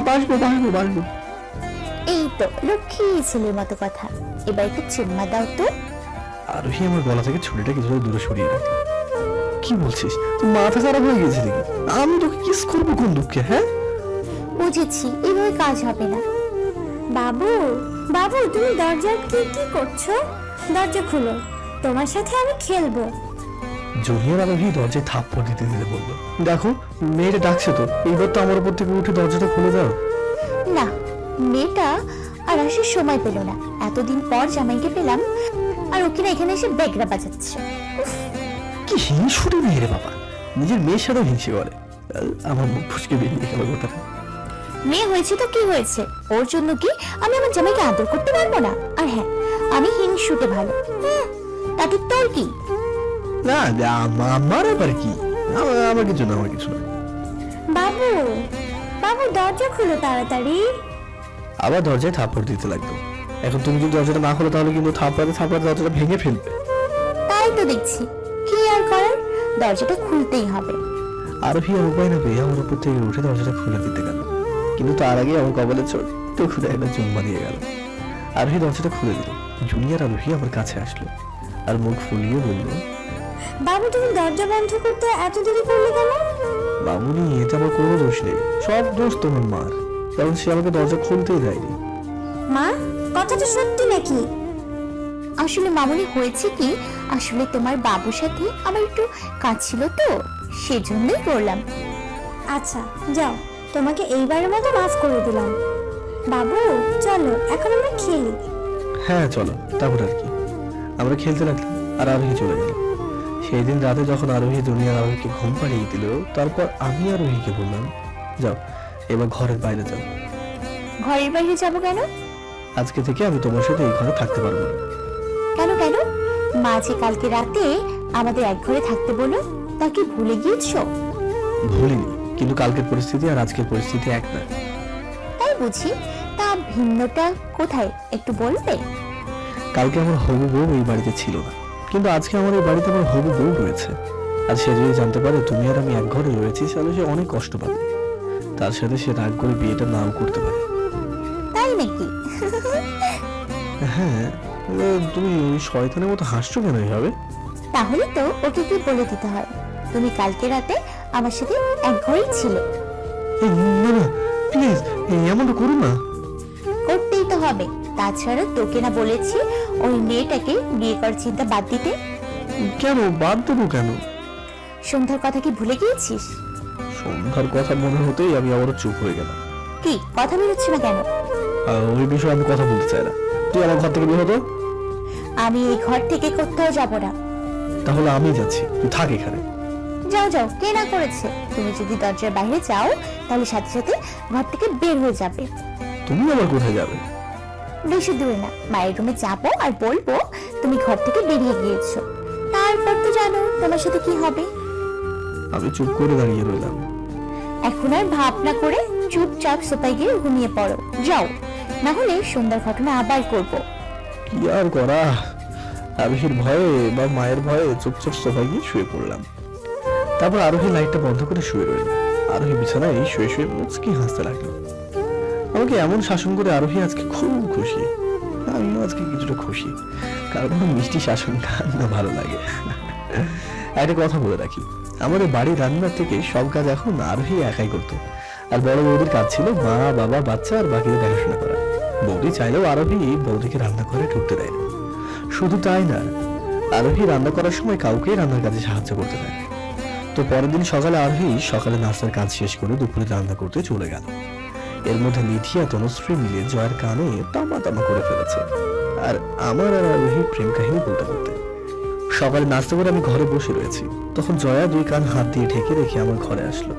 বাসবো। এই তো লক্ষ্মী ছেলের মতো কথা। এবার একটু চুম্মা দাও তো। আরোহী আমার গলা থেকে ছুরিটা কিছুটা দূরে সরিয়ে রাখলো। কি বলছিস? তুই মাথা খারাপ হয়ে গেছে নাকি? আমি তোকে কিস করবো কোন দুঃখে? হ্যাঁ, বুঝেছি, এভাবে কাজ হবে না। বাবু, তুমি দরজা কি করছো? দরজা খুলো, তোমার সাথে আমি খেলবো। জুনিয়র আরোহী দরজায় থাপ্পড় দিতে বললো, দেখো মেয়েটা ডাকছে তো, এইবার তো আমার উপর থেকে উঠে দরজাটা খুলে দাও। না, মেয়েটা আর আসার সময় পেল না। এতদিন পর জামাইকে পেলাম আর ওকে না এখানে এসে বেগড়া বাজাচ্ছে। কি হিংসুটে মেয়ে রে বাবা, নিজের মেয়ের সাথেও হিংসে করে। আমার মুখ ফুসকে বেরিয়ে গেল কথাটা। মেয়ে হয়েছে তো কি হয়েছে, ওর জন্য কি আমি আমার জামাইকে আদর করতে পারবো না? আর হ্যাঁ, আমি হিংসুটে ভালো। তাতে তোর কি? না, আমার আবার কি? আমার কিছু না। বাবু দরজা খুলো তাড়াতাড়ি। আবার দরজায় থাপ্পড় দিতে লাগলো। এখন তুমি যদি দরজাটা না খোলো তাহলে কিন্তু থাপ্পড়ে দরজাটা ভেঙে ফেলবে। তাই তো দেখছি, কি আর করার, দরজাটা খুলতেই হবে। আরোহী আর উপায় না পেয়ে আমার উপর থেকে উঠে দরজাটা খুলে দিতে গেল। কিন্তু তার আগে আমার কপালে ছোট্ট খুদে একটা চুম্মা দিয়ে গেল। আরোহী দরজাটা খুলে দিল। জুনিয়র আরোহী আমার কাছে আসলো আর মুখ ফুলিয়ে বলল, বাবু তুমি দরজা বন্ধ করতে এত দেরি করলে কেন? মামুনি, এতে আমার কোনো দোষ নেই, সব দোষ তোমার মার, কারণ সে আমাকে দরজা খুলতেই দেয়নি। মা, কথাটা সত্যি নাকি? আসলে মামুনি হয়েছে কি, আসলে তোমার বাবুর সাথে আমার একটু কাজ ছিল তো, সেজন্যই করলাম। আচ্ছা যাও, তোমাকে এইবারের মতো মাফ করে দিলাম। বাবু চলো এখন আমরা খেলি। হ্যাঁ চলো, তারপর আর কি। আমরা খেলতে লাগলাম আর আরোহী চলে গেল। সেই দিন রাতে যখন আরোহী দুনিয়ার আরোহীকে ঘুম পাড়িয়ে দিল, তারপর আমি আরোহীকে বললাম, যাও এবার ঘরের বাইরে যাও। ঘরের বাইরে যাবো কেন? আজকে থেকে আমি তোমার সাথে এই ঘরে থাকতে পারবো না। কেন কেন? মা যে কালকে রাতে আমাদের এক ঘরে থাকতে বলো, তা কি ভুলে গিয়েছো? ভুলিনি, কিন্তু কালকের পরিস্থিতি আর আজকের পরিস্থিতি এক না। তাই বুঝি? তা ভিন্নটা কোথায় একটু বলবে? কালকে আমার হবু বউ এই বাড়িতে ছিল না, কিন্তু আজকে আমার এই বাড়িতে আমার হবু বউ রয়েছে। আর সে যদি জানতে পারে তুমি আর আমি এক ঘরে রয়েছি, তাহলে সে অনেক কষ্ট পাবে। তার সাথে সে রাগ করে বিয়েটা নাও করতে পারে। তাই নাকি? হ্যাঁ, তুমি ওই শয়তানের মতো হাসছো কেন এইভাবে? তাহলে তো ওকে কি বলে দিতে হয়, তুমি কালকে রাতে আমার সাথে এক ঘরেই ছিলে। এই না না, প্লিজ এমনটা করো না। করতেই তো হবে, তাছাড়া তোকে না বলেছি ওই মেয়েটাকে বিয়ে করার চিন্তা বাদ দিতে? কেন বাদ দেবো কেন? সন্ধ্যার কথা কি ভুলে গিয়েছিস? সন্ধ্যার কথা মনে হতেই আমি আবারও চুপ হয়ে গেলাম। কি কথা বেরোচ্ছে না কেন? ওই বিষয়ে আমি কথা বলতে চাই না। তুই আমার ঘর থেকে বের হতো। আমি এই ঘর থেকে কোথাও যাব না। তাহলে আমি যাচ্ছি, তুই থাক এখানে। যাও যাও, কে না করেছে? তুমি যদি দরজার বাইরে যাও তাহলে সাথে সাথে ঘর থেকে বের হয়ে যাবে। তুমি আবার কোথায় যাবে? বেশি দূরে না, মায়ের রুমে যাবো আর বলবো তুমি ঘর থেকে বেরিয়ে গিয়েছো। তারপর তো জানো তোমার সাথে কি হবে। আমি চুপ করে দাঁড়িয়ে রইলাম। এখন আর ভাবনা করে চুপচাপ সোফায় গিয়ে ঘুমিয়ে পড়ো, যাও, না হলে সন্ধ্যার ঘটনা আবার করব। কি আর করা, আরোহীর ভয়ে বা মায়ের ভয়ে চুপচাপ সোফায় গিয়ে শুয়ে পড়লাম। তারপর আরোহী লাইটটা বন্ধ করে শুয়ে রইল। আরোহী বিছানায় শুয়ে শুয়ে মুচকি হাসতে লাগলো। আমাকে এমন শাসন করে আরোহী আজকে খুব খুশি। আমিও আজকে কিছুটা খুশি, কারণ আমার মিষ্টি শাসন কান্না ভালো লাগে। একটা কথা বলে রাখি, আমাদের বাড়ির রান্নার থেকে সব কাজ এখন আরোহী একাই করতো। আর বড় বৌদির কাজ ছিল মা বাবা বাচ্চা আর বাকিদের দেখাশোনা করা। বৌদি চাইলেও আরোহী বৌদিকে রান্না করে ঢুকতে দেয় না। শুধু তাই না, আরোহী রান্না করার সময় কাউকেই রান্নার কাজে সাহায্য করতে দেয় না। তো পরের দিন সকালে আরোহী সকালে নাস্তার কাজ শেষ করে দুপুরে রান্না করতে চলে গেল। এর মধ্যে নিধিয়া তনুশ্রী মিলে জয়ের কানে তামা তামা করে ফেলেছে। আর আমার আর আরোহীর প্রেম কাহিনী বলতে বলতে সকালে নাস্তা করে আমি ঘরে বসে রয়েছি, তখন জয়া দুই কান হাত দিয়ে ঢেকে রেখে আমার ঘরে আসলো।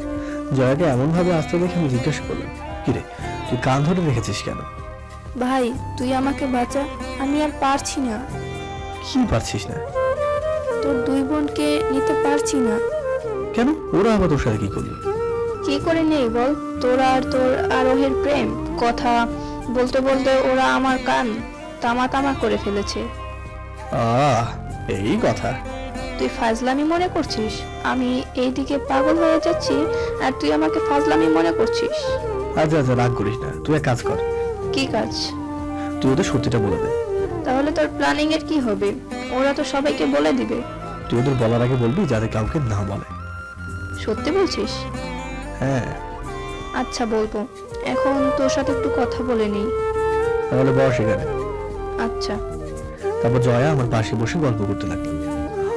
জয়াকে এমন ভাবে আসতে দেখে আমি জিজ্ঞাসা করলাম, কিরে তুই কান ধরে রেখেছিস কেন? ভাই তুই আমাকে বাঁচা, আমি আর পারছি না। কি পারছিস না? তোর দুই বোনকে নিতে পারছি না। কেন, ওরা আবার তোর সাথে কি করলো? কি করে নেই বল, তোরা আর তোর আরোহের প্রেম কথা বলতে বলতে ওরা আমার কান তামা তামা করে ফেলেছে। এই কথা? তুই ফাজলামি মনে করছিস আমি এইদিকে পাগল হয়ে যাচ্ছি আর তুই আমাকে ফাজলামি মনে করছিস? আচ্ছা আচ্ছা, রাগ করিস না। তুই এক কাজ কর। কি কাজ? তুই ওদের সত্যিটা বলে দে। তাহলে তোর প্ল্যানিং এর কি হবে? ওরা তো সবাইকে বলে দিবে। তুই ওদের বলার আগে বলবি যাতে কাউকে না বলে। সত্যি বলছিস? হ্যাঁ। আচ্ছা বলবো, এখন তোর সাথে একটু কথা বলে নিই। তাহলে বস এখানে। আচ্ছা। তারপর জয়া আমার পাশে বসে গল্প করতে লাগলো।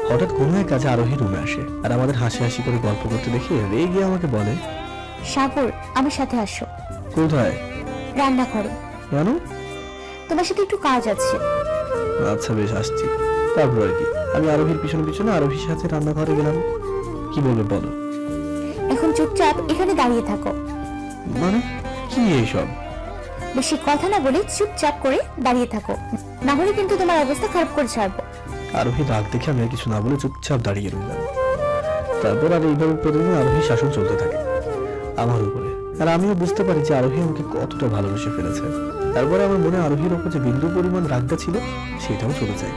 হঠাৎ কোনো এক কাজে আরোহী রুমে আসে আর আমাদের হাসি হাসি করে গল্প করতে দেখে রেগে আমাকে বলে, সাগর আমার সাথে আসো। কোথায়? রান্নাঘরে। কেন? তোমার সাথে একটু কাজ আছে। আচ্ছা বেশ, আসছি। তারপর আর কি, আমি আরোহীর পিছনে পিছনে আরোহীর সাথে রান্নাঘরে গেলাম। কি বলবে বলো? এখন চুপচাপ এখানে দাঁড়িয়ে থাকো। মানে কি এইসব? বেশি কথা না বলে চুপচাপ করে দাঁড়িয়ে থাকো, না হলে কিন্তু তোমার অবস্থা খারাপ করে ছাড়বো। আরোহী রাগ দেখে আমি আর কিছু না বলে চুপচাপ দাঁড়িয়ে রইলাম। তারপর আর এইভাবে প্রতিদিন আরোহী শাসন চলতে থাকে আমার উপরে। আর আমিও বুঝতে পারি যে আরোহী আমাকে কতটা ভালোবেসে ফেলেছে। তারপরে আমার মনে আরোহীর ওপর যে বিন্দু পরিমাণ রাগটা ছিল সেটাও চলে যায়।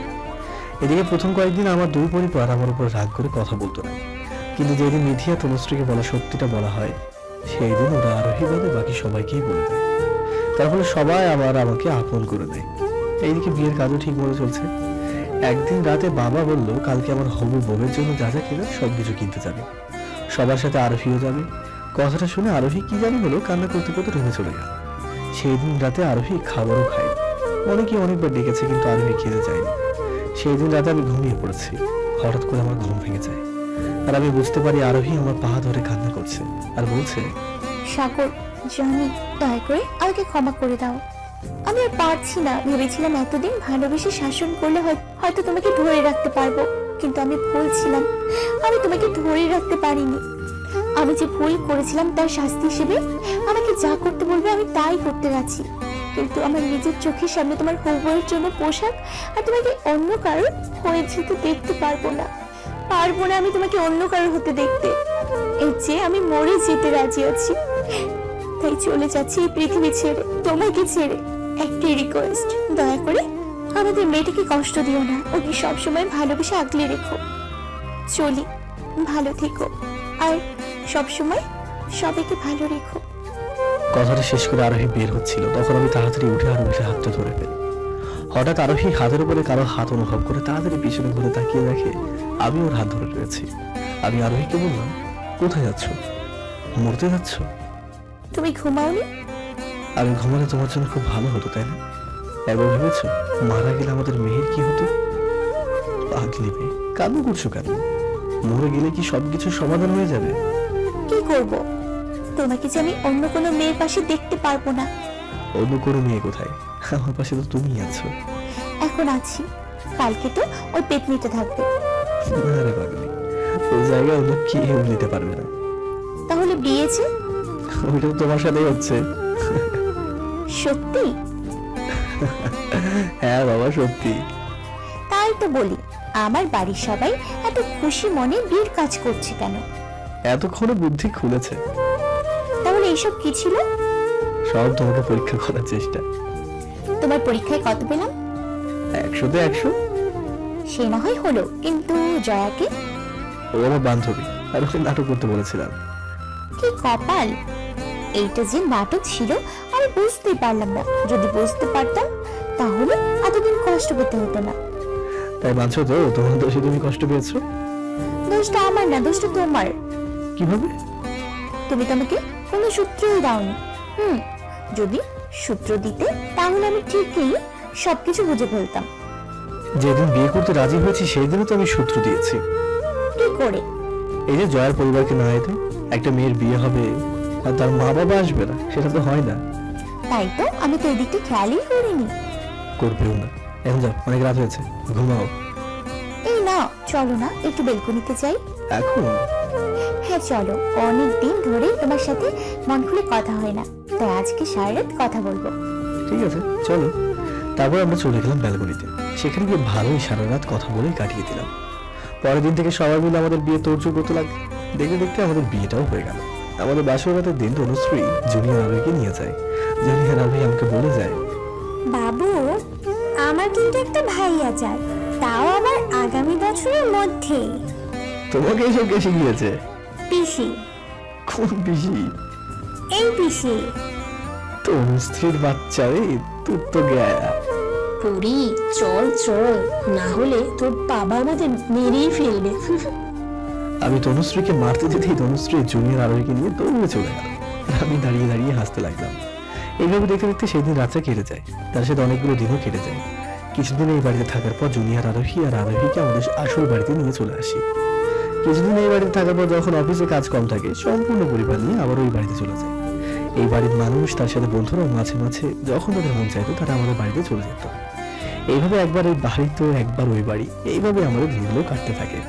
এদিকে প্রথম কয়েকদিন আমার দুই পরিবার আমার উপর রাগ করে কথা বলতো না, কিন্তু যেদিন নিধিয়া তনুশ্রীকে বলা সত্যিটা বলা হয় সেই দিন ওরা আরোহী বাদে বাকি সবাইকেই বলে দেয়। তার ফলে সবাই আবার আমাকে আপন করে দেয়। এইদিকে বিয়ের কাজও ঠিক মতো চলছে। একদিন রাতে বাবা বলল কালকে আমার হবু বউয়ের জন্য যা যা কেনার সবকিছু কিনতে যাবে, সবার সাথে আরোহীও যাবে। কথাটা শুনে আরোহী কি জানি হলো, কান্না করতে করতে রুমে চলে গেল। সেই দিন রাতে আরোহী খাবারও খায়নি। অনেকে অনেকবার ডেকেছে কিন্তু আরোহী খেতে চায়নি। সেই দিন রাতে আমি ঘুমিয়ে পড়েছি। হঠাৎ করে আমার ঘুম ভেঙে যায় আর আমি বুঝতে পারি আরোহী আমার পা ধরে কান্না করছে আর বলছে, সাগর, জানি, দয়া করে আমাকে ক্ষমা করে দাও। আমি আর পারছি না। ভেবেছিলাম এতদিন ভালোবেসে শাসন করলে হয়তো তোমাকে ধরে রাখতে পারবো, কিন্তু আমি ভুল ছিলাম। আমি তোমাকে ধরে রাখতে পারিনি। আমি যে ভুল করেছিলাম তার শাস্তি হিসেবে আমাকে যা করতে বলবে আমি তাই করতে রাজি। কিন্তু আমার নিজের চোখের সামনে তোমার হবুয়ের জন্য পোশাক আর তোমাকে অন্য কারোর হয়ে যেতে দেখতে পারবো না। আমি তোমাকে অন্য কারোর হতে দেখতে। এর চেয়ে আমি মরে যেতে রাজি আছি। তাই চলে যাচ্ছি এই পৃথিবী ছেড়ে, তোমাকে ছেড়ে। একটি রিকোয়েস্ট, দয়া করে আমাদের মেয়েটাকে কষ্ট দিও না। ওকে সবসময় ভালোবেসে আগলে রেখো। চলি, ভালো থেকো আর সবসময় সবাইকে ভালো রেখো। কথাটা শেষ করে আরোহী বের হচ্ছিল, তখন আমি তাড়াতাড়ি উঠে আরোহীর হাতটা ধরে ফেলি। হঠাৎ আরোহী হাতের উপরে কারো হাত অনুভব করে তাড়াতাড়ি পিছনে ঘুরে তাকিয়ে দেখে আমি ওর হাত ধরে রয়েছি। আমি আরোহীকে বললাম, কোথায় যাচ্ছ? মরতে যাচ্ছ? তুমি ঘুমাওনি? আমি ঘুমালে তোমার জন্য খুব ভালো হতো, তাই না? একবার ভেবেছ মারা গেলে আমাদের মেয়ের কি হতো? পাগলি মেয়ে, কান্না করছো কেন? মরে গেলে কি সবকিছু সমাধান হয়ে যাবে? কি করব? তোমাকে যে আমি অন্য কোনো মেয়ের পাশে দেখতে পারবো না। অন্য কোনো মেয়ে কোথায়? আমার পাশে তো তুমিই আছো। এখন আছি, কালকে তো ওই পেতনিতে থাকবে। আরে পাগলি, ওই জায়গায় অন্য কেউ নিতে পারবে না। তাহলে বিয়ে যে? ওইটা তো তোমার সাথেই হচ্ছে। সত্যি? হ্যাঁ বাবা, সত্যি। তাই তো বলি, আমার বাড়ির সবাই এত খুশি মনে বিয়ের কাজ করছে কেন? এতক্ষণে বুদ্ধি খুলেছে। তাহলে এইসব কি ছিল? সব তোমাকে পরীক্ষা করার চেষ্টা। তোমার পরীক্ষায় কত পেলাম? 100-তে 100। সে না হয় হলো, কিন্তু জয়াকে? ও আমার বান্ধবী, আর ওকে নাটক করতে বলেছিলাম। কি কপাল! এইটা যে নাটক ছিল আমি বুঝতেই পারলাম না। যদি বুঝতে পারতাম তাহলে এতদিন কষ্ট পেতে হতো না। তাই মানছো তো তোমার দোষে তুমি কষ্ট পেয়েছো? দোষটা আমার না, দোষটা তোমার। কিভাবে? তুমি তো আমাকে কোনো সূত্রই দাওনি। যদি সূত্র দিতে তাহলে আমি ঠিকই সবকিছু বুঝে ফেলতাম। যেদিন বিয়ে করতে রাজি হয়েছি সেই দিনও তো আমি সূত্র দিয়েছি। কি করে? এই যে জয়ার পরিবারকে না এতে একটা মেয়ের বিয়ে হবে আর তার মা বাবা আসবে না, সেটা তো হয় না। তাই তো, আমি তো এই দিকটা খেয়ালই করিনি। করবেও না। এখন যাও, অনেক রাত হয়েছে, ঘুমাও। এই না, চলো না একটু বেলকনিতে যাই। এখন? হ্যাঁ চলো, অনেক দিন ধরে তোমার সাথে মন খুলে কথা হয় না, তাই আজকে সারা রাত কথা বলবো। ঠিক আছে, চলো। তারপর আমরা চলে গেলাম ব্যালকনিতে। সেখানে গিয়ে ভালোই সারা রাত কথা বলে কাটিয়ে দিলাম। পরের দিন থেকে সবাই মিলে আমাদের বিয়ে তোড়জোড় করতে লাগলো। দেখতে দেখতে আমাদের বিয়েটাও হয়ে গেল। আমাদের বাসর রাতের দিন তনুশ্রী জুনিয়র আরোহীকে নিয়ে যায়। জুনিয়র আরোহী আমাকে বলে যায়, বাবু, আমার কিন্তু একটা ভাইয়া চাই, তাও আবার আগামী বছরের মধ্যে। তোমাকে এসব কে শিখিয়েছে? পিসি। কোন পিসি? এই পিসি। তনুশ্রীর বাচ্চা রে, তুই তো গয়া। পুরি, চল চল, না হলে তোর বাবা আমাদের মেরেই ফেলবে। আমি তনুশ্রীকে মারতে যেতেই তনুশ্রী জুনিয়র আরোহীকে নিয়ে দৌড়ে চলে গেল। আমি দাঁড়িয়ে দাঁড়িয়ে হাসতে লাগলাম। এইভাবে দেখতে দেখতে সেই দিন রাতটা কেটে যায়। তার সাথে অনেকগুলো দিনও কেটে যায়। কিছুদিন এই বাড়িতে থাকার পর জুনিয়র আরোহী আর আরোহীকে আমাদের আসল বাড়িতে নিয়ে চলে আসি। কিছুদিন এই বাড়িতে থাকার পর যখন অফিসে কাজ কম থাকে, সম্পূর্ণ পরিবার নিয়ে আবার ওই বাড়িতে চলে যায়। এই বাড়ির মানুষ, তার সাথে বন্ধুরা মাঝে মাঝে যখন তাদের মন চাইতো তারা আমাদের বাড়িতে চলে যেত। এইভাবে একবার এই বাড়ি তো একবার ওই বাড়ি, এইভাবে আমাদের দিনগুলো কাটতে থাকে।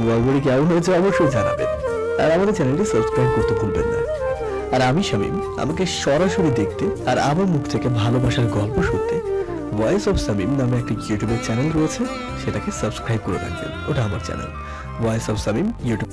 গল্পটি কেমন হয়েছে অবশ্যই জানাবেন, আর আমাদের চ্যানেলটি সাবস্ক্রাইব করতে ভুলবেন না। আর আমি শামীম, আমাকে সরাসরি দেখতে আর আমার মুখ থেকে ভালোবাসার গল্প শুনতে ভয়েস অফ শামীম নামে একটা ইউটিউবের চ্যানেল রয়েছে, সেটাকে সাবস্ক্রাইব করে রাখবেন। ওটা আমার channel, voice of Shamim YouTube.